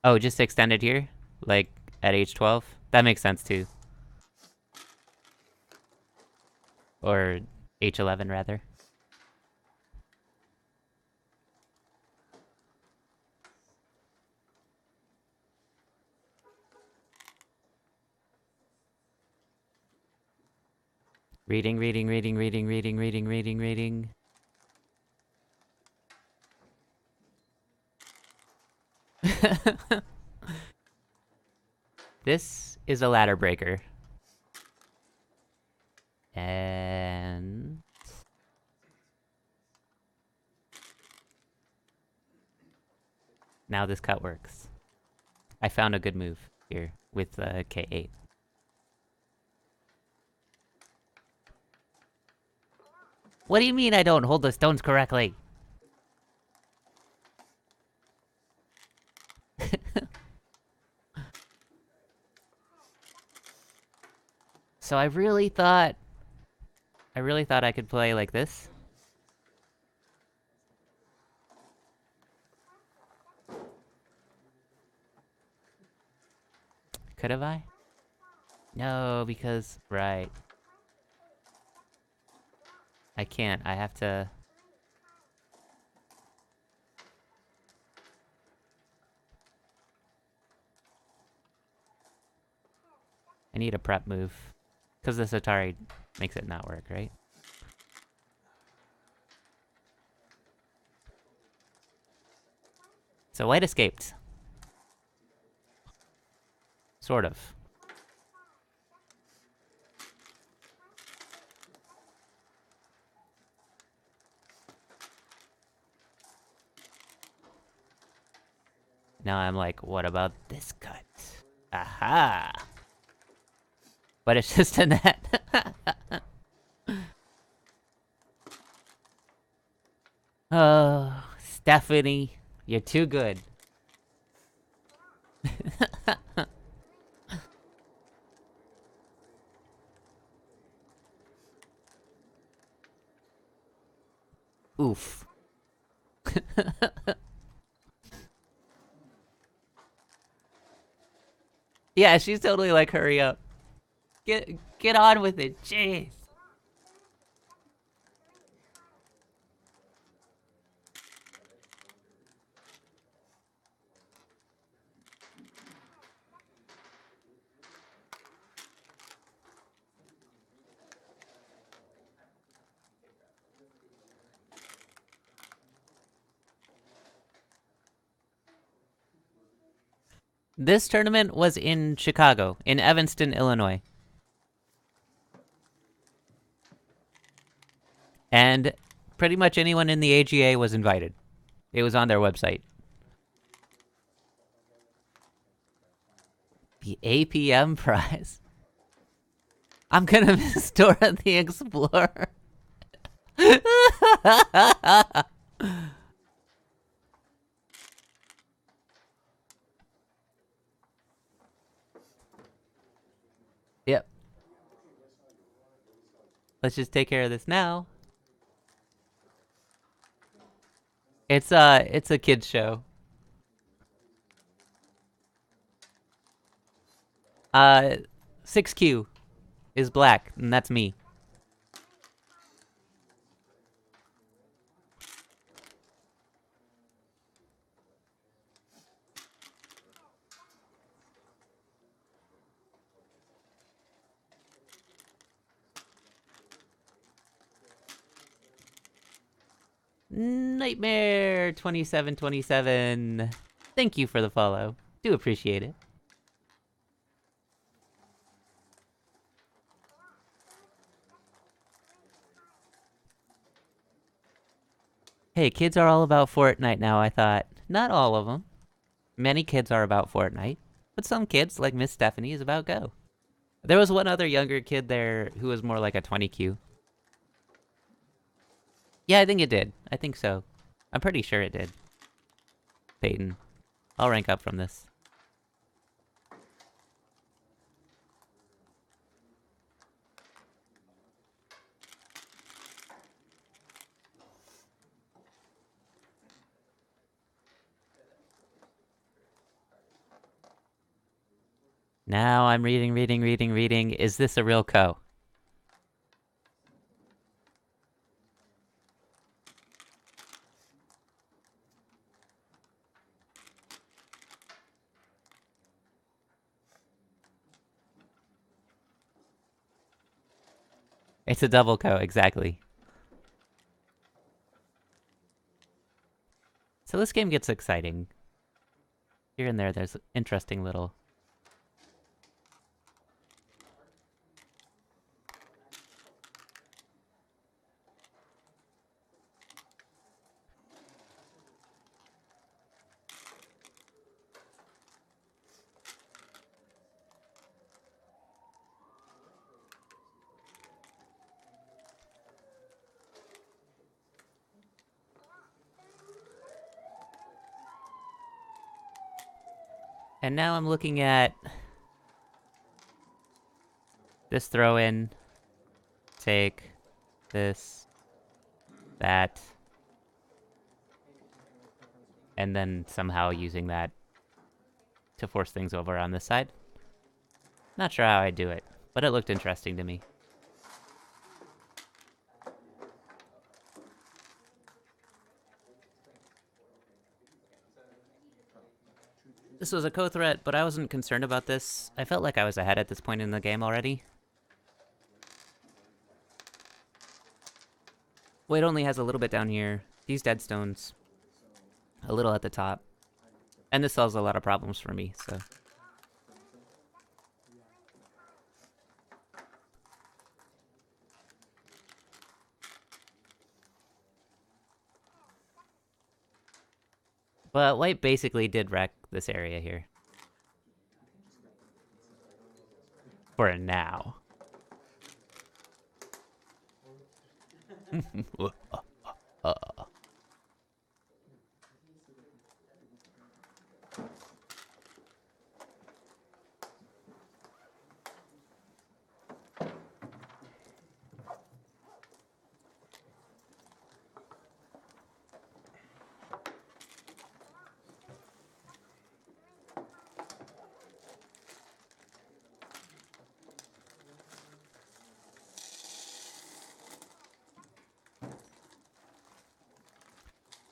Oh, just extended here? Like, at age 12? That makes sense, too. Or H11, rather. Reading. This is a ladder breaker. And... now this cut works. I found a good move here with K8. What do you mean I don't hold the stones correctly? So I really thought I could play like this. Could have I? No, because right. I can't. I have to. I need a prep move. Because this Atari makes it not work, right? So white escaped. Sort of. Now I'm like, what about this cut? Aha! But it's just a net. Oh, Stephanie, you're too good. Oof. Yeah, she's totally like, hurry up. Get on with it, jeez. This tournament was in Chicago, in Evanston, Illinois. And pretty much anyone in the AGA was invited. It was on their website. The APM prize. I'm gonna miss Dora the Explorer. Yep. Let's just take care of this now. It's a kids show. 6Q is black, and that's me. Nightmare 2727. Thank you for the follow. Do appreciate it. Hey, kids are all about Fortnite now, I thought. Not all of them. Many kids are about Fortnite. But some kids, like Miss Stephanie, is about Go. There was one other younger kid there who was more like a 20Q. Yeah, I think it did. I think so. I'm pretty sure it did. Peyton. I'll rank up from this. Now I'm reading. Is this a real co? It's a double co, exactly. So this game gets exciting. Here and there's interesting little... And now I'm looking at... This throw in, take this, that, and then somehow using that to force things over on this side. Not sure how I do it, but it looked interesting to me. This was a co-threat, but I wasn't concerned about this. I felt like I was ahead at this point in the game already. White only has a little bit down here. These dead stones. A little at the top. And this solves a lot of problems for me, so. But white basically did wreck this area here. For now.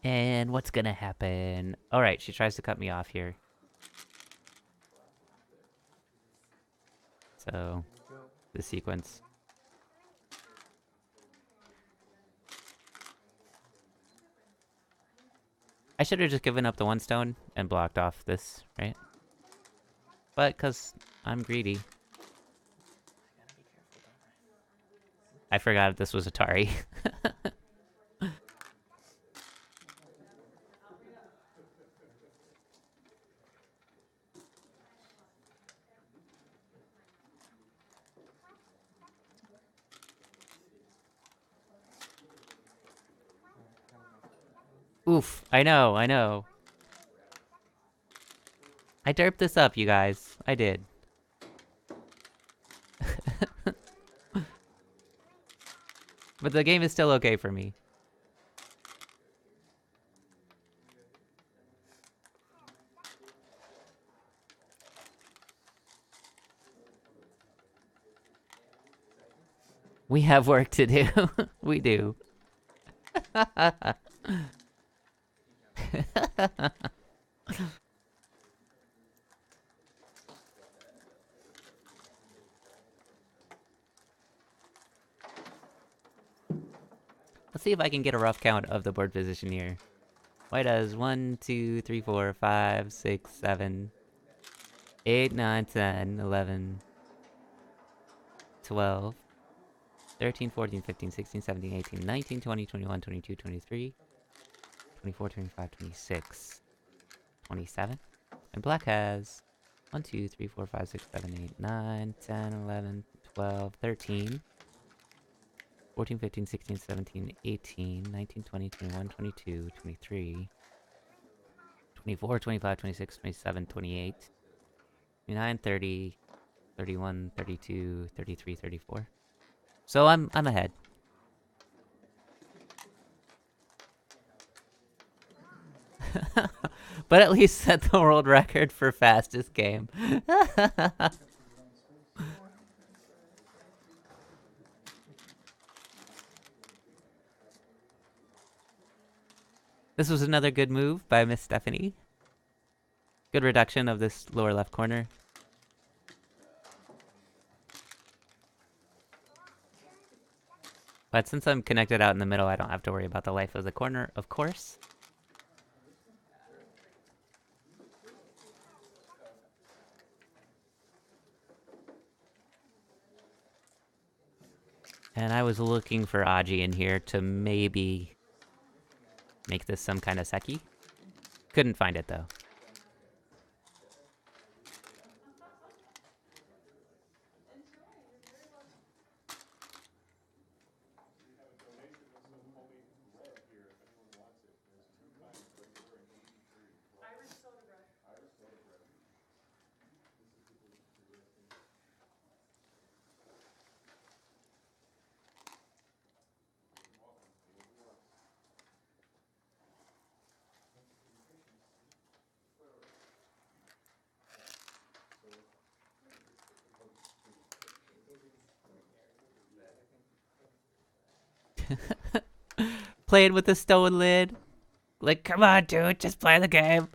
And what's gonna happen? Alright, she tries to cut me off here. So, the sequence. I should have just given up the one stone and blocked off this, right? But, because I'm greedy. I forgot this was Atari. Oof, I know, I know. I derped this up, you guys. I did. But the game is still okay for me. We have work to do. We do. Let's see if I can get a rough count of the board position here. White has 1, 2, 3, 4, 5, 6, 7, 8, 9, 10, 11, 12, 13, 14, 15, 16, 17, 18, 19, 20, 21, 22, 23, 24, 25, 26, 27. And black has 1, 2, 3, 4, 5, 6, 7, 8, 9, 10, 11, 12, 13, 14, 15, 16, 17, 18, 19, 20, 21, 22, 23, 24, 25, 26, 27, 28, 29, 30, 31, 32, 33, 34. So I'm ahead. But at least set the world record for fastest game. This was another good move by Miss Stephanie. Good reduction of this lower left corner. But since I'm connected out in the middle, I don't have to worry about the life of the corner, of course. And I was looking for Aji in here to maybe make this some kind of Seki. Couldn't find it though. playing with the stone lid. Like, come on, dude, just play the game.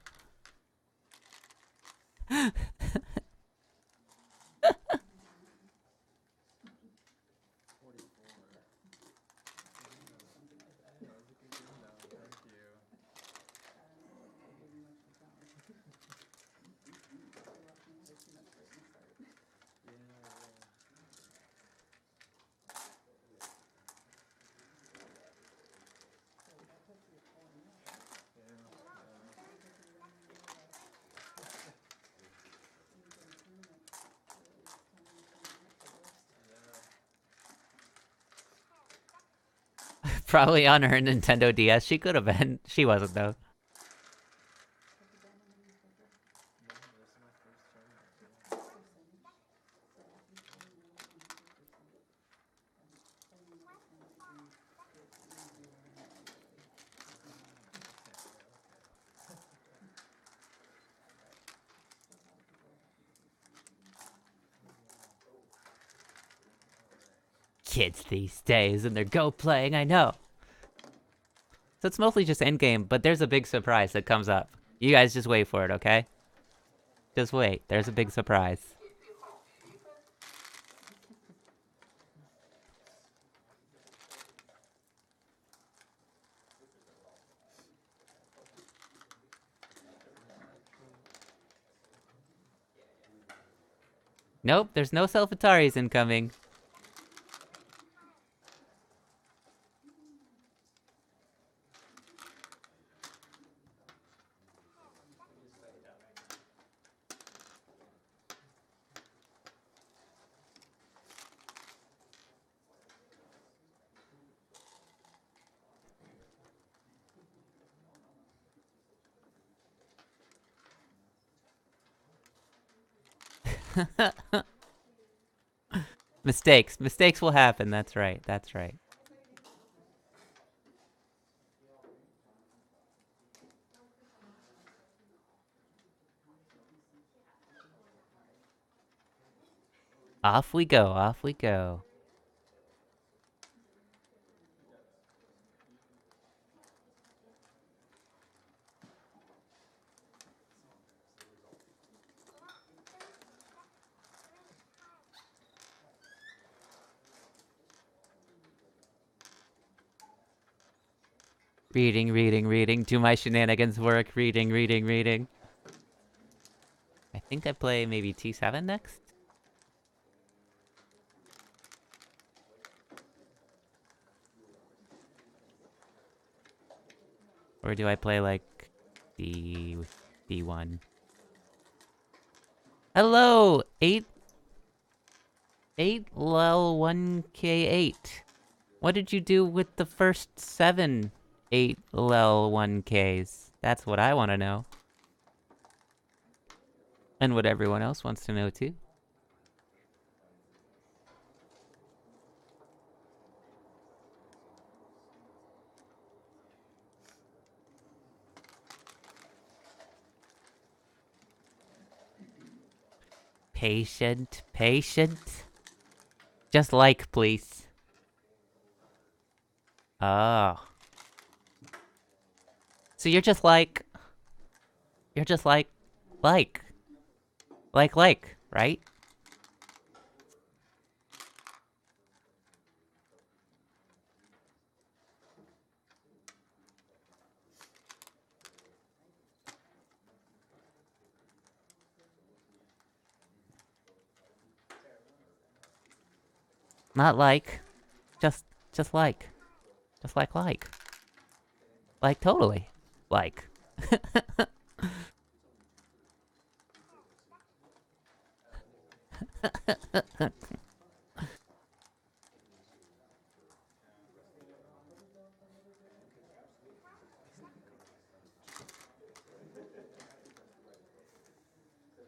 Probably on her Nintendo DS. She could have been. She wasn't, though. Kids these days and their Go playing, I know. So it's mostly just endgame, but there's a big surprise that comes up. You guys just wait for it, okay? Just wait. There's a big surprise. Nope, there's no self-Ataris incoming. Mistakes. Mistakes will happen. That's right. That's right. Off we go. Off we go. Reading, reading, reading. Do my shenanigans work? Reading, reading, reading. I think I play maybe T7 next? Or do I play like D1? Hello! 8 lel 1k8. What did you do with the first 7 8 lel 1ks? That's what I want to know. And what everyone else wants to know too. Patient, patient. Just like, please. Oh. So you're just like... You're just like... Like, right? Not like. Just like. Just like. Like, totally. Like.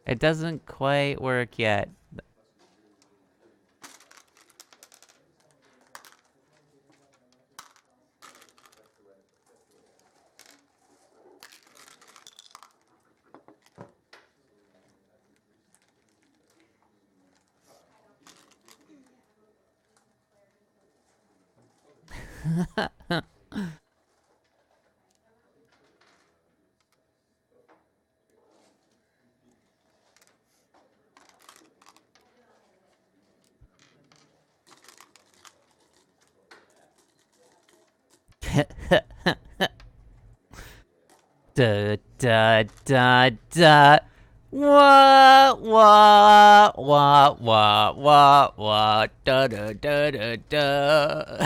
It doesn't quite work yet. Da da da da. Wah wah wah wah wah wah da da da da da.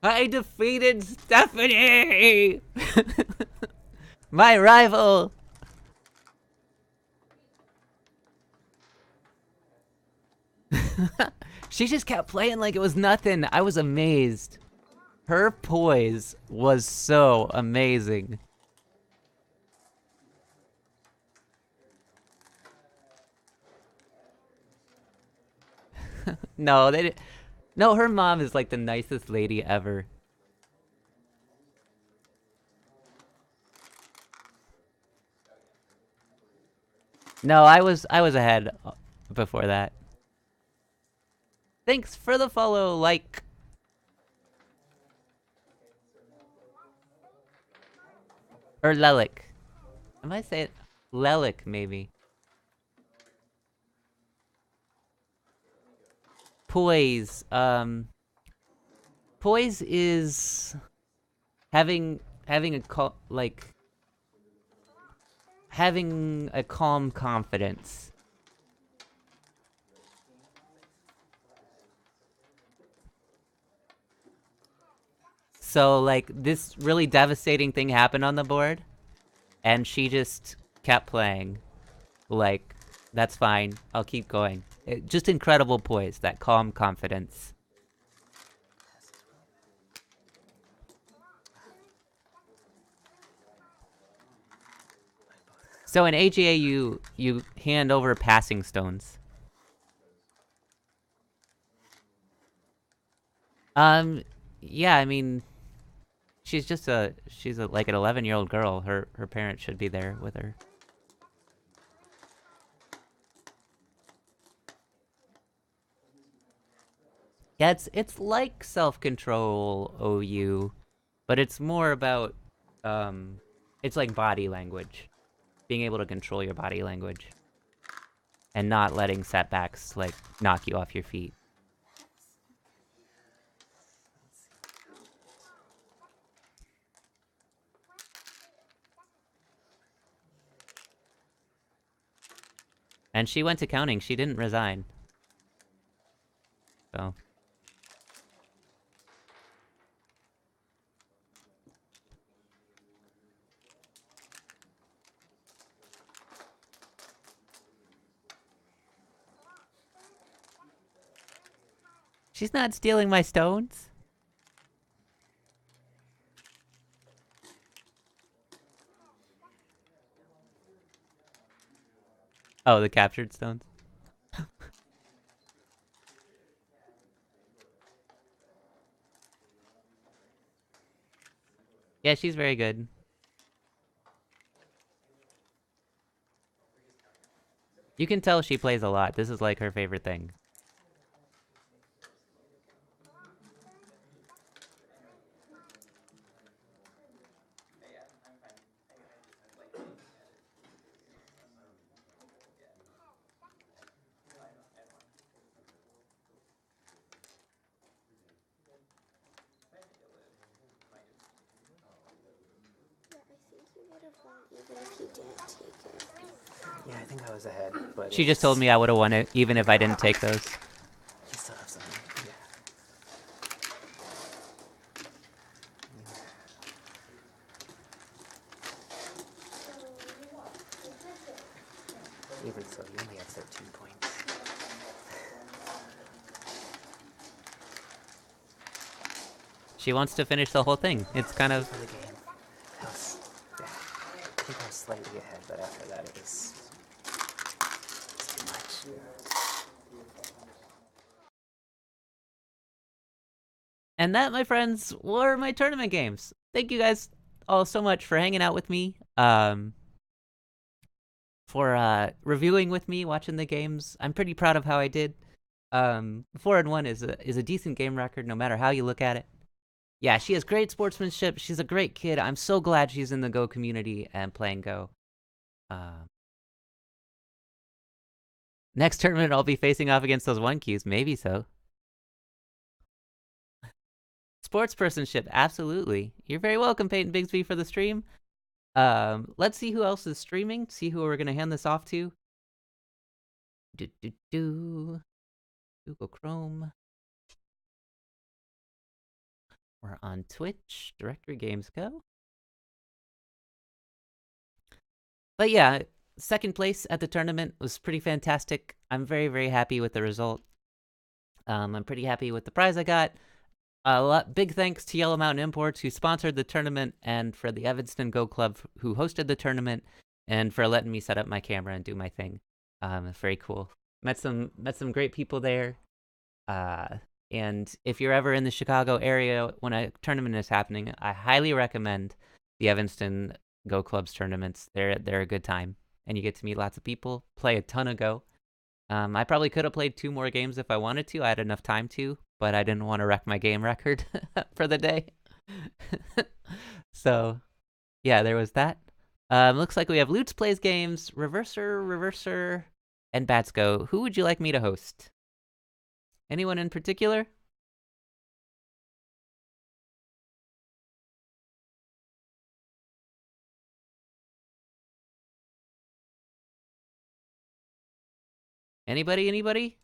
I defeated Stephanie! My rival! She just kept playing like it was nothing. I was amazed. Her poise was so amazing. No, they didn't. No, her mom is like the nicest lady ever. No, I was ahead before that. Thanks for the follow, like. Or Lelik. Am I saying Lelik, maybe? Poise. Poise is having having a calm confidence. So like this really devastating thing happened on the board, and she just kept playing. Like, that's fine. I'll keep going. Just incredible poise, that calm confidence. So in AGA, you hand over passing stones. Um, yeah, I mean, she's like an 11-year-old girl. Her parents should be there with her. Yeah, it's like self-control OU, but it's more about it's like body language, being able to control your body language, and not letting setbacks like knock you off your feet. And she went to counting. She didn't resign. So she's not stealing my stones. Oh, the captured stones. Yeah, she's very good. You can tell she plays a lot. This is like her favorite thing. Yeah, I think I was ahead, but She just told me I would have won it even if I didn't take those. You still have something. Yeah. Even so, you only have 13 points. She wants to finish the whole thing. It's kind of For the game. That was, yeah, I think I was slightly ahead, but after that it was too much. And that, my friends, were my tournament games. Thank you guys all so much for hanging out with me. For reviewing with me, watching the games. I'm pretty proud of how I did. 4-1 is a decent game record, no matter how you look at it. Yeah, she has great sportsmanship. She's a great kid. I'm so glad she's in the Go community and playing Go. Next tournament, I'll be facing off against those 1Qs. Maybe so. Sportspersonship, absolutely. You're very welcome, Peyton Bigsby, for the stream. Let's see who else is streaming. See who we're gonna hand this off to. Google Chrome. We're on Twitch. Directory Games Go. But yeah, second place at the tournament was pretty fantastic. I'm very, very happy with the result. I'm pretty happy with the prize I got. Big thanks to Yellow Mountain Imports, who sponsored the tournament, and for the Evanston Go Club, who hosted the tournament, and for letting me set up my camera and do my thing. Very cool. Met some great people there. And if you're ever in the Chicago area when a tournament is happening, I highly recommend the Evanston Go Club's tournaments. They're a good time, and you get to meet lots of people, play a ton of Go. I probably could have played 2 more games if I wanted to. I had enough time to, but I didn't want to wreck my game record for the day. So, yeah, there was that. Looks like we have Lutz Plays Games, Reverser, and Batsko. Who would you like me to host? Anyone in particular? Anybody?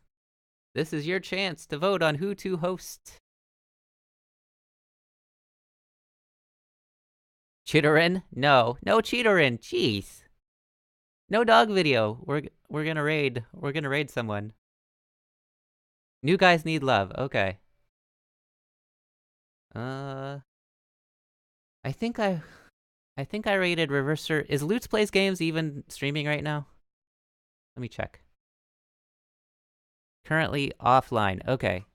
This is your chance to vote on who to host. Cheatorin? No Cheatorin. Jeez. No dog video. We're gonna raid. We're gonna raid someone. New guys need love. Okay. I think I rated Reverser. Is Lutz Plays Games even streaming right now? Let me check. Currently offline. Okay.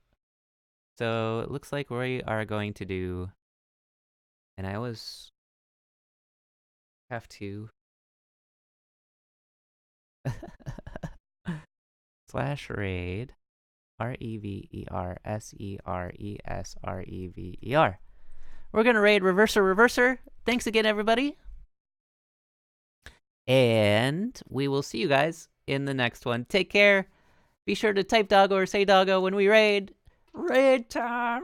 So it looks like we are going to do, and I always have to /raid REVERSERESREVER. We're gonna raid Reverser. Thanks again, everybody. And we will see you guys in the next one. Take care. Be sure to type doggo or say doggo when we raid. Raid time!